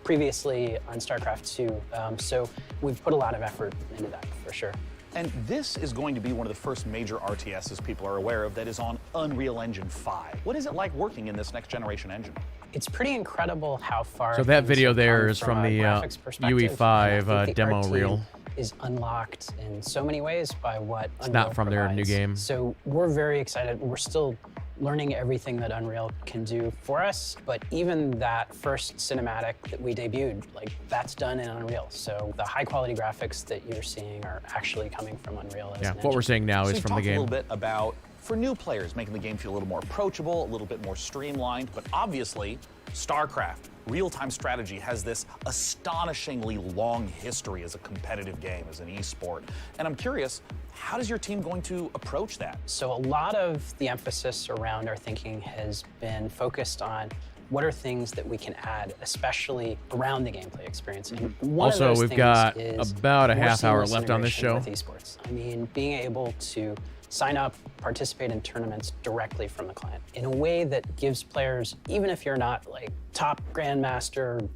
previously on StarCraft 2. So we've put a lot of effort into that for sure. And this is going to be one of the first major RTSs people are aware of that is on Unreal Engine 5. What is it like working in this next generation engine? It's pretty incredible how far. So that things video have there come is from a the graphics perspective. UE5 And I think the demo art team reel. is unlocked in so many ways by what It's Unreal not from their new provides. game. So we're very excited. We're still learning everything that Unreal can do for us, but even that first cinematic that we debuted, like that's done in Unreal. So the high quality graphics that you're seeing are actually coming from Unreal. As Yeah, an what we're engine. seeing now So is you've from the talked game. a little bit about, for new players, making the game feel a little more approachable, a little bit more streamlined, but obviously, StarCraft, real-time strategy, has this astonishingly long history as a competitive game, as an esport. And I'm curious, how is your team going to approach that? So a lot of the emphasis around our thinking has been focused on what are things that we can add, especially around the gameplay experience. And one Also, of those we've things got is about a more half hour seamless left on this integration show. with esports. I mean, being able to sign up, participate in tournaments directly from the client in a way that gives players, even if you're not like top grandmaster,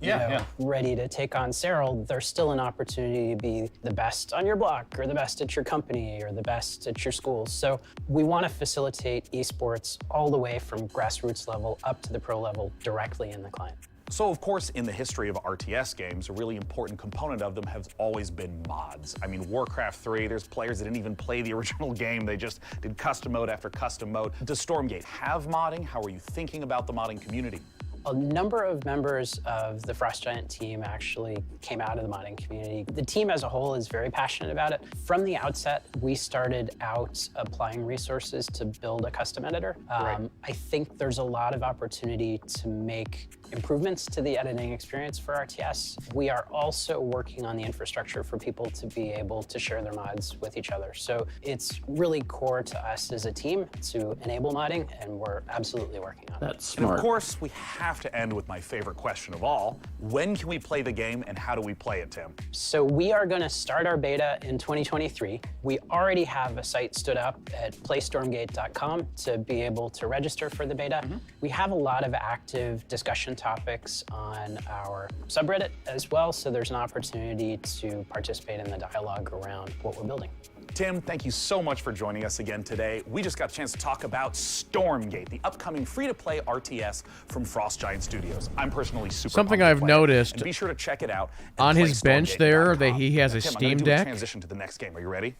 ready to take on Cyril, there's still an opportunity to be the best on your block or the best at your company or the best at your school. So we want to facilitate esports all the way from grassroots level up to the pro level directly in the client. So, of course, in the history of RTS games, a really important component of them has always been mods. I mean, Warcraft 3, there's players that didn't even play the original game. They just did custom mode after custom mode. Does Stormgate have modding? How are you thinking about the modding community? A number of members of the Frost Giant team actually came out of the modding community. The team as a whole is very passionate about it. From the outset, we started out applying resources to build a custom editor. I think there's a lot of opportunity to make improvements to the editing experience for RTS. We are also working on the infrastructure for people to be able to share their mods with each other. So it's really core to us as a team to enable modding, and we're absolutely working on it. That's smart. And of course, we have to end with my favorite question of all. When can we play the game, and how do we play it, Tim? So we are going to start our beta in 2023. We already have a site stood up at playstormgate.com to be able to register for the beta. We have a lot of active discussion topics on our subreddit as well, so there's an opportunity to participate in the dialogue around what we're building. Tim, thank you so much for joining us again today. We just got a chance to talk about Stormgate, the upcoming free-to-play RTS from Frost Giant Studios. I'm personally super Something pumped to I've play it, noticed and be sure to check it out on his bench there that he has a Tim, Steam I'm gonna Deck. transition to the next game. Are you ready?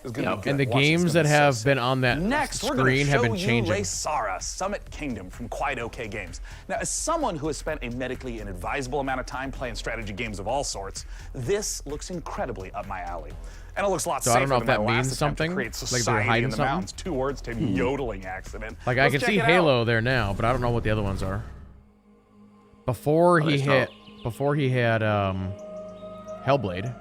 It's gonna be good. And the Watch, it's games gonna that be so have sick. been on that Next, we're screen have going been to show changing. you Raysara, Summit Kingdom from Quite OK Games. Now, as someone who has spent a medically inadvisable amount of time playing strategy games of all sorts, this looks incredibly up my alley. And it looks a lot So I safer don't know than if that my last means attempt something, to create like they're society hiding in the something. mountains. 2 words, Tim, yodeling accident. Like I Let's can check see it out. Halo there now, but I don't know what the other ones are. Before he had Hellblade.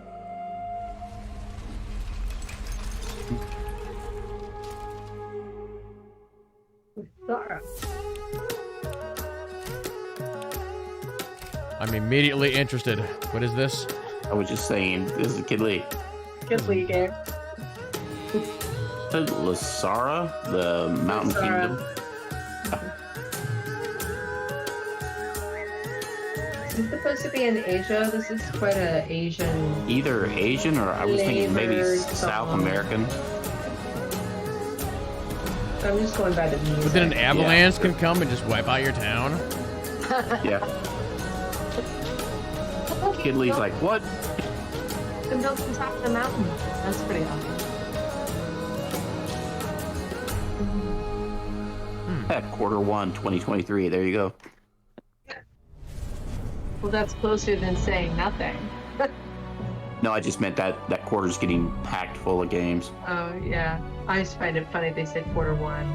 Zara. I'm immediately interested. What is this? I was just saying, this is Kid Lee. Good League game. Lasara, the Mountain Kingdom. Is this supposed to be in Asia? This is quite an Asian. Either Asian or I was thinking maybe flavored South song. American. I'm just going by the music. But then an avalanche can come and just wipe out your town. Yeah. Kid Lee's like, what? Can build on top of the mountain. That's pretty awesome. Q1 2023. There you go. Well, that's closer than saying nothing. No, I just meant that quarter's getting packed full of games. Oh, yeah. I just find it funny they said Q1.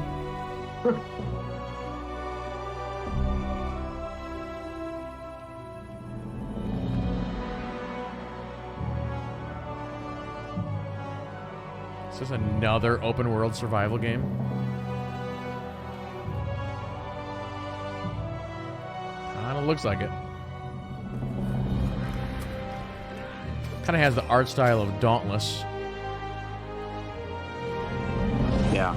Is this another open world survival game? Kinda looks like it. Kinda has the art style of Dauntless. Yeah.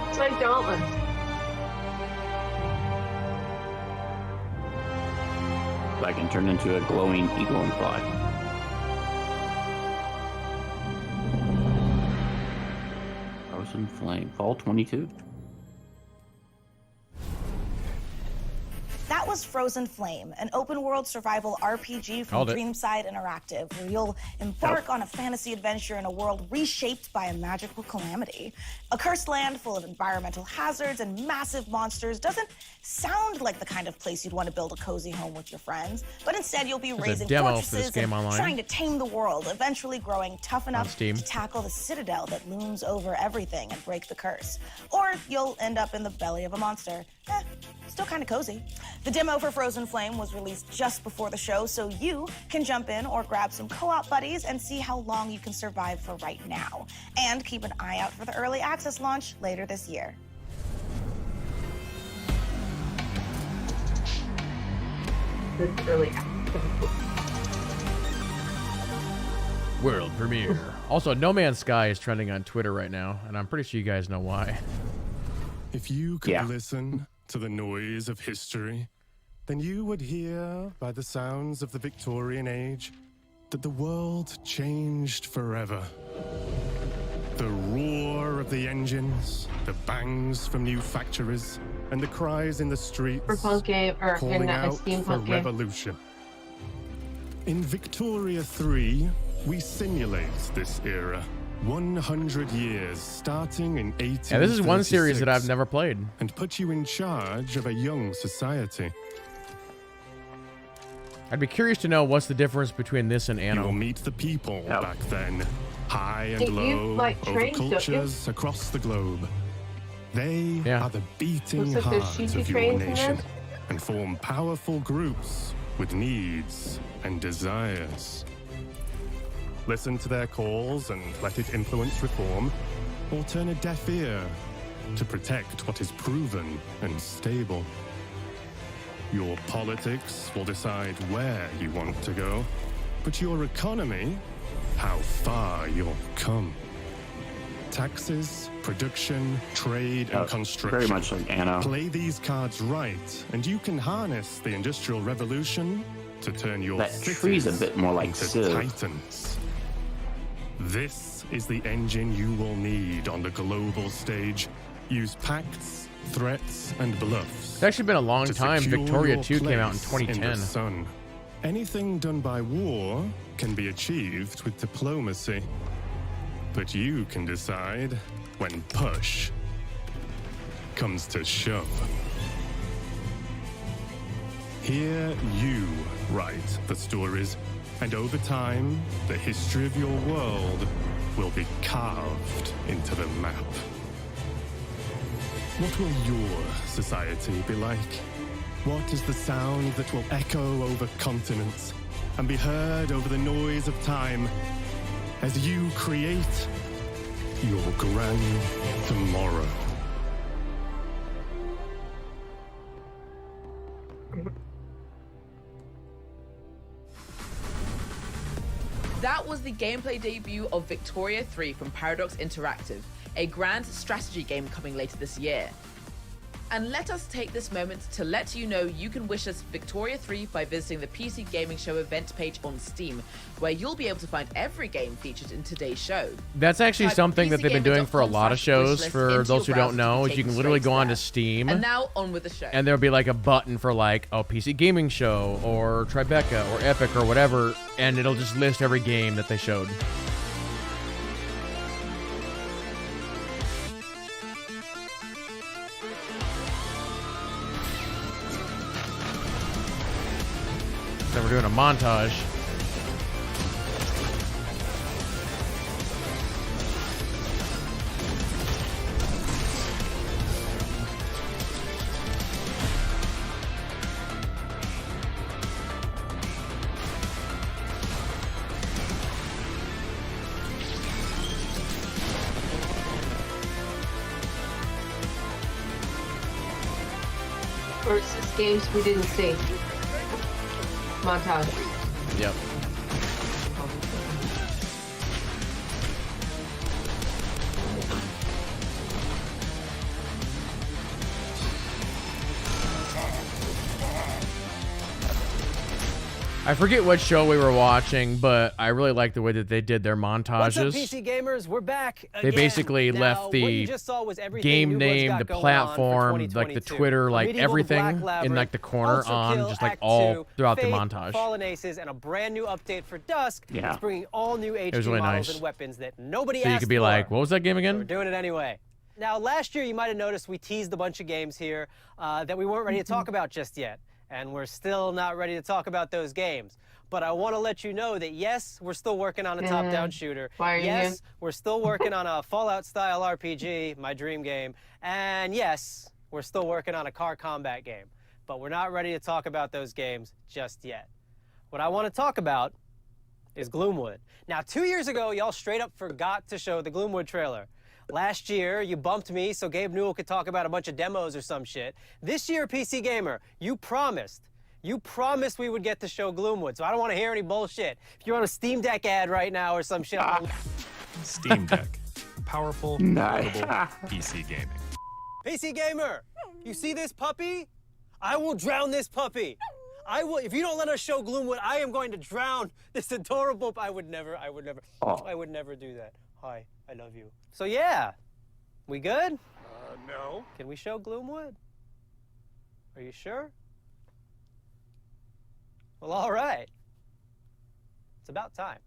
It's like Dauntless. I can turn into a glowing eagle and fly. Frozen Flame. Fall 22. That was Frozen Flame, an open-world survival RPG from Called it. Dreamside Interactive, where you'll embark on a fantasy adventure in a world reshaped by a magical calamity. A cursed land full of environmental hazards and massive monsters doesn't sound like the kind of place you'd want to build a cozy home with your friends, but instead you'll be There's a raising demo for fortresses this game and online. trying to tame the world, eventually growing tough enough Steam. to tackle the citadel that looms over everything and break the curse. Or you'll end up in the belly of a monster. Still kind of cozy. The demo for Frozen Flame was released just before the show, so you can jump in or grab some co-op buddies and see how long you can survive for right now. And keep an eye out for the early access launch later this year. It's really World premiere. Also, No Man's Sky is trending on Twitter right now, and I'm pretty sure you guys know why. If you could listen to the noise of history, then you would hear by the sounds of the Victorian age that the world changed forever. The roar of the engines, the bangs from new factories, and the cries in the streets Cyberpunk game, or calling in a out for steampunk game. revolution. In Victoria 3, we simulate this era. 100 years, starting in 1836. Yeah, this is one series that I've never played. And put you in charge of a young society. I'd be curious to know what's the difference between this and Anno. You'll meet the people back then, high and Hey, you, low, like, over trains, don't you? cultures across the globe. They are the beating Looks like there's heart cheesy of your trains in nation, there. and form powerful groups with needs and desires. Listen to their calls and let it influence reform, or turn a deaf ear to protect what is proven and stable. Your politics will decide where you want to go, but your economy, how far you'll come. Taxes, production, trade, and construction. Very much like Anno. Play these cards right, and you can harness the Industrial Revolution to turn your That tree's a bit more like into Civ. titans. This is the engine you will need on the global stage. Use pacts, threats, and bluffs. It's actually been a long to time. secure Victoria your 2 came out in place in the 2010. sun. Anything done by war can be achieved with diplomacy. But you can decide when push comes to shove. Here you write the stories, and over time, the history of your world will be carved into the map. What will your society be like? What is the sound that will echo over continents and be heard over the noise of time as you create your grand tomorrow? That was the gameplay debut of Victoria 3 from Paradox Interactive, a grand strategy game coming later this year. And let us take this moment to let you know you can wish us Victoria 3 by visiting the PC Gaming Show event page on Steam, where you'll be able to find every game featured in today's show. That's actually Type something that they've been doing for a lot of shows. PCGamer.com/wishlist For into those who your don't browser know, to is take you can you literally straight go to onto that. Steam, And now on with the show. and there'll be like a button for like, oh, PC Gaming Show or Tribeca or Epic or whatever, and it'll just list every game that they showed. So we're doing a montage. Versus games we didn't see. Montage. Yep. I forget what show we were watching, but I really like the way that they did their montages. What's up, PC gamers? We're back They again. basically Now, left what the you just saw was everything game New Blood's name, got the going on for platform, like the 2022. Twitter, like Medieval to everything Black in like the corner Ultra on, Kill just like Act all 2, throughout the Fate, montage. Fallen Aces, and a brand new update for Dusk. Yeah. It's bringing all new HD was really models nice. and weapons that nobody So you asked could be for. like, what was that game We're again? doing it anyway. Now, last year you might have noticed we teased a bunch of games here that we weren't ready to talk about just yet. And we're still not ready to talk about those games. But I want to let you know that yes, we're still working on a top-down shooter. Why are you Yes, here? we're still working on a Fallout-style RPG, my dream game. And yes, we're still working on a car combat game. But we're not ready to talk about those games just yet. What I want to talk about is Gloomwood. Now, 2 years ago, y'all straight up forgot to show the Gloomwood trailer. Last year, you bumped me so Gabe Newell could talk about a bunch of demos or some shit. This year, PC Gamer, you promised You promised we would get to show Gloomwood, so I don't want to hear any bullshit. If you're on a Steam Deck ad right now or some shit. Steam Deck. Powerful, portable PC gaming. PC Gamer, you see this puppy? I will drown this puppy. I will. If you don't let us show Gloomwood, I am going to drown this adorable. I would never do that. Hi, I love you. So yeah, we good? No. Can we show Gloomwood? Are you sure? Well, all right. It's about time.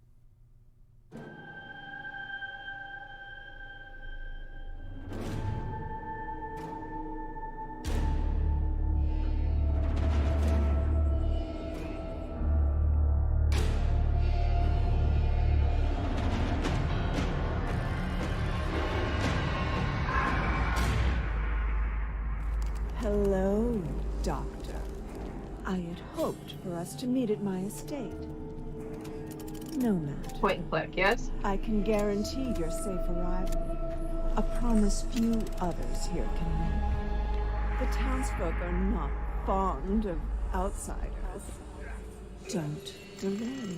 Hello, Doctor. I had hoped for us to meet at my estate. Nomad. Point and click, yes? I can guarantee your safe arrival. A promise few others here can make. The townsfolk are not fond of outsiders. Don't delay.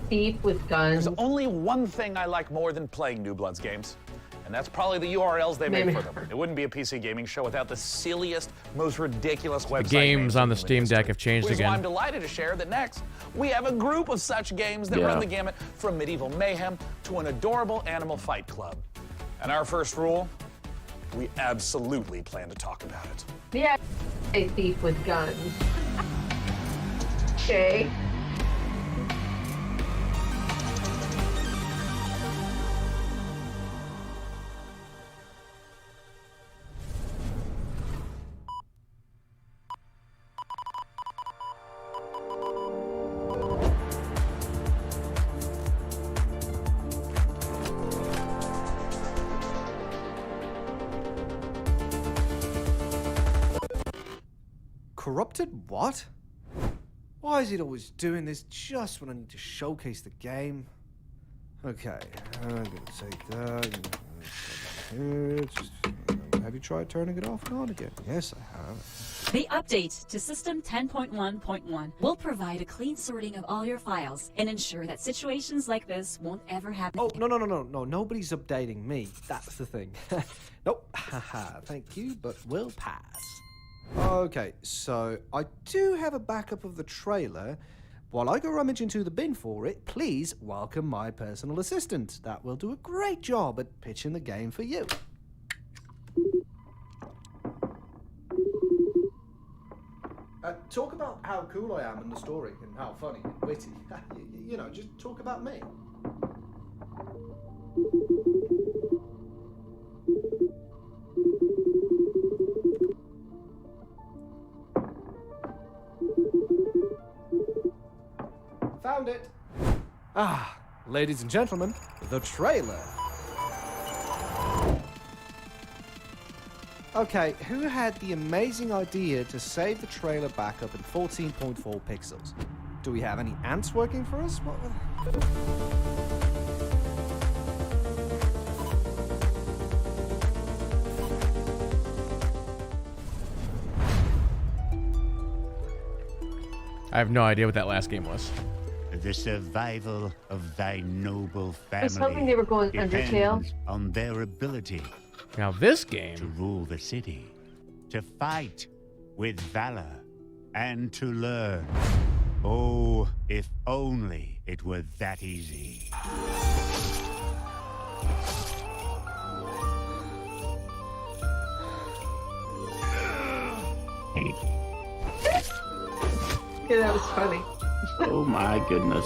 Thief with guns. There's only one thing I like more than playing New Bloods games, and that's probably the URLs they make for them. It wouldn't be a PC gaming show without the silliest, most ridiculous website. The games on the Steam Deck have changed Which is why I'm again. delighted to share that next we have a group of such games that run the gamut from medieval mayhem to an adorable animal fight club. And our first rule, we absolutely plan to talk about it. Yeah, a thief with guns. Okay. Corrupted what? Why is it always doing this just when I need to showcase the game? Okay, I'm gonna take that. Have you tried turning it off and on again? Yes, I have. The update to System 10.1.1 will provide a clean sorting of all your files and ensure that situations like this won't ever happen. Oh, no, nobody's updating me. That's the thing. Nope, haha, thank you, but we'll pass. Okay, so I do have a backup of the trailer. While I go rummage into the bin for it, please welcome my personal assistant. That will do a great job at pitching the game for you. Talk about how cool I am in the story and how funny and witty. You know, just talk about me. Found it. Ah, ladies and gentlemen, the trailer. Okay, who had the amazing idea to save the trailer backup in 14.4 pixels? Do we have any ants working for us? I have no idea what that last game was. The survival of thy noble family I was hoping they were going Undertale. depends on their ability. Now this game to rule the city, to fight with valor, and to learn. Oh, if only it were that easy. great. Yeah, that was funny. Oh my goodness.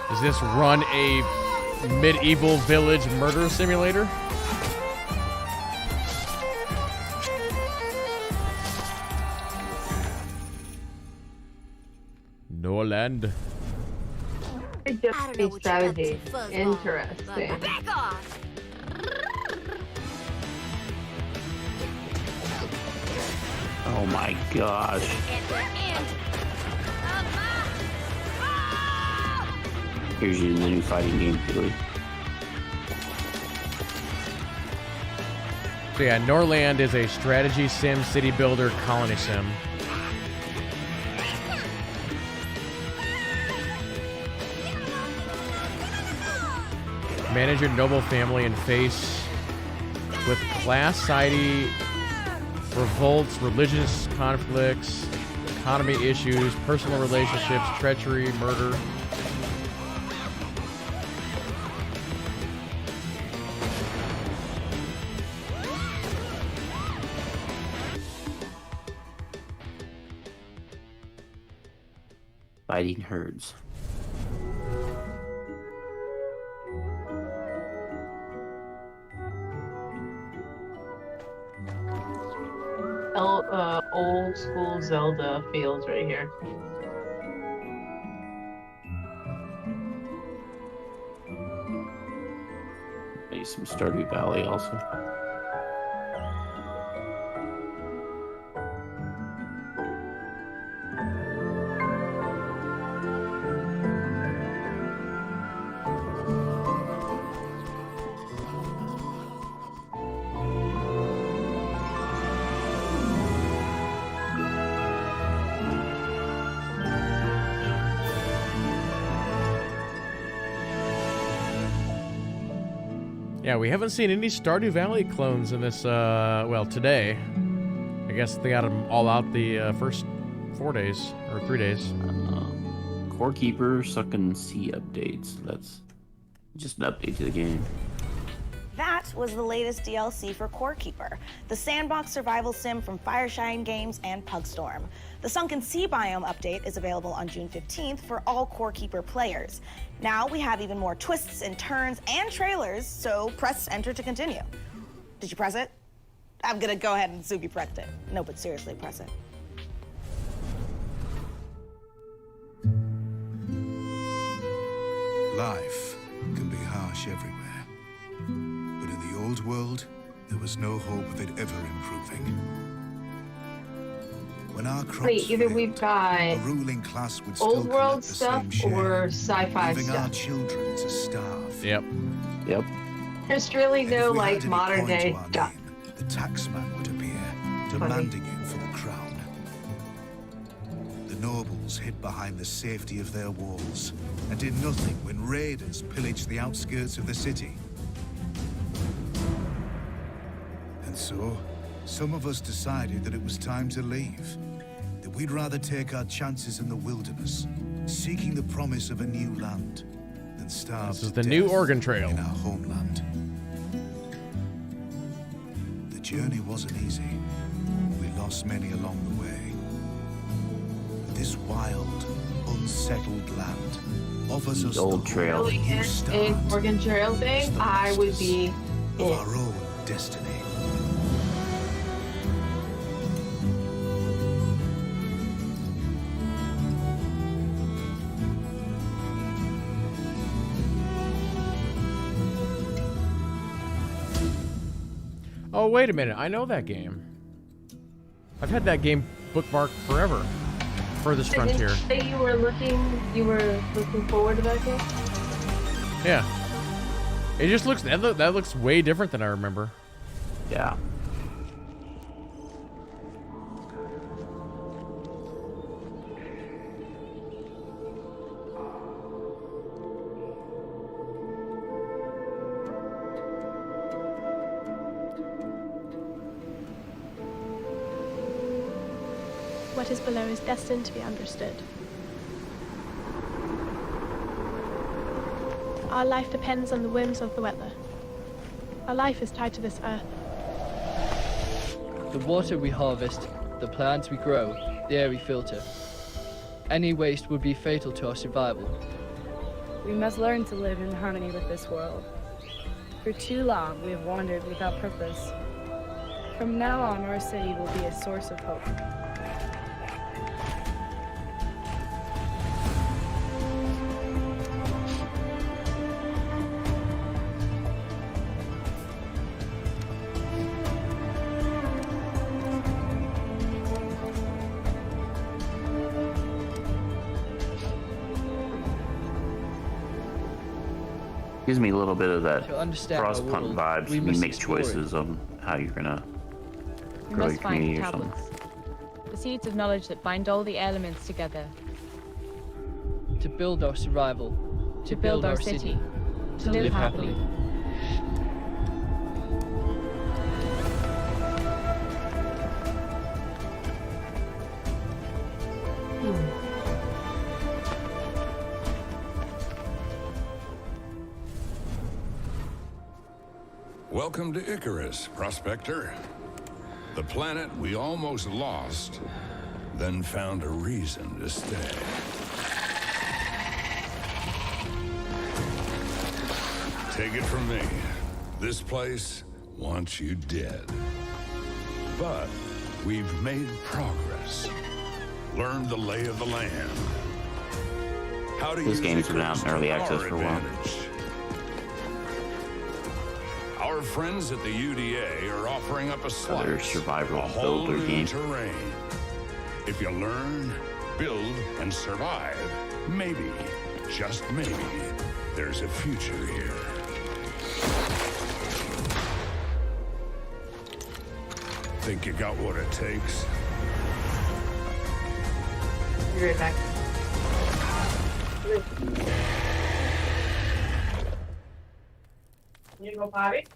Does this run a medieval village murder simulator? Norland. It just be Saudi. Interesting. Back off! Oh my gosh. Here's you in the new fighting game, Billy. So yeah, Norland is a strategy sim, city builder, colony sim. Manage your noble family and face with class, society, revolts, religious conflicts, economy issues, personal relationships, treachery, murder. Fighting herds. Old school Zelda feels right here. Maybe some Stardew Valley also. Yeah, we haven't seen any Stardew Valley clones in this, well, today. I guess they got them all out the first 4 days, or 3 days. Core Keeper, Suckin' Sea updates. That's just an update to the game. That was the latest DLC for Core Keeper, the sandbox survival sim from Fireshine Games and Pugstorm. The Sunken Sea biome update is available on June 15th for all Core Keeper players. Now we have even more twists and turns and trailers, so press enter to continue. Did you press it? I'm gonna go ahead and assume you pressed it. No, but seriously, press it. Life can be harsh everywhere. But in the old world, there was no hope of it ever improving. When our crops Wait, either failed, we've got the ruling class would still old world collect the stuff same share, or sci-fi leaving our stuff. children to starve. Yep. Yep. There's really no If we had like any modern point to day our stuff. name, the taxman would appear, demanding it for the crown. The nobles hid behind the safety of their walls and did nothing when raiders pillaged the outskirts of the city. And so, some of us decided that it was time to leave. That we'd rather take our chances in the wilderness, seeking the promise of a new land, than starve This is to the new death Oregon Trail. in our homeland. The journey wasn't easy. We lost many along the way. But this wild, unsettled land offers us Old the trail. hope of a new An start Oregon Trail thing, I would be of in. our own destiny. Oh, wait a minute. I know that game. I've had that game bookmarked forever. Furthest Didn't Frontier. you say you were looking forward to that game? Yeah. It just looks, that looks way different than I remember. Yeah. What is below is destined to be understood. Our life depends on the whims of the weather. Our life is tied to this earth. The water we harvest, the plants we grow, the air we filter. Any waste would be fatal to our survival. We must learn to live in harmony with this world. For too long, we have wandered without purpose. From now on, our city will be a source of hope. Gives me a little bit of that To understand our Frostpunk world, vibes. we You must make explore it. choices on how you're gonna We grow your must find community the or something. tablets. The seeds of knowledge that bind all the elements together. To build our survival. To build our city. To live happily. Welcome to Icarus, Prospector. The planet we almost lost, then found a reason to stay. Take it from me, this place wants you dead. But we've made progress. Learned the lay of the land. How to This use game's been out in Icarus early to access our for a while. advantage. Our friends at the UDA are offering up a slice, Other survival a whole builder new game. terrain. If you learn, build, and survive, maybe, just maybe, there's a future here. Think you got what it takes? Be right back. You go potty?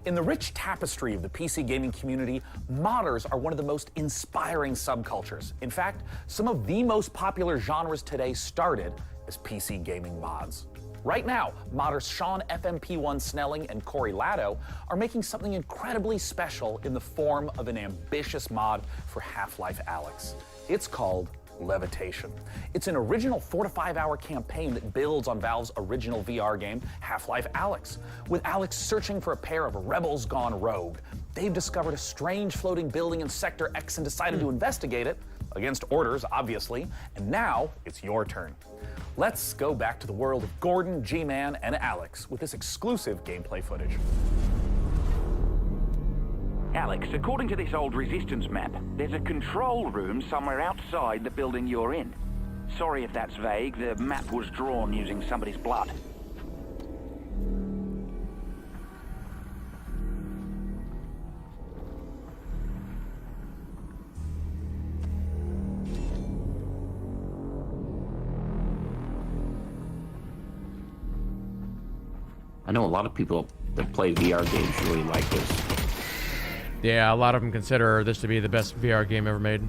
In the rich tapestry of the PC gaming community, modders are one of the most inspiring subcultures. In fact, some of the most popular genres today started as PC gaming mods. Right now, modders Sean FMP1 Snelling and Corey Latto are making something incredibly special in the form of an ambitious mod for Half-Life Alyx. It's called Levitation. It's an original 4 to 5 hour campaign that builds on Valve's original VR game, Half-Life Alyx. With Alyx searching for a pair of rebels gone rogue, they've discovered a strange floating building in Sector X and decided to investigate it, against orders, obviously, and now it's your turn. Let's go back to the world of Gordon, G-Man, and Alyx with this exclusive gameplay footage. Alex, according to this old Resistance map, there's a control room somewhere outside the building you're in. Sorry if that's vague, the map was drawn using somebody's blood. I know a lot of people that play VR games really like this. Yeah, a lot of them consider this to be the best VR game ever made.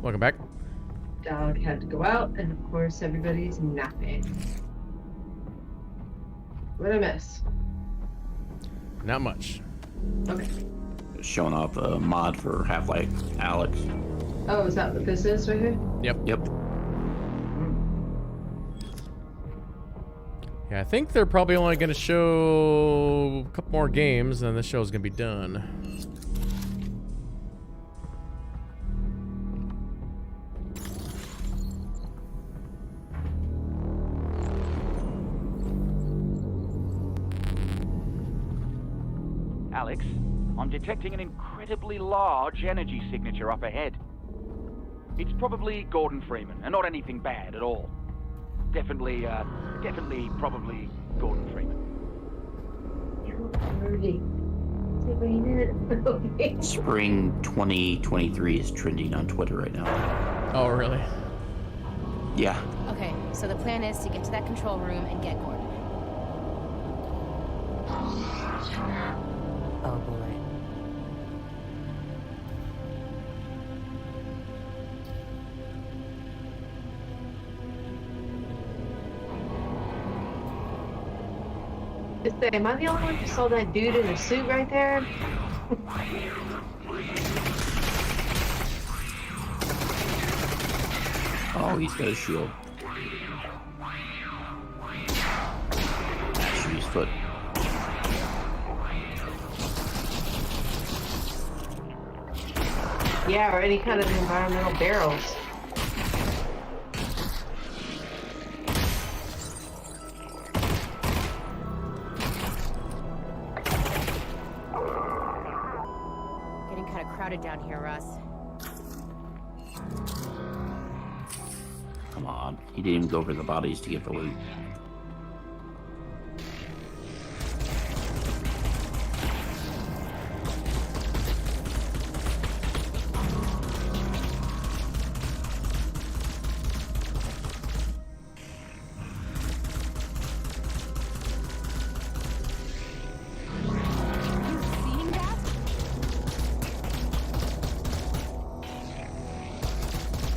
Welcome back. Dog had to go out, and of course everybody's napping. What'd I miss? Not much. Okay. Showing off a mod for Half-Life Alyx. Oh, is that what this is right here? Yep. Yep. Yeah, I think they're probably only going to show a couple more games, and then this show's going to be done. Alex, I'm detecting an incredibly large energy signature up ahead. It's probably Gordon Freeman, and not anything bad at all. Definitely, probably Gordon Freeman. Spring 2023 is trending on Twitter right now. Oh, really? Yeah. Okay, so the plan is to get to that control room and get Gordon. Oh boy. Just say, am I the only one who saw that dude in a suit right there? Oh, he's got a shield. Ashley's foot. Yeah, or any kind of environmental barrels. Getting kind of crowded down here, Russ. Come on. He didn't even go over the bodies to get the loot.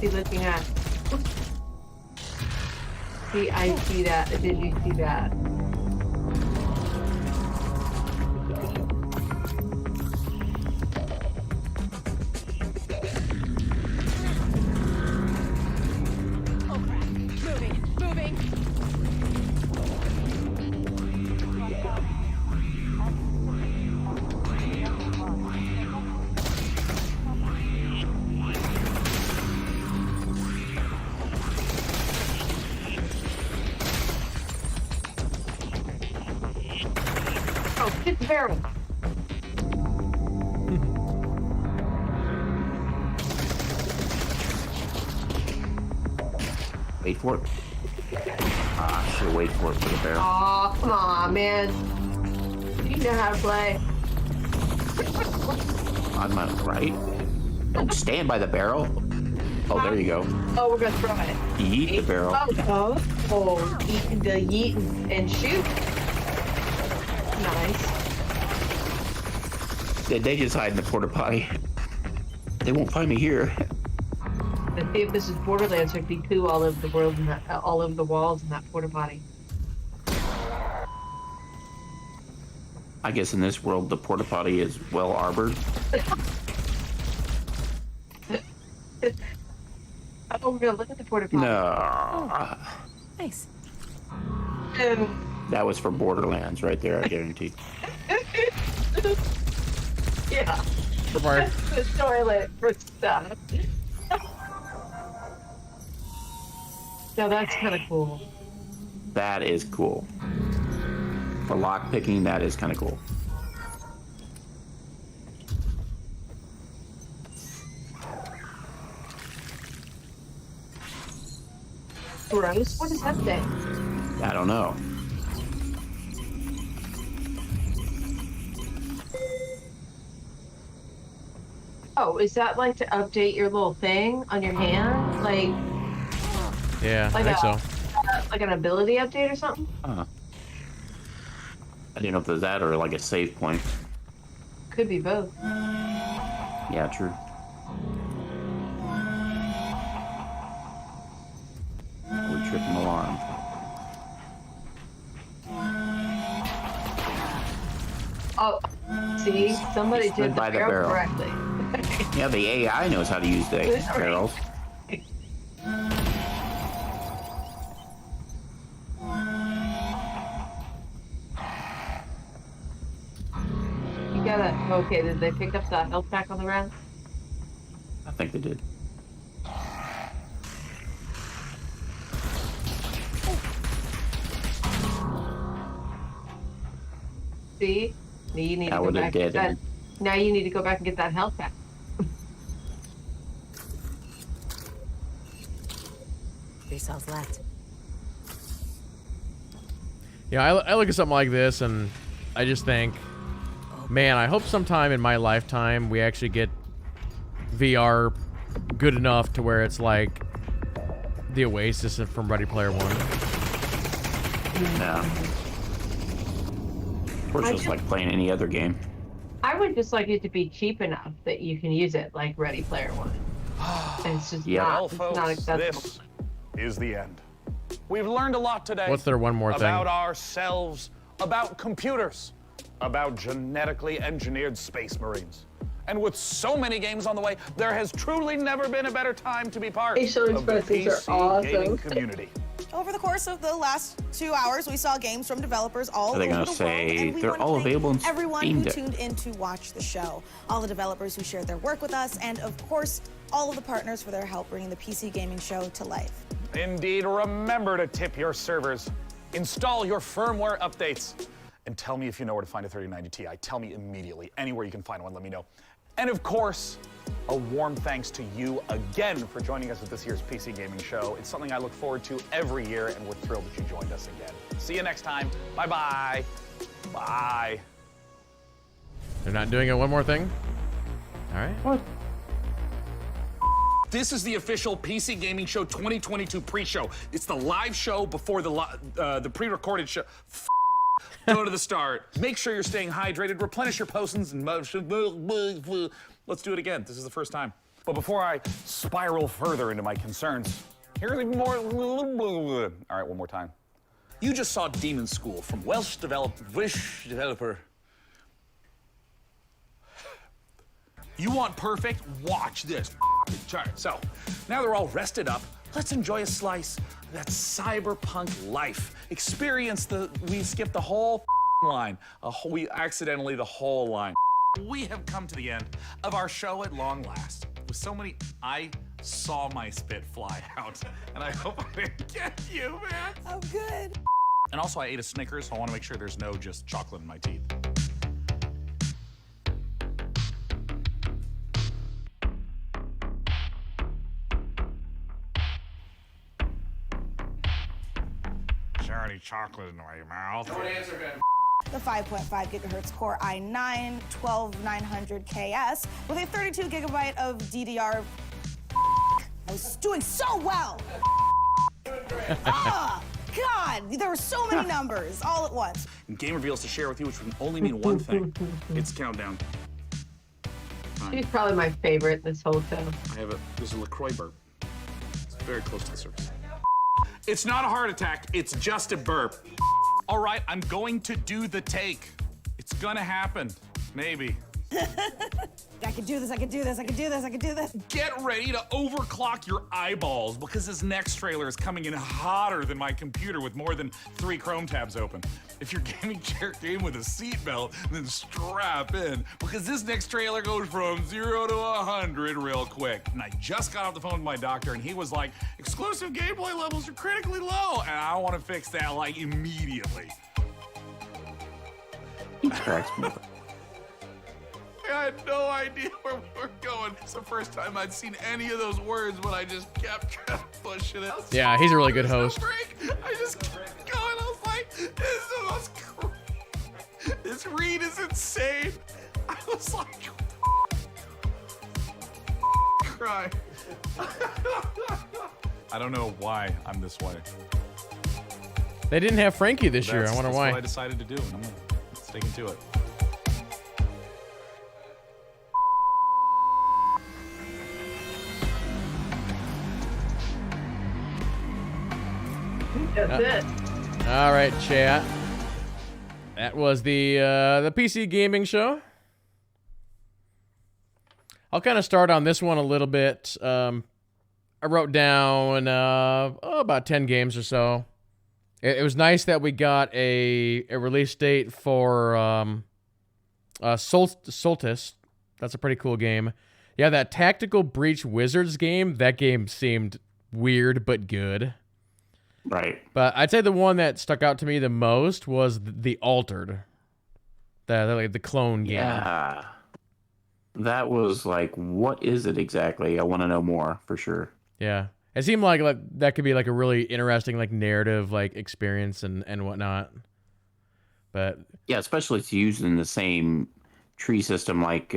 He looking at? See, I see that. Did you see that? Oh crap. Moving. Oh, hit the barrel. Wait for it. Ah, I should wait for it for the barrel. Aw, come on, man. You know how to play. On my right. Don't stand by the barrel. Oh, there you go. Oh, we're gonna throw it. Yeet the barrel. Oh, eat the yeet and shoot. Nice. They just hide in the porta potty. They won't find me here. Let's see if this is Borderlands. There'd be poo all over the world and all over the walls in that porta potty. I guess in this world, the porta potty is well arbored. Oh, we're gonna look at the porta potty. No. Nice. That was for Borderlands right there, I guarantee. Yeah. Required. The toilet for stuff. No, that's kind of cool. That is cool. For lock picking, that is kind of cool. Gross? What does that say? I don't know. Oh, is that like to update your little thing on your hand? Like, Yeah, like I think so. like an ability update or something? Huh. I didn't know if there's that or like a save point. Could be both. Yeah, true. We're tripping alarm. Oh, see, somebody Stood did the by the barrel barrel. correctly. Yeah, the AI knows how to use the That's right. barrels. You gotta. Okay, did they pick up the health pack on the ground? I think they did. See? You need I to go would've back. did it. Now you need to go back and get that health back. 3 cells left. Yeah, I look at something like this and I just think, man, I hope sometime in my lifetime we actually get VR good enough to where it's like the Oasis from Ready Player One. Yeah. Or it's just like playing any other game. I would just like it to be cheap enough that you can use it like Ready Player One. And it's just Well, not folks, accessible. this is the end. We've learned a lot today. What's their one more thing? About ourselves, about computers, about genetically engineered space marines. And with so many games on the way, there has truly never been a better time to be part Facial of the expressions PC are gaming awesome. community. Over the course of the last 2 hours, we saw games from developers all Are they over gonna the world, say and we they're want to all thank available in everyone Steam who Deck? tuned in to watch the show, all the developers who shared their work with us, and of course, all of the partners for their help bringing the PC gaming show to life. Indeed, remember to tip your servers, install your firmware updates, and tell me if you know where to find a 3090 Ti. Tell me immediately. Anywhere you can find one, let me know. And of course, a warm thanks to you again for joining us at this year's PC Gaming Show. It's something I look forward to every year, and we're thrilled that you joined us again. See you next time. Bye-bye. Bye. They're not doing it one more thing? All right. This is the official PC Gaming Show 2022 pre-show. It's the live show before the pre-recorded show. Go to the start. Make sure you're staying hydrated. Replenish your potions and motion. Let's do it again. This is the first time. But before I spiral further into my concerns, here's more. All right, one more time. You just saw Demon School from Welsh developer. You want perfect? Watch this. Chart. So now they're all rested up. Let's enjoy a slice of that cyberpunk life. We skipped the whole line. We accidentally the whole line. We have come to the end of our show at long last. With so many, I saw my spit fly out, and I hope I didn't get you, man. Oh, good. And also, I ate a Snickers, so I want to make sure there's no just chocolate in my teeth. Is there any chocolate in my mouth? Don't answer, Ben. The 5.5 gigahertz Core i9 12900KS with a 32 gigabyte of DDR. I was doing so well. Ah, God, there were so many numbers all at once. And game reveals to share with you, which would only mean one thing. It's countdown. She's probably my favorite this whole show. There's a LaCroix burp. It's very close to the surface. It's not a heart attack, it's just a burp. All right, I'm going to do the take. It's gonna happen, maybe. I can do this, I can do this, I can do this, I can do this. Get ready to overclock your eyeballs because this next trailer is coming in hotter than my computer with more than 3 Chrome tabs open. If your gaming chair came with a seatbelt, then strap in because this next trailer goes from 0 to 100 real quick. And I just got off the phone with my doctor and he was like, exclusive gameplay levels are critically low. And I want to fix that like immediately. He cracks me up. I had no idea where we were going. It's the first time I'd seen any of those words, but I just kept pushing it. Yeah, he's a really good host. I just kept going. I was like, this is the most this read is insane. I was like, cry. I don't know why I'm this way. They didn't have Frankie this year. I wonder that's why. What I decided to do, and I'm sticking to it. That's it. All right, chat. That was the PC Gaming Show. I'll kind of start on this one a little bit. I wrote down about 10 games or so. It was nice that we got a release date for Solstice. That's a pretty cool game. Yeah, that Tactical Breach Wizards game, that game seemed weird but good. Right. But I'd say the one that stuck out to me the most was The Altered. the clone game. Yeah. That was like, what is it exactly? I want to know more for sure. Yeah. It seemed like that could be like a really interesting like narrative like experience and whatnot. But yeah, especially to use in the same tree system like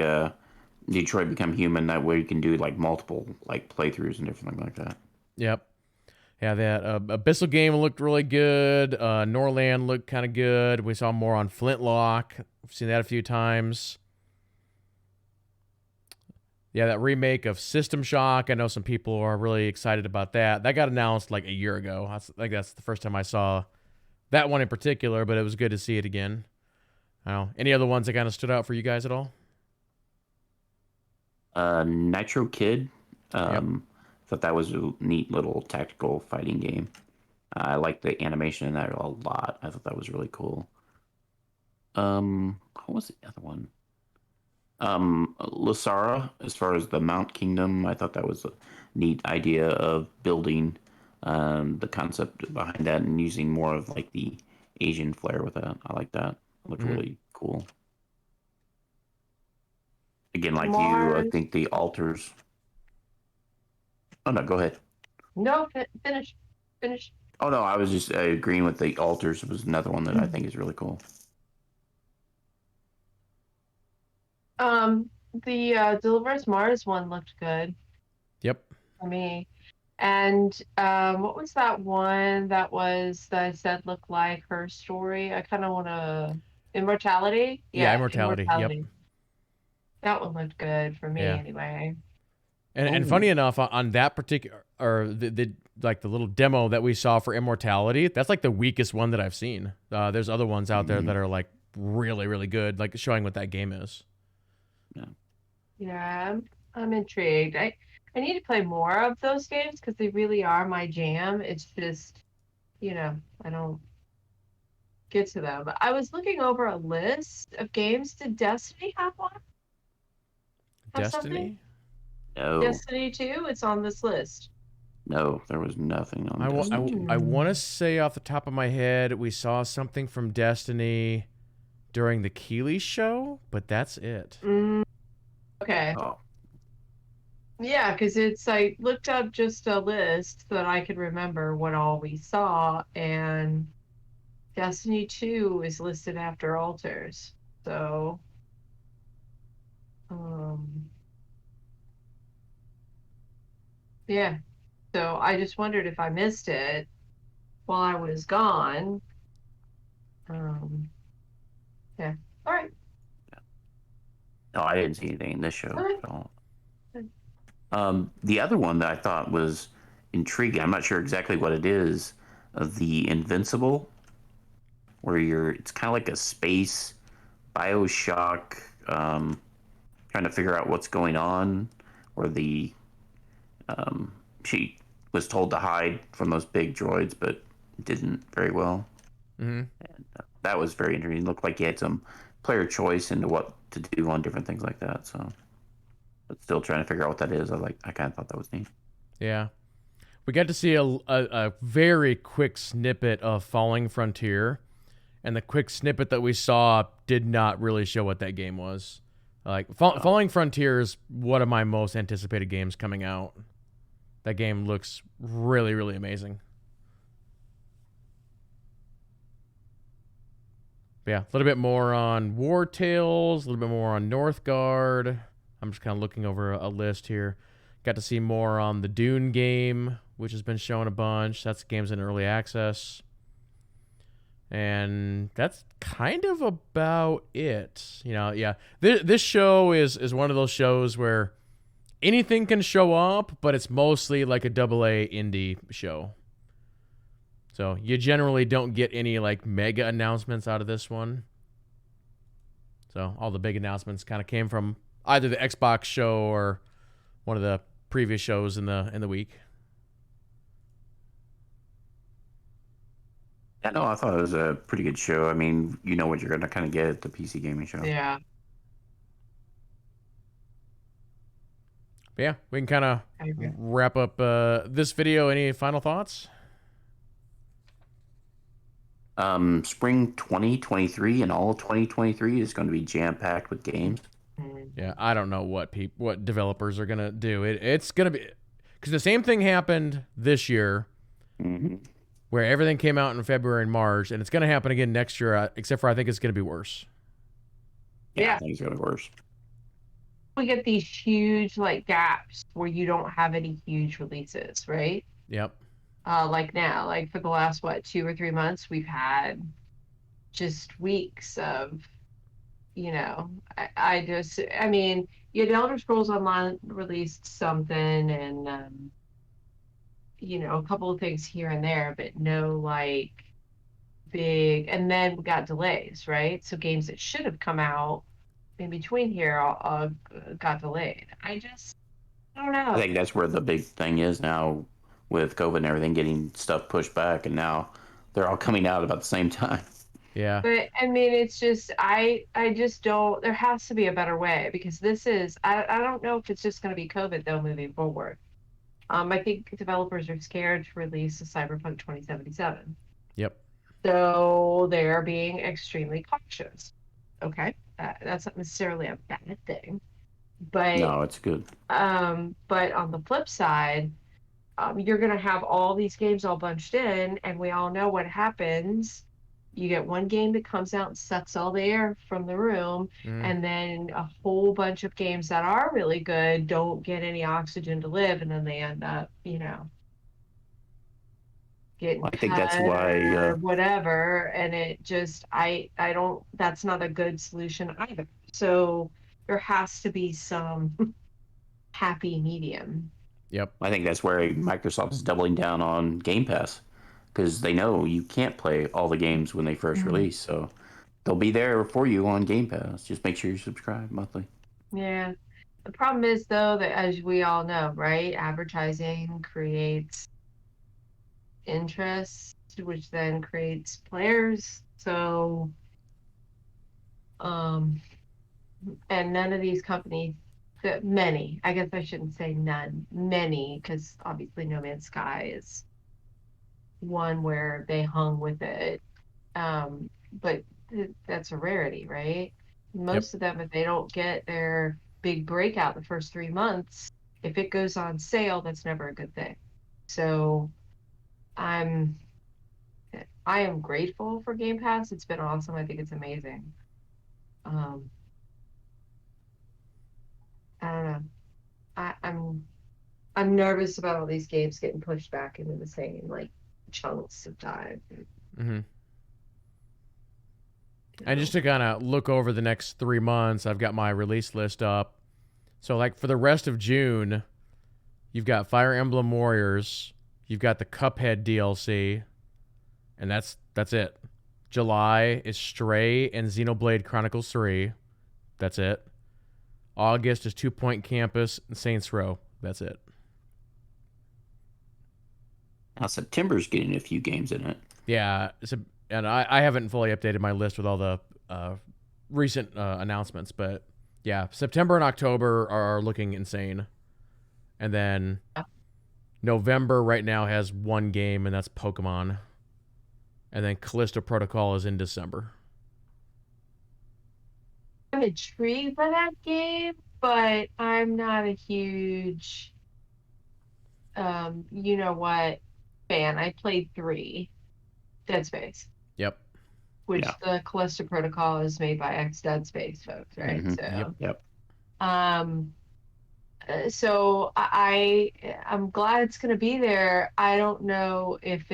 Detroit Become Human. That way you can do like multiple like playthroughs and everything like that. Yep. Yeah, that Abyssal game looked really good. Norland looked kind of good. We saw more on Flintlock. We've seen that a few times. Yeah, that remake of System Shock. I know some people are really excited about that. That got announced like a year ago. That's the first time I saw that one in particular, but it was good to see it again. I don't know. Any other ones that kind of stood out for you guys at all? Nitro Kid. Thought that was a neat little tactical fighting game. I liked the animation in that a lot. I thought that was really cool. What was the other one? Lasara, as far as the Mount Kingdom, I thought that was a neat idea of building the concept behind that and using more of like the Asian flair with that. I like that. It looked really cool. Again, like you, I think the altars. Oh no, go ahead. No, finish. Oh no, I was just agreeing with the altars. Was another one that I think is really cool. The Deliverance Mars one looked good. Yep. For me. And what was that one that I said looked like Her Story? I kind of want to... Immortality? Yeah, Immortality. Yep. That one looked good for me anyway. And funny enough, on that particular, or the little demo that we saw for Immortality, that's like the weakest one that I've seen. There's other ones out there that are like really, really good, like showing what that game is. Yeah, I'm intrigued. I need to play more of those games because they really are my jam. It's just, I don't get to them. I was looking over a list of games. Did Destiny have one? Destiny? No. Destiny 2? It's on this list. No, there was nothing on Destiny 2. I want to say off the top of my head, we saw something from Destiny during the Keighley show, but that's it. Okay. Oh. Yeah, because I looked up just a list so that I could remember what all we saw, and Destiny 2 is listed after Altars. So, yeah. So I just wondered if I missed it while I was gone. Yeah. All right. No, I didn't see anything in this show at all. The other one that I thought was intriguing, I'm not sure exactly what it is, the Invincible, where it's kind of like a space Bioshock, trying to figure out what's going on, where she was told to hide from those big droids, but didn't very well. Mm-hmm. And that was very interesting. It looked like you had some player choice into what to do on different things like that. So, but still trying to figure out what that is. I kind of thought that was neat. Yeah, we got to see a very quick snippet of Falling Frontier, and the quick snippet that we saw did not really show what that game was. Like Falling Frontier is one of my most anticipated games coming out. That game looks really, really amazing. Yeah, a little bit more on War Tales, a little bit more on Northgard. I'm just kind of looking over a list here. Got to see more on the Dune game, which has been shown a bunch. That's games in early access. And that's kind of about it. Yeah. This show is one of those shows where anything can show up, but it's mostly like a AA indie show. So you generally don't get any like mega announcements out of this one. So all the big announcements kind of came from either the Xbox show or one of the previous shows in the week. Yeah, no, I thought it was a pretty good show. I mean, you know what you're going to kind of get at the PC gaming show. Yeah. But yeah, we can kind of wrap up this video. Any final thoughts? Spring 2023 and all of 2023 is going to be jam-packed with games. Yeah, I don't know what developers are going to do. It's going to be... Because the same thing happened this year, where everything came out in February and March, and it's going to happen again next year, except for I think it's going to be worse. Yeah, I think it's going to be worse. We get these huge gaps where you don't have any huge releases, right? Yep. Like now, like for the last 2 or 3 months, we've had just weeks of, I mean, the Elder Scrolls Online released something, and a couple of things here and there, but no big. And then we got delays, right? So games that should have come out in between here got delayed. I don't know. I think that's where the big thing is now with COVID and everything, getting stuff pushed back, and now they're all coming out about the same time. Yeah. But I mean, it's just I just don't. There has to be a better way, because this is. I don't know if it's just going to be COVID though moving forward. I think developers are scared to release a Cyberpunk 2077. Yep. So they're being extremely cautious. Okay, that's not necessarily a bad thing, but no, it's good. But on the flip side, you're going to have all these games all bunched in, and we all know what happens. You get one game that comes out and sucks all the air from the room, and then a whole bunch of games that are really good don't get any oxygen to live, and then they end up, getting I think that's why or whatever, and it just I don't. That's not a good solution either. So there has to be some happy medium. Yep. I think that's where Microsoft is doubling down on Game Pass, because they know you can't play all the games when they first release, so they'll be there for you on Game Pass. Just make sure you subscribe monthly. Yeah. The problem is, though, that as we all know, right, advertising creates interest, which then creates players. So, and none of these companies, many, I guess I shouldn't say none, many, because obviously No Man's Sky is one where they hung with it. But that's a rarity, right? Most of them, if they don't get their big breakout the first 3 months, if it goes on sale, that's never a good thing. So I am grateful for Game Pass. It's been awesome. I think it's amazing. I don't know. I'm nervous about all these games getting pushed back into the same chunks of time. Mm-hmm. And just to kind of look over the next 3 months, I've got my release list up. So for the rest of June, you've got Fire Emblem Warriors, you've got the Cuphead DLC, and that's it. July is Stray and Xenoblade Chronicles 3. That's it. August is 2 Point Campus and Saints Row. That's it. Now September's getting a few games in it. Yeah, and I haven't fully updated my list with all the recent announcements, but yeah, September and October are looking insane. And then November right now has one game, and that's Pokemon. And then Callisto Protocol is in December. I'm intrigued by that game, but I'm not a huge, fan. I played 3, Dead Space. Yep. Which the Callisto Protocol is made by ex-Dead Space folks, right? Mm-hmm. So, Yep. So I'm glad it's gonna be there. I don't know if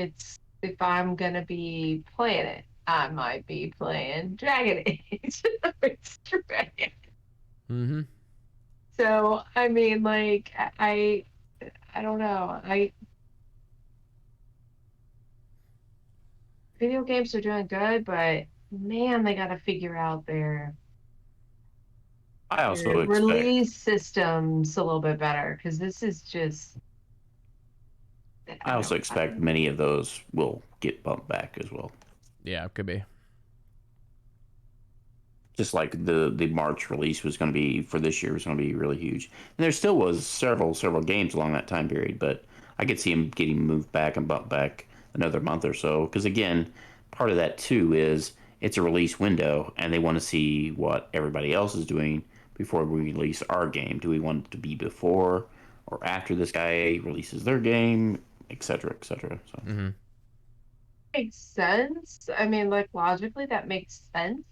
I'm gonna be playing it. I might be playing Dragon Age. It's Dragon. Mm-hmm. So I mean, I don't know. Video games are doing good, but man, they got to figure out their release systems a little bit better, because this is just. I also expect many of those will get bumped back as well. Yeah, it could be. Just like the March release was going to be for this year was going to be really huge, and there still was several games along that time period, but I could see them getting moved back and bumped back another month or so, because again, part of that too is it's a release window, and they want to see what everybody else is doing before we release our game. Do we want it to be before or after this guy releases their game, etc., etc. So. Makes sense. I mean, like, logically that makes sense.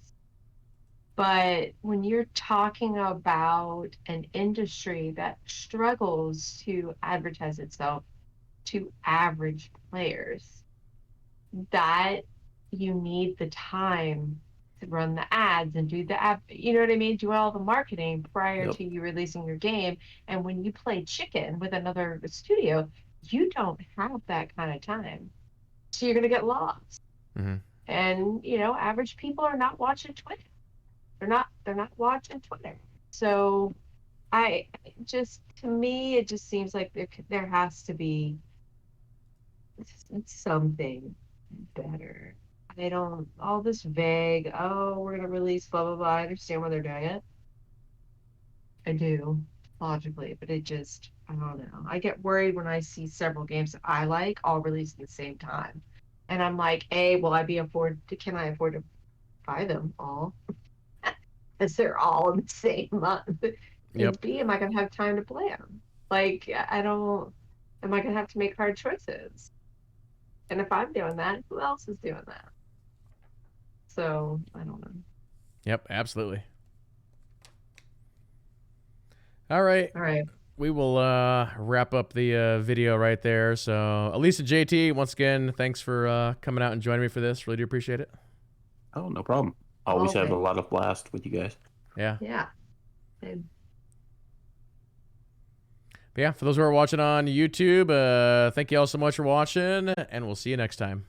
But when you're talking about an industry that struggles to advertise itself to average players, that you need the time to run the ads and do the you know what I mean? Do all the marketing prior to you releasing your game. And when you play chicken with another studio, you don't have that kind of time. So you're going to get lost. And, you know, average people are not watching Twitter. They're not watching Twitter. So to me, it just seems like there has to be something better. All this vague, oh, we're going to release blah, blah, blah. I understand why they're doing it. I do, logically, but it just, I don't know. I get worried when I see several games that I like all released at the same time. And I'm like, A, can I afford to buy them all? Because they're all in the same month. And B, am I going to have time to play them? Like, am I going to have to make hard choices? And if I'm doing that, who else is doing that? So, I don't know. Yep, absolutely. All right. We will wrap up the video right there. So, Elisa, JT, once again, thanks for coming out and joining me for this. Really do appreciate it. Oh, no problem. Always have a lot of blast with you guys. Yeah. Yeah. But yeah, for those who are watching on YouTube, thank you all so much for watching, and we'll see you next time.